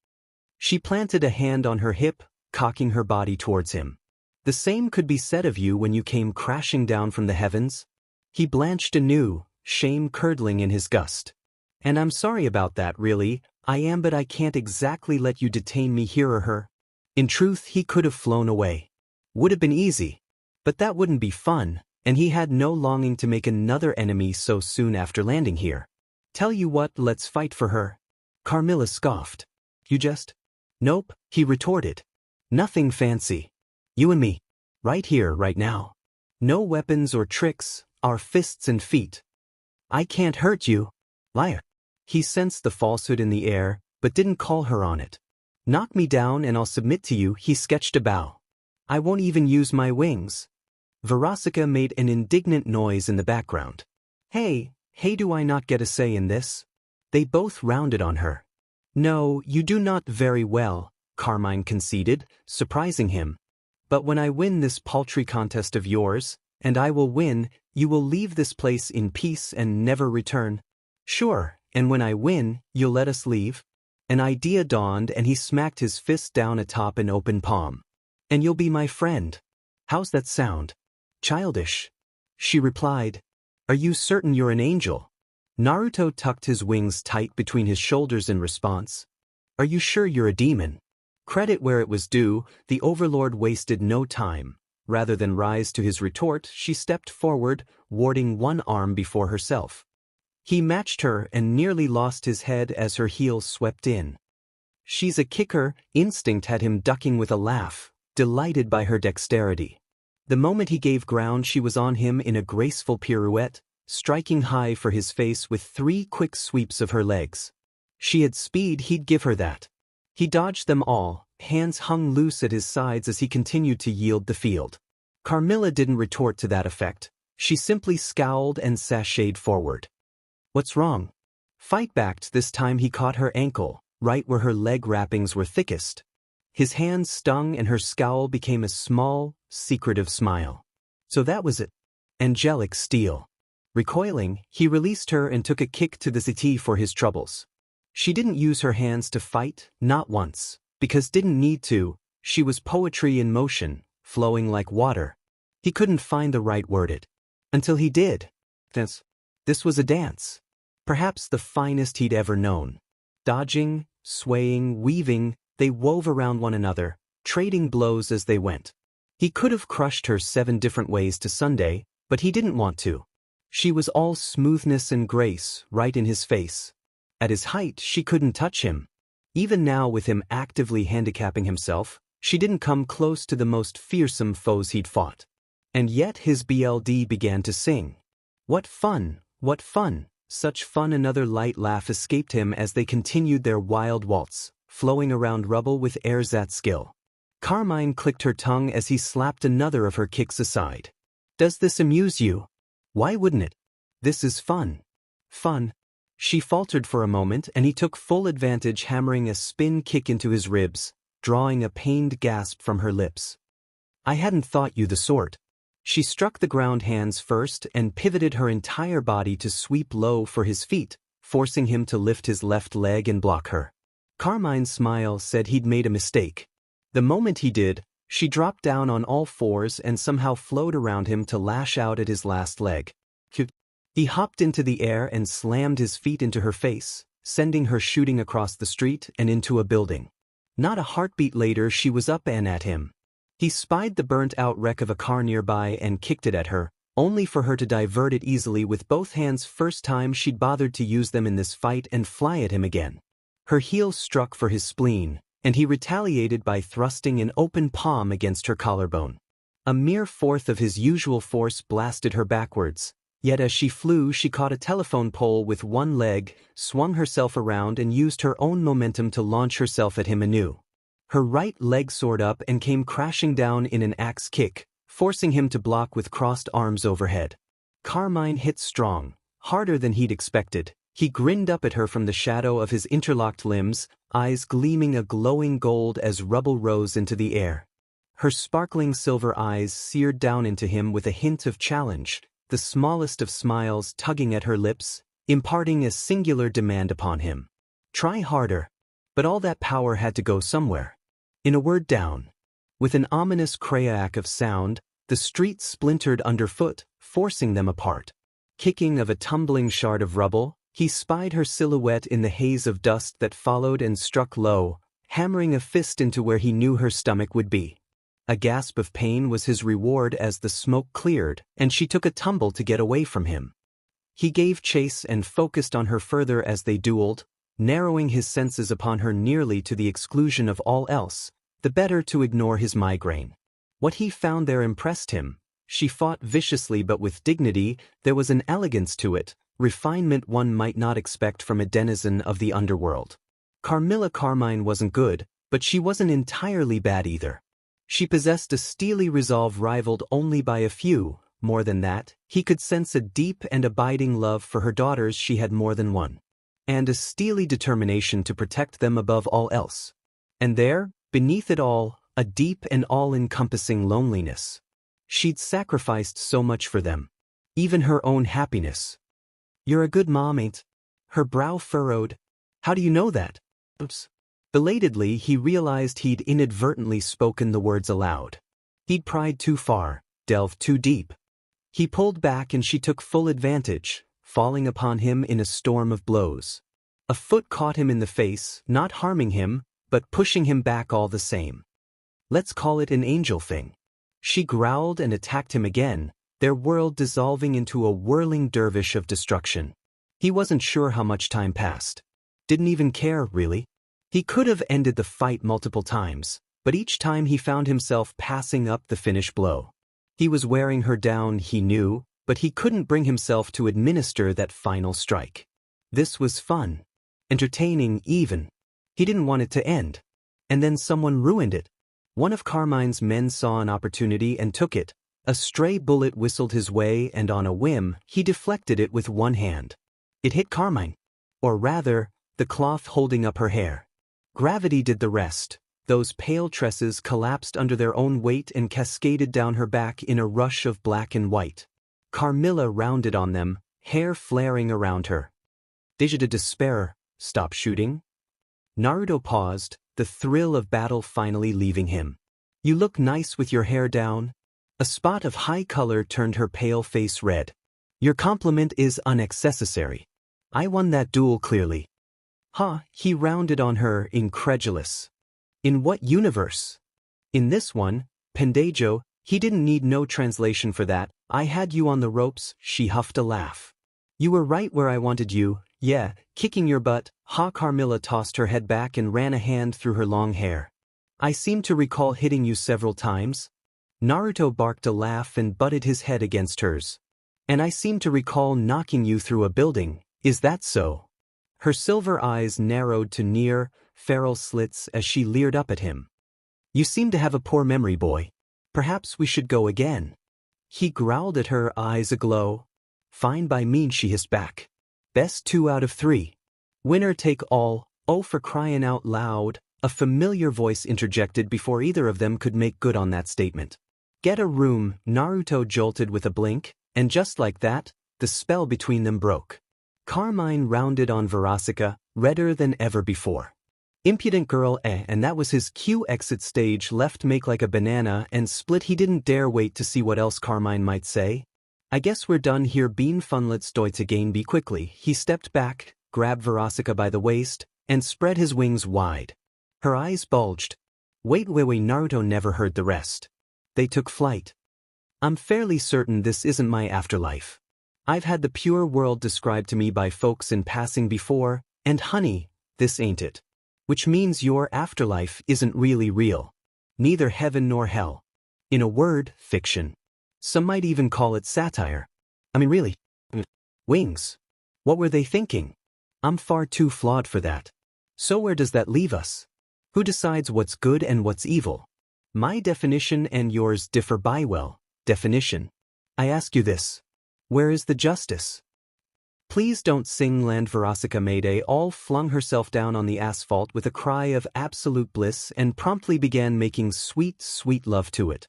She planted a hand on her hip, cocking her body towards him. The same could be said of you when you came crashing down from the heavens. He blanched anew, shame curdling in his gust. And I'm sorry about that, really. I am, but I can't exactly let you detain me here or her. In truth, he could have flown away. Would have been easy. But that wouldn't be fun, and he had no longing to make another enemy so soon after landing here. Tell you what, let's fight for her. Carmilla scoffed. You just? Nope, he retorted. Nothing fancy. You and me. Right here, right now. No weapons or tricks, our fists and feet. I can't hurt you. Liar. He sensed the falsehood in the air, but didn't call her on it. Knock me down and I'll submit to you. He sketched a bow. I won't even use my wings. Verosika made an indignant noise in the background. Hey, do I not get a say in this? They both rounded on her. No, you do not very well, Carmine conceded, surprising him. But when I win this paltry contest of yours, and I will win, you will leave this place in peace and never return. Sure, and when I win, you'll let us leave? An idea dawned and he smacked his fist down atop an open palm. And you'll be my friend. How's that sound? Childish. She replied. Are you certain you're an angel? Naruto tucked his wings tight between his shoulders in response. Are you sure you're a demon? Credit where it was due, the Overlord wasted no time. Rather than rise to his retort, she stepped forward, warding one arm before herself. He matched her and nearly lost his head as her heels swept in. She's a kicker, instinct had him ducking with a laugh, delighted by her dexterity. The moment he gave ground, she was on him in a graceful pirouette, striking high for his face with 3 quick sweeps of her legs. She had speed, he'd give her that. He dodged them all, hands hung loose at his sides as he continued to yield the field. Carmilla didn't retort to that effect. She simply scowled and sashayed forward. What's wrong? Fight backed. This time he caught her ankle, right where her leg wrappings were thickest. His hands stung and her scowl became a small, secretive smile. So that was it. Angelic steel. Recoiling, he released her and took a kick to the ZT for his troubles. She didn't use her hands to fight, not once, because didn't need to. She was poetry in motion, flowing like water. He couldn't find the right word until he did. This was a dance. Perhaps the finest he'd ever known. Dodging, swaying, weaving, they wove around one another, trading blows as they went. He could have crushed her 7 different ways to Sunday, but he didn't want to. She was all smoothness and grace, right in his face. At his height, she couldn't touch him. Even now, with him actively handicapping himself, she didn't come close to the most fearsome foes he'd fought. And yet his BLD began to sing. What fun, what fun, such fun. Another light laugh escaped him as they continued their wild waltz, flowing around rubble with ersatz skill. Carmine clicked her tongue as he slapped another of her kicks aside. Does this amuse you? Why wouldn't it? This is fun. Fun. She faltered for a moment and he took full advantage, hammering a spin kick into his ribs, drawing a pained gasp from her lips. I hadn't thought you the sort. She struck the ground hands first and pivoted her entire body to sweep low for his feet, forcing him to lift his left leg and block her. Carmine's smile said he'd made a mistake. The moment he did, she dropped down on all fours and somehow flowed around him to lash out at his last leg. He hopped into the air and slammed his feet into her face, sending her shooting across the street and into a building. Not a heartbeat later, she was up and at him. He spied the burnt-out wreck of a car nearby and kicked it at her, only for her to divert it easily with both hands. First time she'd bothered to use them in this fight, and fly at him again. Her heel struck for his spleen, and he retaliated by thrusting an open palm against her collarbone. A mere fourth of his usual force blasted her backwards. Yet as she flew, she caught a telephone pole with one leg, swung herself around and used her own momentum to launch herself at him anew. Her right leg soared up and came crashing down in an axe kick, forcing him to block with crossed arms overhead. Carmine hit strong, harder than he'd expected. He grinned up at her from the shadow of his interlocked limbs, eyes gleaming a glowing gold as rubble rose into the air. Her sparkling silver eyes seared down into him with a hint of challenge, the smallest of smiles tugging at her lips, imparting a singular demand upon him. Try harder. But all that power had to go somewhere. In a word, down. With an ominous crack of sound, the street splintered underfoot, forcing them apart. Kicking of a tumbling shard of rubble, he spied her silhouette in the haze of dust that followed and struck low, hammering a fist into where he knew her stomach would be. A gasp of pain was his reward as the smoke cleared, and she took a tumble to get away from him. He gave chase and focused on her further as they dueled, narrowing his senses upon her nearly to the exclusion of all else, the better to ignore his migraine. What he found there impressed him. She fought viciously but with dignity. There was an elegance to it, refinement one might not expect from a denizen of the underworld. Carmine wasn't good, but she wasn't entirely bad either. She possessed a steely resolve rivaled only by a few. More than that, he could sense a deep and abiding love for her daughters. She had more than one. And a steely determination to protect them above all else. And there, beneath it all, a deep and all-encompassing loneliness. She'd sacrificed so much for them. Even her own happiness. You're a good mom, ain't? Her brow furrowed. How do you know that? Oops. Belatedly, he realized he'd inadvertently spoken the words aloud. He'd pried too far, delved too deep. He pulled back and she took full advantage, falling upon him in a storm of blows. A foot caught him in the face, not harming him, but pushing him back all the same. Let's call it an angel thing. She growled and attacked him again, their world dissolving into a whirling dervish of destruction. He wasn't sure how much time passed. Didn't even care, really. He could have ended the fight multiple times, but each time he found himself passing up the finish blow. He was wearing her down, he knew, but he couldn't bring himself to administer that final strike. This was fun. Entertaining, even. He didn't want it to end. And then someone ruined it. One of Carmine's men saw an opportunity and took it. A stray bullet whistled his way and on a whim, he deflected it with one hand. It hit Carmine. Or rather, the cloth holding up her hair. Gravity did the rest. Those pale tresses collapsed under their own weight and cascaded down her back in a rush of black and white. Carmilla rounded on them, hair flaring around her. Did you despair, stop shooting? Naruto paused, the thrill of battle finally leaving him. You look nice with your hair down. A spot of high color turned her pale face red. Your compliment is unnecessary. I won that duel clearly. Huh, he rounded on her, incredulous. In what universe? In this one, Pendejo, he didn't need no translation for that. I had you on the ropes, she huffed a laugh. You were right where I wanted you, yeah, kicking your butt. Ha. Carmilla tossed her head back and ran a hand through her long hair. I seem to recall hitting you several times. Naruto barked a laugh and butted his head against hers. And I seem to recall knocking you through a building, is that so? Her silver eyes narrowed to near, feral slits as she leered up at him. You seem to have a poor memory, boy. Perhaps we should go again. He growled at her, eyes aglow. Fine by me, she hissed back. Best 2 out of 3. Winner take all. Oh, for crying out loud, a familiar voice interjected before either of them could make good on that statement. Get a room, Naruto jolted with a blink, and just like that, the spell between them broke. Carmine rounded on Verasika, redder than ever before. Impudent girl, and that was his cue. Exit stage left make like a banana and split. He didn't dare wait to see what else Carmine might say. I guess we're done here, Bean Funlet's Deutsch again. Be quickly. He stepped back, grabbed Verasika by the waist, and spread his wings wide. Her eyes bulged. Wait, Naruto never heard the rest. They took flight. I'm fairly certain this isn't my afterlife. I've had the pure world described to me by folks in passing before, and honey, this ain't it. Which means your afterlife isn't really real. Neither heaven nor hell. In a word, fiction. Some might even call it satire. I mean, really. Wings. What were they thinking? I'm far too flawed for that. So where does that leave us? Who decides what's good and what's evil? My definition and yours differ by, well, definition. I ask you this. Where is the justice? Please don't sing, Land. Verasika Mayday all flung herself down on the asphalt with a cry of absolute bliss and promptly began making sweet, sweet love to it.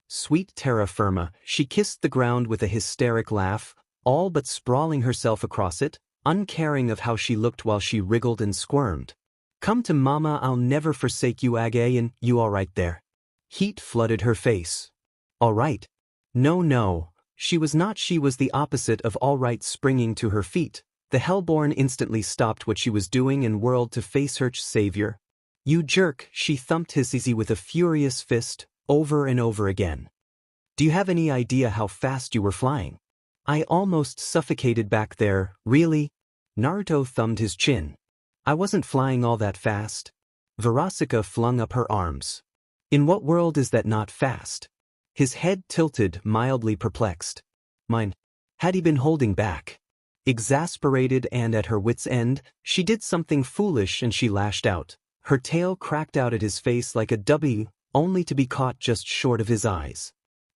Sweet terra firma, she kissed the ground with a hysteric laugh, all but sprawling herself across it, uncaring of how she looked while she wriggled and squirmed. Come to mama, I'll never forsake you, Agayan. You all right there? Heat flooded her face. All right. No. She was not. She was the opposite of all right. Springing to her feet, the Hellborn instantly stopped what she was doing and whirled to face her savior. You jerk, she thumped his easy with a furious fist, over and over again. Do you have any idea how fast you were flying? I almost suffocated back there, really? Naruto thumbed his chin. I wasn't flying all that fast. Verasika flung up her arms. In what world is that not fast? His head tilted, mildly perplexed. Mine. Had he been holding back? Exasperated and at her wit's end, she did something foolish and she lashed out. Her tail cracked out at his face like a W, only to be caught just short of his eyes.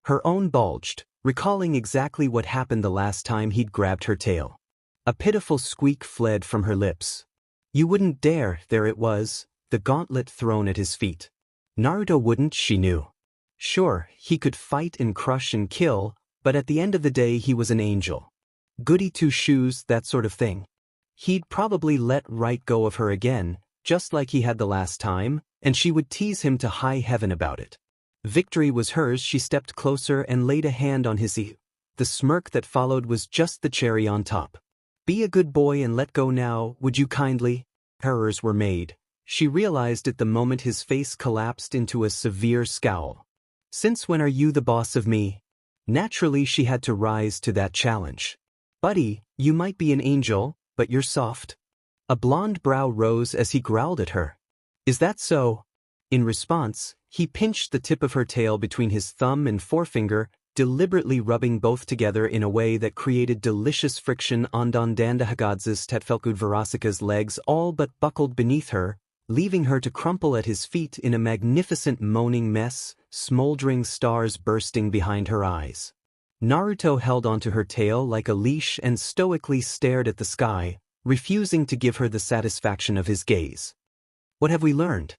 Her own bulged, recalling exactly what happened the last time he'd grabbed her tail. A pitiful squeak fled from her lips. You wouldn't dare, there it was, the gauntlet thrown at his feet. Naruto wouldn't, she knew. Sure, he could fight and crush and kill, but at the end of the day he was an angel. Goody two-shoes, that sort of thing. He'd probably let right go of her again, just like he had the last time, and she would tease him to high heaven about it. Victory was hers. She stepped closer and laid a hand on his ear. The smirk that followed was just the cherry on top. Be a good boy and let go now, would you kindly? Errors were made. She realized it the moment his face collapsed into a severe scowl. Since when are you the boss of me? Naturally she had to rise to that challenge. Buddy, you might be an angel, but you're soft. A blonde brow rose as he growled at her. Is that so? In response, he pinched the tip of her tail between his thumb and forefinger, deliberately rubbing both together in a way that created delicious friction. Ondandanda Hagadz's Tetfelkud Verasika's legs all but buckled beneath her, leaving her to crumple at his feet in a magnificent moaning mess, smoldering stars bursting behind her eyes. Naruto held onto her tail like a leash and stoically stared at the sky, refusing to give her the satisfaction of his gaze. What have we learned?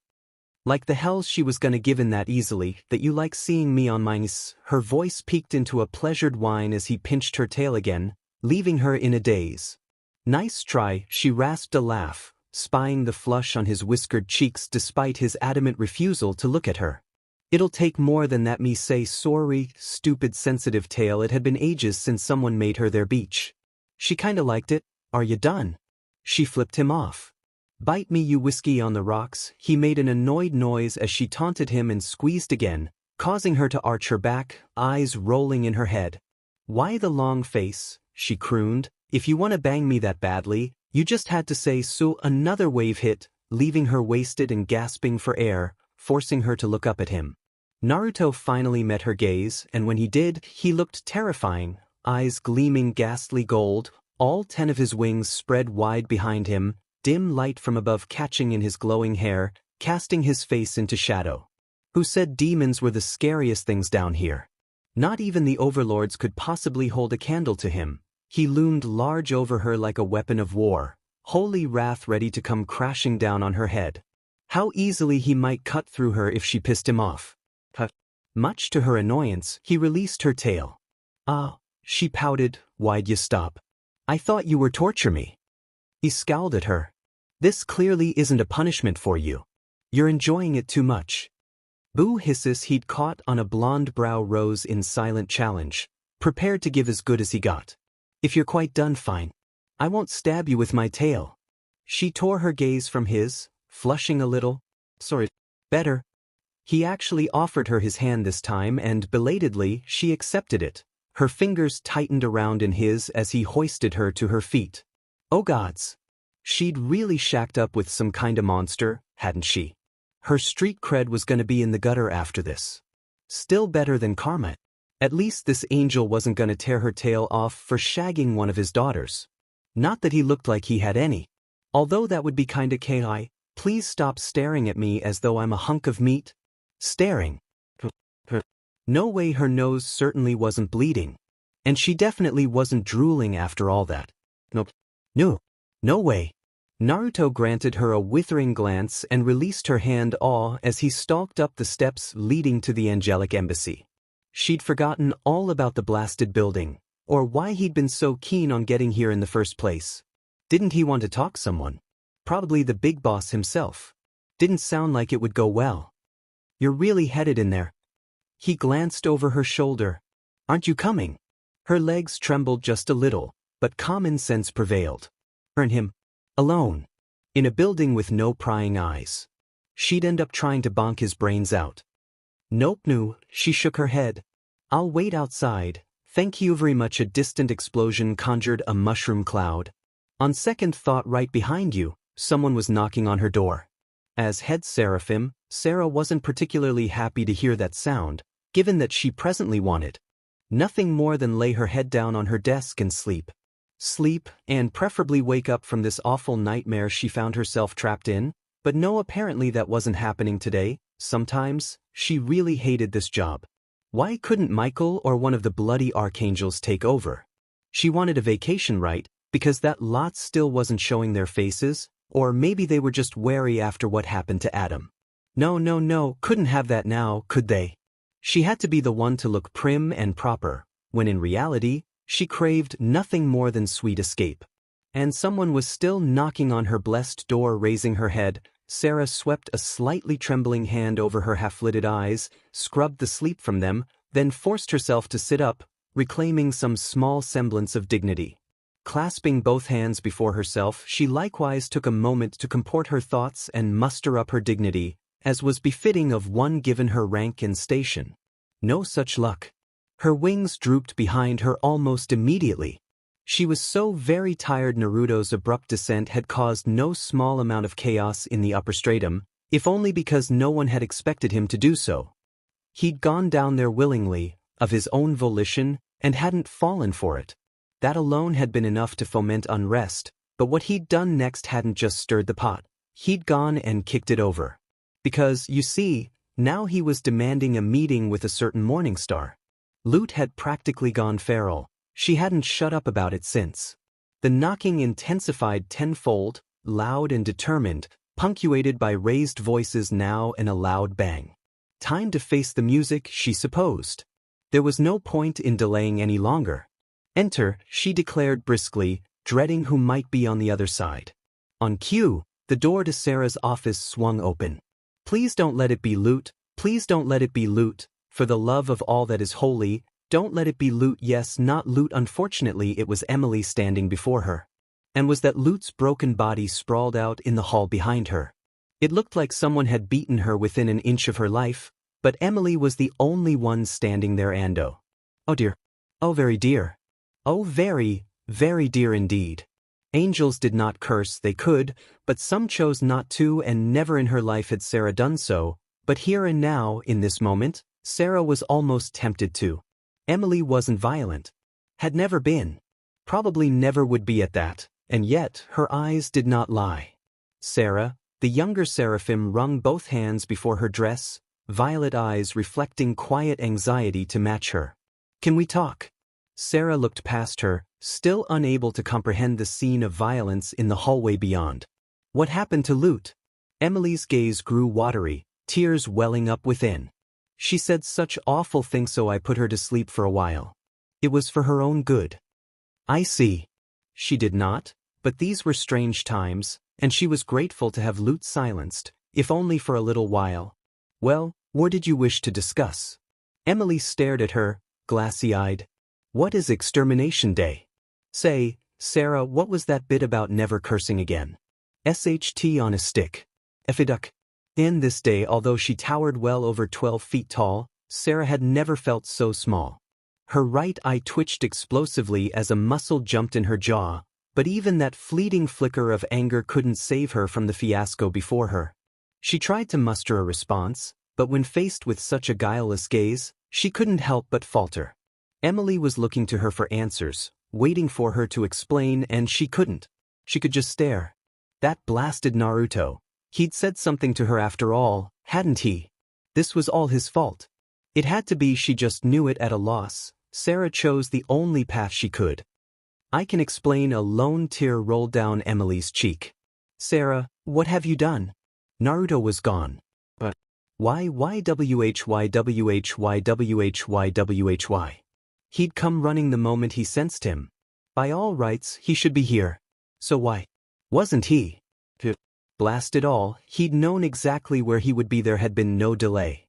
Like the hell she was gonna give in that easily, that you like seeing me on my knees. Her voice peaked into a pleasured whine as he pinched her tail again, leaving her in a daze. Nice try, she rasped a laugh, spying the flush on his whiskered cheeks despite his adamant refusal to look at her. It'll take more than that, me say sorry, stupid sensitive tale. It had been ages since someone made her their beach. She kinda liked it. Are you done? She flipped him off. Bite me, you whiskey on the rocks. He made an annoyed noise as she taunted him and squeezed again, causing her to arch her back, eyes rolling in her head. Why the long face? She crooned. If you wanna bang me that badly, you just had to say so. Another wave hit, leaving her wasted and gasping for air, forcing her to look up at him. Naruto finally met her gaze, and when he did, he looked terrifying, eyes gleaming ghastly gold, all 10 of his wings spread wide behind him, dim light from above catching in his glowing hair, casting his face into shadow. Who said demons were the scariest things down here? Not even the overlords could possibly hold a candle to him. He loomed large over her like a weapon of war, holy wrath ready to come crashing down on her head. How easily he might cut through her if she pissed him off. Much to her annoyance, he released her tail. Ah, she pouted, why'd you stop? I thought you were torture me. He scowled at her. This clearly isn't a punishment for you. You're enjoying it too much. Boo hisses he'd caught on a blonde brow rose in silent challenge, prepared to give as good as he got. If you're quite done, fine. I won't stab you with my tail. She tore her gaze from his, flushing a little. Sorry. Better. He actually offered her his hand this time and, belatedly, she accepted it. Her fingers tightened around in his as he hoisted her to her feet. Oh gods. She'd really shacked up with some kinda monster, hadn't she? Her street cred was gonna be in the gutter after this. Still better than karma. At least this angel wasn't gonna tear her tail off for shagging one of his daughters. Not that he looked like he had any. Although that would be kinda ki. Please stop staring at me as though I'm a hunk of meat. Staring. No way, her nose certainly wasn't bleeding. And she definitely wasn't drooling after all that. Nope. No way. Naruto granted her a withering glance and released her hand as he stalked up the steps leading to the angelic embassy. She'd forgotten all about the blasted building, or why he'd been so keen on getting here in the first place. Didn't he want to talk someone? Probably the big boss himself. Didn't sound like it would go well. You're really headed in there. He glanced over her shoulder. Aren't you coming? Her legs trembled just a little, but common sense prevailed. Her and him. Alone. In a building with no prying eyes. She'd end up trying to bonk his brains out. Nope, no, she shook her head. I'll wait outside. Thank you very much. A distant explosion conjured a mushroom cloud. On second thought, right behind you, someone was knocking on her door. As head seraphim, Sarah wasn't particularly happy to hear that sound, given that she presently wanted nothing more than lay her head down on her desk and sleep. Sleep, and preferably wake up from this awful nightmare she found herself trapped in, but no, apparently that wasn't happening today. Sometimes, she really hated this job. Why couldn't Michael or one of the bloody archangels take over? She wanted a vacation, right? Because that lot still wasn't showing their faces, or maybe they were just wary after what happened to Adam. No, couldn't have that now, could they? She had to be the one to look prim and proper, when in reality, she craved nothing more than sweet escape. And someone was still knocking on her blessed door. Raising her head, Sarah swept a slightly trembling hand over her half-lidded eyes, scrubbed the sleep from them, then forced herself to sit up, reclaiming some small semblance of dignity. Clasping both hands before herself, she likewise took a moment to comport her thoughts and muster up her dignity, as was befitting of one given her rank and station. No such luck. Her wings drooped behind her almost immediately. She was so very tired. Naruto's abrupt descent had caused no small amount of chaos in the upper stratum, if only because no one had expected him to do so. He'd gone down there willingly, of his own volition, and hadn't fallen for it. That alone had been enough to foment unrest, but what he'd done next hadn't just stirred the pot. He'd gone and kicked it over. Because, you see, now he was demanding a meeting with a certain Morningstar. Lute had practically gone feral. She hadn't shut up about it since. The knocking intensified tenfold, loud and determined, punctuated by raised voices now and a loud bang. Time to face the music, she supposed. There was no point in delaying any longer. Enter, she declared briskly, dreading who might be on the other side. On cue, the door to Sarah's office swung open. Please don't let it be loot, please don't let it be loot, for the love of all that is holy, don't let it be loot. Yes, not loot. Unfortunately, it was Emily standing before her. And was that Loot's broken body sprawled out in the hall behind her. It looked like someone had beaten her within an inch of her life, but Emily was the only one standing there and oh dear. Oh very dear. Oh very, very dear indeed. Angels did not curse, they could, but some chose not to, and never in her life had Sarah done so, but here and now, in this moment, Sarah was almost tempted to. Emily wasn't violent. Had never been. Probably never would be at that, and yet her eyes did not lie. Sarah, the younger seraphim, wrung both hands before her dress, violet eyes reflecting quiet anxiety to match her. Can we talk? Sarah looked past her, still unable to comprehend the scene of violence in the hallway beyond. What happened to Loot? Emily's gaze grew watery, tears welling up within. She said such awful things, so I put her to sleep for a while. It was for her own good. I see. She did not, but these were strange times, and she was grateful to have Loot silenced, if only for a little while. Well, what did you wish to discuss? Emily stared at her, glassy-eyed. What is Extermination Day? Say, Sarah, what was that bit about never cursing again? SHT on a stick. Effiduck. In this day, although she towered well over 12 feet tall, Sarah had never felt so small. Her right eye twitched explosively as a muscle jumped in her jaw, but even that fleeting flicker of anger couldn't save her from the fiasco before her. She tried to muster a response, but when faced with such a guileless gaze, she couldn't help but falter. Emily was looking to her for answers, waiting for her to explain, and she couldn't. She could just stare. That blasted Naruto. He'd said something to her after all, hadn't he? This was all his fault. It had to be. She just knew it. At a loss, Sarah chose the only path she could. I can explain. A lone tear rolled down Emily's cheek. Sarah, what have you done? Naruto was gone. But why? He'd come running the moment he sensed him. By all rights, he should be here. So why wasn't he? Blast it all, he'd known exactly where he would be. There had been no delay.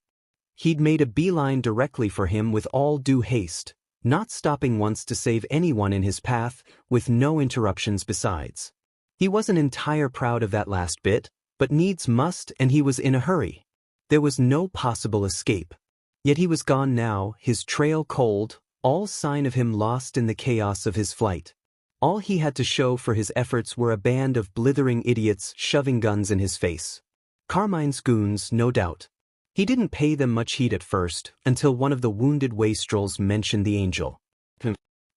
He'd made a beeline directly for him with all due haste, not stopping once to save anyone in his path, with no interruptions besides. He wasn't entire proud of that last bit, but needs must, and he was in a hurry. There was no possible escape. Yet he was gone now, his trail cold, all sign of him lost in the chaos of his flight. All he had to show for his efforts were a band of blithering idiots shoving guns in his face. Carmine's goons, no doubt. He didn't pay them much heed at first, until one of the wounded wastrels mentioned the angel.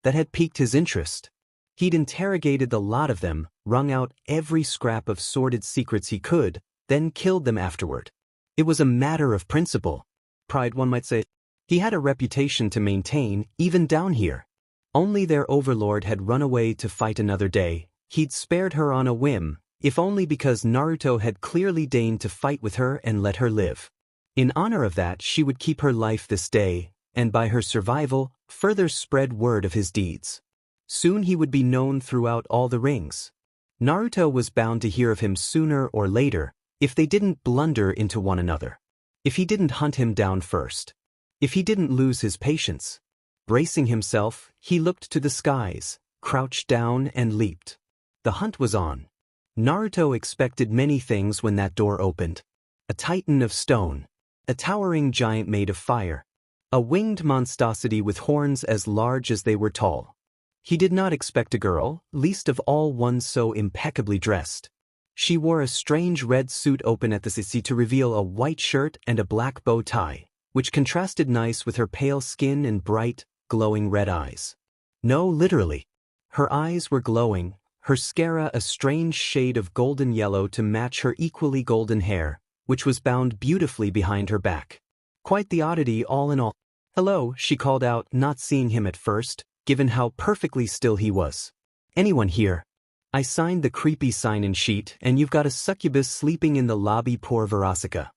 That had piqued his interest. He'd interrogated the lot of them, wrung out every scrap of sordid secrets he could, then killed them afterward. It was a matter of principle. Pride, one might say. He had a reputation to maintain, even down here. Only their overlord had run away to fight another day. He'd spared her on a whim, if only because Naruto had clearly deigned to fight with her and let her live. In honor of that, she would keep her life this day, and by her survival, further spread word of his deeds. Soon he would be known throughout all the rings. Naruto was bound to hear of him sooner or later, if they didn't blunder into one another. If he didn't hunt him down first. If he didn't lose his patience. Bracing himself, he looked to the skies, crouched down and leaped. The hunt was on. Naruto expected many things when that door opened. A titan of stone. A towering giant made of fire. A winged monstrosity with horns as large as they were tall. He did not expect a girl, least of all one so impeccably dressed. She wore a strange red suit open at the sisi to reveal a white shirt and a black bow tie, which contrasted nice with her pale skin and bright, glowing red eyes. No, literally. Her eyes were glowing, her scara a strange shade of golden yellow to match her equally golden hair, which was bound beautifully behind her back. Quite the oddity all in all. Hello, she called out, not seeing him at first, given how perfectly still he was. Anyone here? I signed the creepy sign-in sheet, and you've got a succubus sleeping in the lobby. Poor Verasika.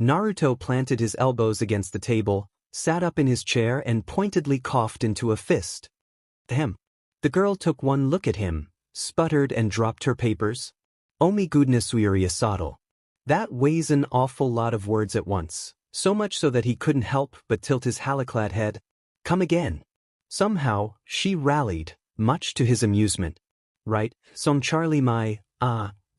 Naruto planted his elbows against the table, sat up in his chair and pointedly coughed into a fist. Ahem. The girl took one look at him, sputtered and dropped her papers. Oh me goodness weary asodal. That weighs an awful lot of words at once, so much so that he couldn't help but tilt his halliclad head. Come again. Somehow, she rallied, much to his amusement. Right, Charlie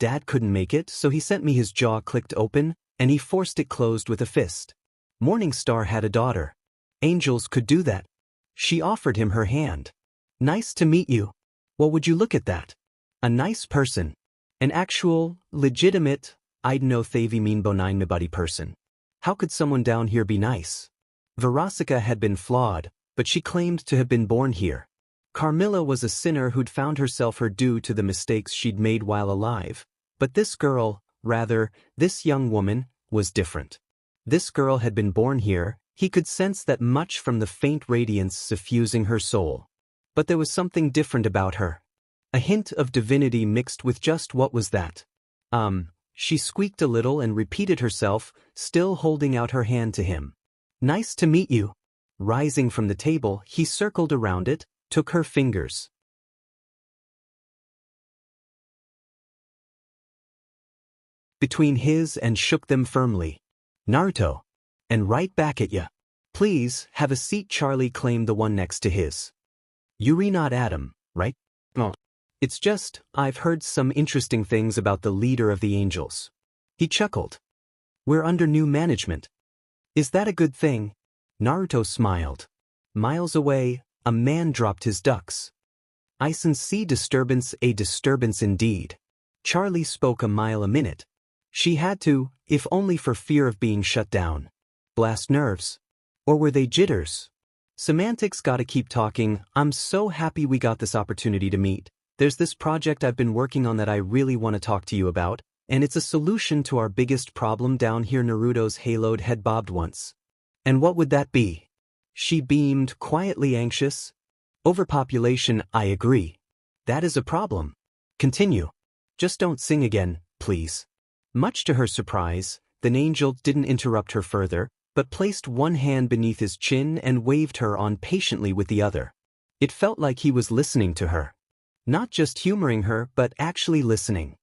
Dad couldn't make it, so he sent me. His jaw clicked open, and he forced it closed with a fist. Morningstar had a daughter. Angels could do that. She offered him her hand. Nice to meet you. Well, would you look at that? A nice person. An actual, legitimate, I'd know Thavi mean bonine me buddy person. How could someone down here be nice? Verosika had been flawed, but she claimed to have been born here. Carmilla was a sinner who'd found herself her due to the mistakes she'd made while alive. But this girl, rather, this young woman, was different. This girl had been born here. He could sense that much from the faint radiance suffusing her soul. But there was something different about her. A hint of divinity mixed with just what was that? She squeaked a little and repeated herself, still holding out her hand to him. Nice to meet you. Rising from the table, he circled around it, took her fingers between his and shook them firmly. Naruto. And right back at ya. Please, have a seat. Charlie claimed the one next to his. Yuri not Adam, right? Oh. It's just, I've heard some interesting things about the leader of the angels. He chuckled. We're under new management. Is that a good thing? Naruto smiled. Miles away, a man dropped his ducks. I see disturbance, a disturbance indeed. Charlie spoke a mile a minute. She had to, if only for fear of being shut down. Blast nerves. Or were they jitters? Semantics gotta keep talking. I'm so happy we got this opportunity to meet. There's this project I've been working on that I really want to talk to you about, and it's a solution to our biggest problem down here. Naruto's haloed head bobbed once. And what would that be? She beamed, quietly anxious. Overpopulation, I agree. That is a problem. Continue. Just don't sing again, please. Much to her surprise, the angel didn't interrupt her further, but placed one hand beneath his chin and waved her on patiently with the other. It felt like he was listening to her. Not just humoring her, but actually listening.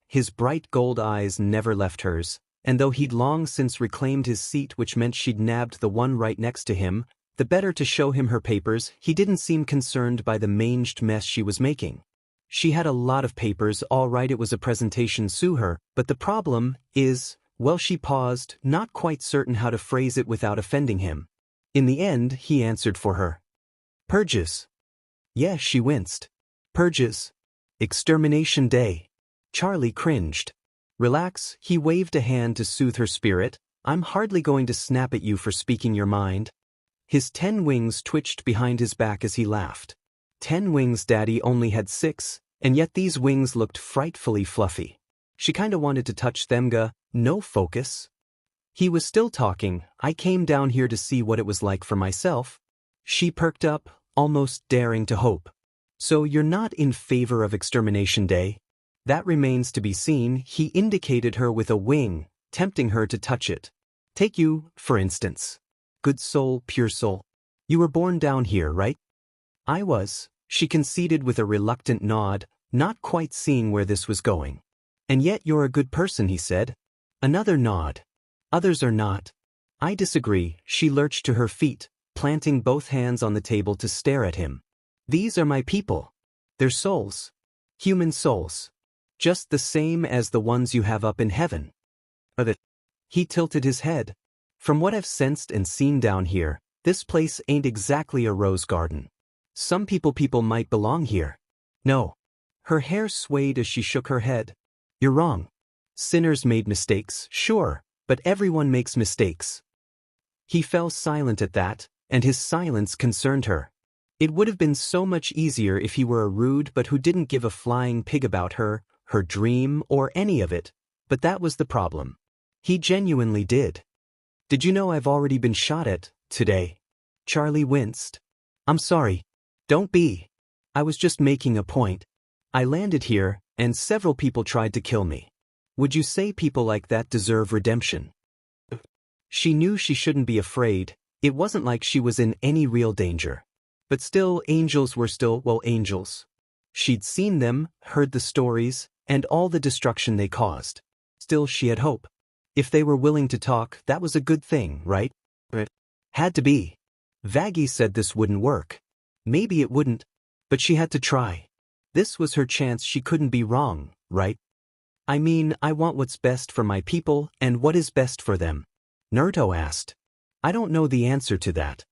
His bright gold eyes never left hers, and though he'd long since reclaimed his seat, which meant she'd nabbed the one right next to him, the better to show him her papers, he didn't seem concerned by the manged mess she was making. She had a lot of papers, all right, it was a presentation, sue her, but the problem is, well, she paused, not quite certain how to phrase it without offending him. In the end, he answered for her. Purges. Yes, she winced. Purges. Extermination Day. Charlie cringed. Relax, he waved a hand to soothe her spirit. I'm hardly going to snap at you for speaking your mind. His 10 wings twitched behind his back as he laughed. 10 wings, Daddy only had 6, and yet these wings looked frightfully fluffy. She kinda wanted to touch them. No focus. He was still talking. I came down here to see what it was like for myself. She perked up, almost daring to hope. So you're not in favor of Extermination Day? That remains to be seen. He indicated her with a wing, tempting her to touch it. Take you, for instance. Good soul, pure soul. You were born down here, right? I was, she conceded with a reluctant nod, not quite seeing where this was going. And yet you're a good person, he said. Another nod. Others are not. I disagree. She lurched to her feet, planting both hands on the table to stare at him. These are my people. They're souls. Human souls. Just the same as the ones you have up in heaven. He tilted his head. From what I've sensed and seen down here, this place ain't exactly a rose garden. Some people might belong here. No. Her hair swayed as she shook her head. You're wrong. Sinners made mistakes, sure, but everyone makes mistakes. He fell silent at that, and his silence concerned her. It would have been so much easier if he were a rude but who didn't give a flying pig about her dream, or any of it, but that was the problem. He genuinely did. Did you know I've already been shot at, today? Charlie winced. I'm sorry. Don't be. I was just making a point. I landed here, and several people tried to kill me. Would you say people like that deserve redemption? She knew she shouldn't be afraid. It wasn't like she was in any real danger. But still, angels were still, well, angels. She'd seen them, heard the stories, and all the destruction they caused. Still, she had hope. If they were willing to talk, that was a good thing, right? Had to be. Vaggie said this wouldn't work. Maybe it wouldn't. But she had to try. This was her chance. She couldn't be wrong, right? I mean, I want what's best for my people, and what is best for them? Naruto asked. I don't know the answer to that.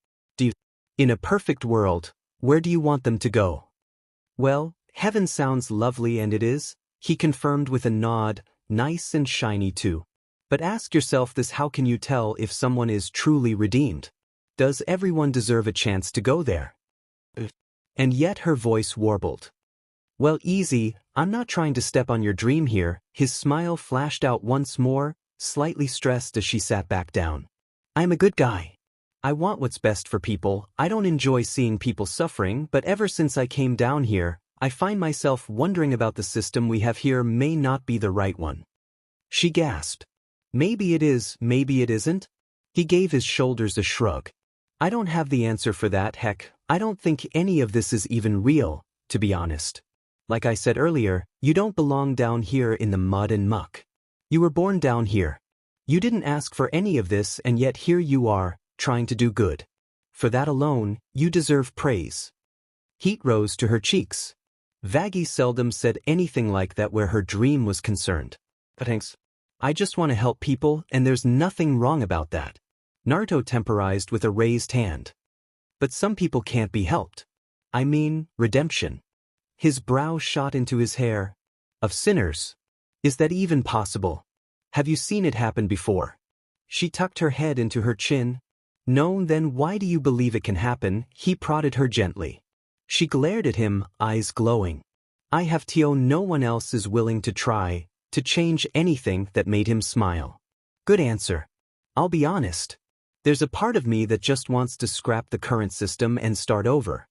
In a perfect world, where do you want them to go? Well, heaven sounds lovely, and it is, he confirmed with a nod, nice and shiny too. But ask yourself this: how can you tell if someone is truly redeemed? Does everyone deserve a chance to go there? And yet her voice warbled. Well, easy, I'm not trying to step on your dream here. His smile flashed out once more, slightly stressed as she sat back down. I'm a good guy. I want what's best for people. I don't enjoy seeing people suffering, but ever since I came down here, I find myself wondering about the system we have here may not be the right one. She gasped. Maybe it is, maybe it isn't? He gave his shoulders a shrug. I don't have the answer for that. Heck, I don't think any of this is even real, to be honest. Like I said earlier, you don't belong down here in the mud and muck. You were born down here. You didn't ask for any of this, and yet here you are, trying to do good. For that alone, you deserve praise. Heat rose to her cheeks. Vaggie seldom said anything like that where her dream was concerned. Thanks. I just want to help people, and there's nothing wrong about that. Naruto temporized with a raised hand. But some people can't be helped. I mean, redemption. His brow shot into his hair. Of sinners. Is that even possible? Have you seen it happen before? She tucked her head into her chin. No, then why do you believe it can happen? He prodded her gently. She glared at him, eyes glowing. I have to. No one else is willing to try to change anything. That made him smile. Good answer. I'll be honest. There's a part of me that just wants to scrap the current system and start over.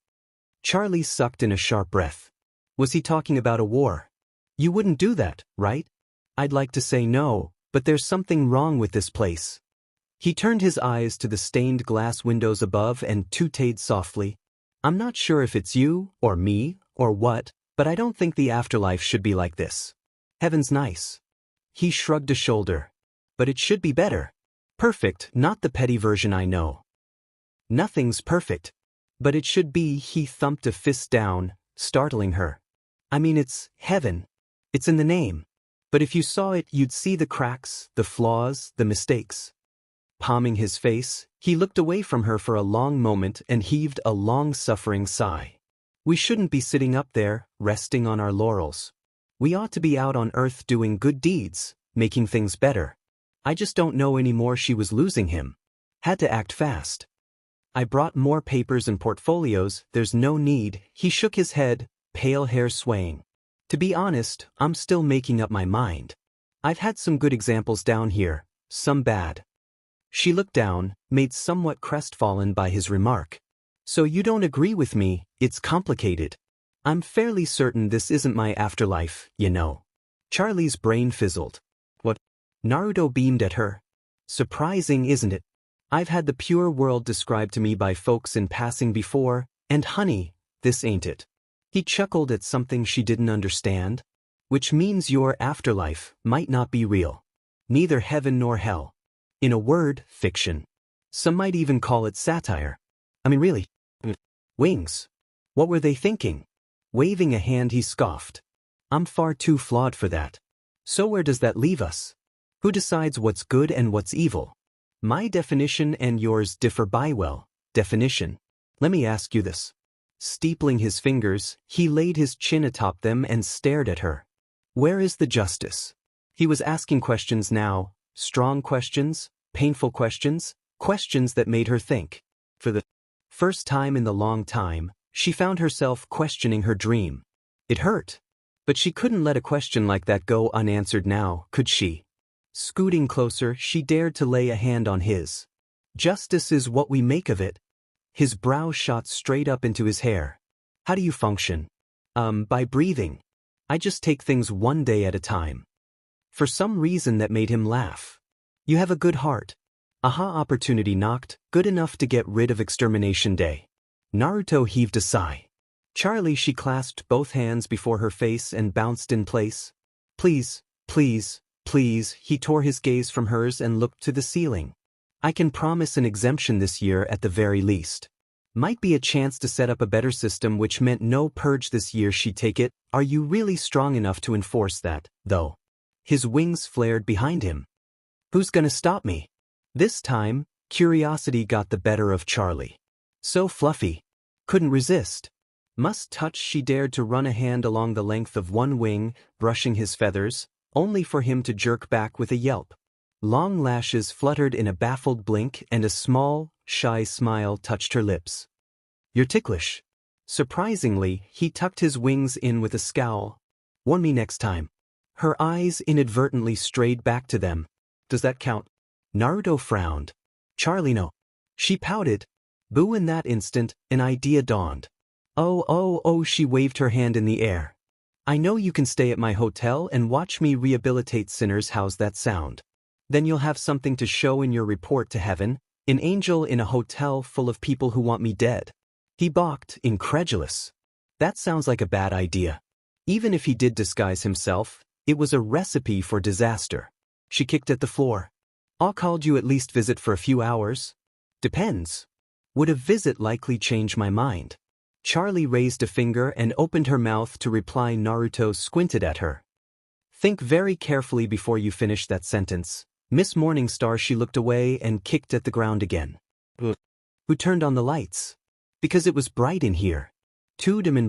Charlie sucked in a sharp breath. Was he talking about a war? You wouldn't do that, right? I'd like to say no, but there's something wrong with this place. He turned his eyes to the stained glass windows above and tooted softly. I'm not sure if it's you, or me, or what, but I don't think the afterlife should be like this. Heaven's nice. He shrugged a shoulder. But it should be better. Perfect, not the petty version I know. Nothing's perfect. But it should be. He thumped a fist down, startling her. I mean, it's heaven. It's in the name. But if you saw it, you'd see the cracks, the flaws, the mistakes. Palming his face, he looked away from her for a long moment and heaved a long-suffering sigh. We shouldn't be sitting up there, resting on our laurels. We ought to be out on Earth doing good deeds, making things better. I just don't know anymore. She was losing him. Had to act fast. I brought more papers and portfolios. There's no need. He shook his head, pale hair swaying. To be honest, I'm still making up my mind. I've had some good examples down here, some bad. She looked down, made somewhat crestfallen by his remark. So you don't agree with me? It's complicated. I'm fairly certain this isn't my afterlife, you know. Charlie's brain fizzled. What? Naruto beamed at her. Surprising, isn't it? I've had the pure world described to me by folks in passing before, and honey, this ain't it. He chuckled at something she didn't understand. Which means your afterlife might not be real. Neither heaven nor hell. In a word, fiction. Some might even call it satire. I mean, really. Wings. What were they thinking? Waving a hand, he scoffed. I'm far too flawed for that. So where does that leave us? Who decides what's good and what's evil? My definition and yours differ by, well, definition. Let me ask you this. Steepling his fingers, he laid his chin atop them and stared at her. Where is the justice? He was asking questions now. Strong questions, painful questions, questions that made her think. For the first time in the long time, she found herself questioning her dream. It hurt. But she couldn't let a question like that go unanswered now, could she? Scooting closer, she dared to lay a hand on his. Justice is what we make of it. His brow shot straight up into his hair. How do you function? By breathing. I just take things one day at a time. For some reason that made him laugh. You have a good heart. Aha, opportunity knocked, good enough to get rid of Extermination Day. Naruto heaved a sigh. Charlie, she clasped both hands before her face and bounced in place. Please, please, please, he tore his gaze from hers and looked to the ceiling. I can promise an exemption this year at the very least. Might be a chance to set up a better system which meant no purge this year, she'd take it. Are you really strong enough to enforce that, though? His wings flared behind him. Who's gonna stop me? This time, curiosity got the better of Charlie. So fluffy. Couldn't resist. Must touch. She dared to run a hand along the length of one wing, brushing his feathers, only for him to jerk back with a yelp. Long lashes fluttered in a baffled blink and a small, shy smile touched her lips. You're ticklish. Surprisingly, he tucked his wings in with a scowl. Warn me next time. Her eyes inadvertently strayed back to them. Does that count? Naruto frowned. Charlie, no. She pouted. Boo! In that instant, an idea dawned. Oh, she waved her hand in the air. I know you can stay at my hotel and watch me rehabilitate sinners. How's that sound? Then you'll have something to show in your report to heaven, an angel in a hotel full of people who want me dead. He balked, incredulous. That sounds like a bad idea. Even if he did disguise himself, it was a recipe for disaster. She kicked at the floor. I'll call you at least visit for a few hours. Depends. Would a visit likely change my mind? Charlie raised a finger and opened her mouth to reply. Naruto squinted at her. Think very carefully before you finish that sentence. Miss Morningstar. She looked away and kicked at the ground again. Who turned on the lights? Because it was bright in here. Two dim and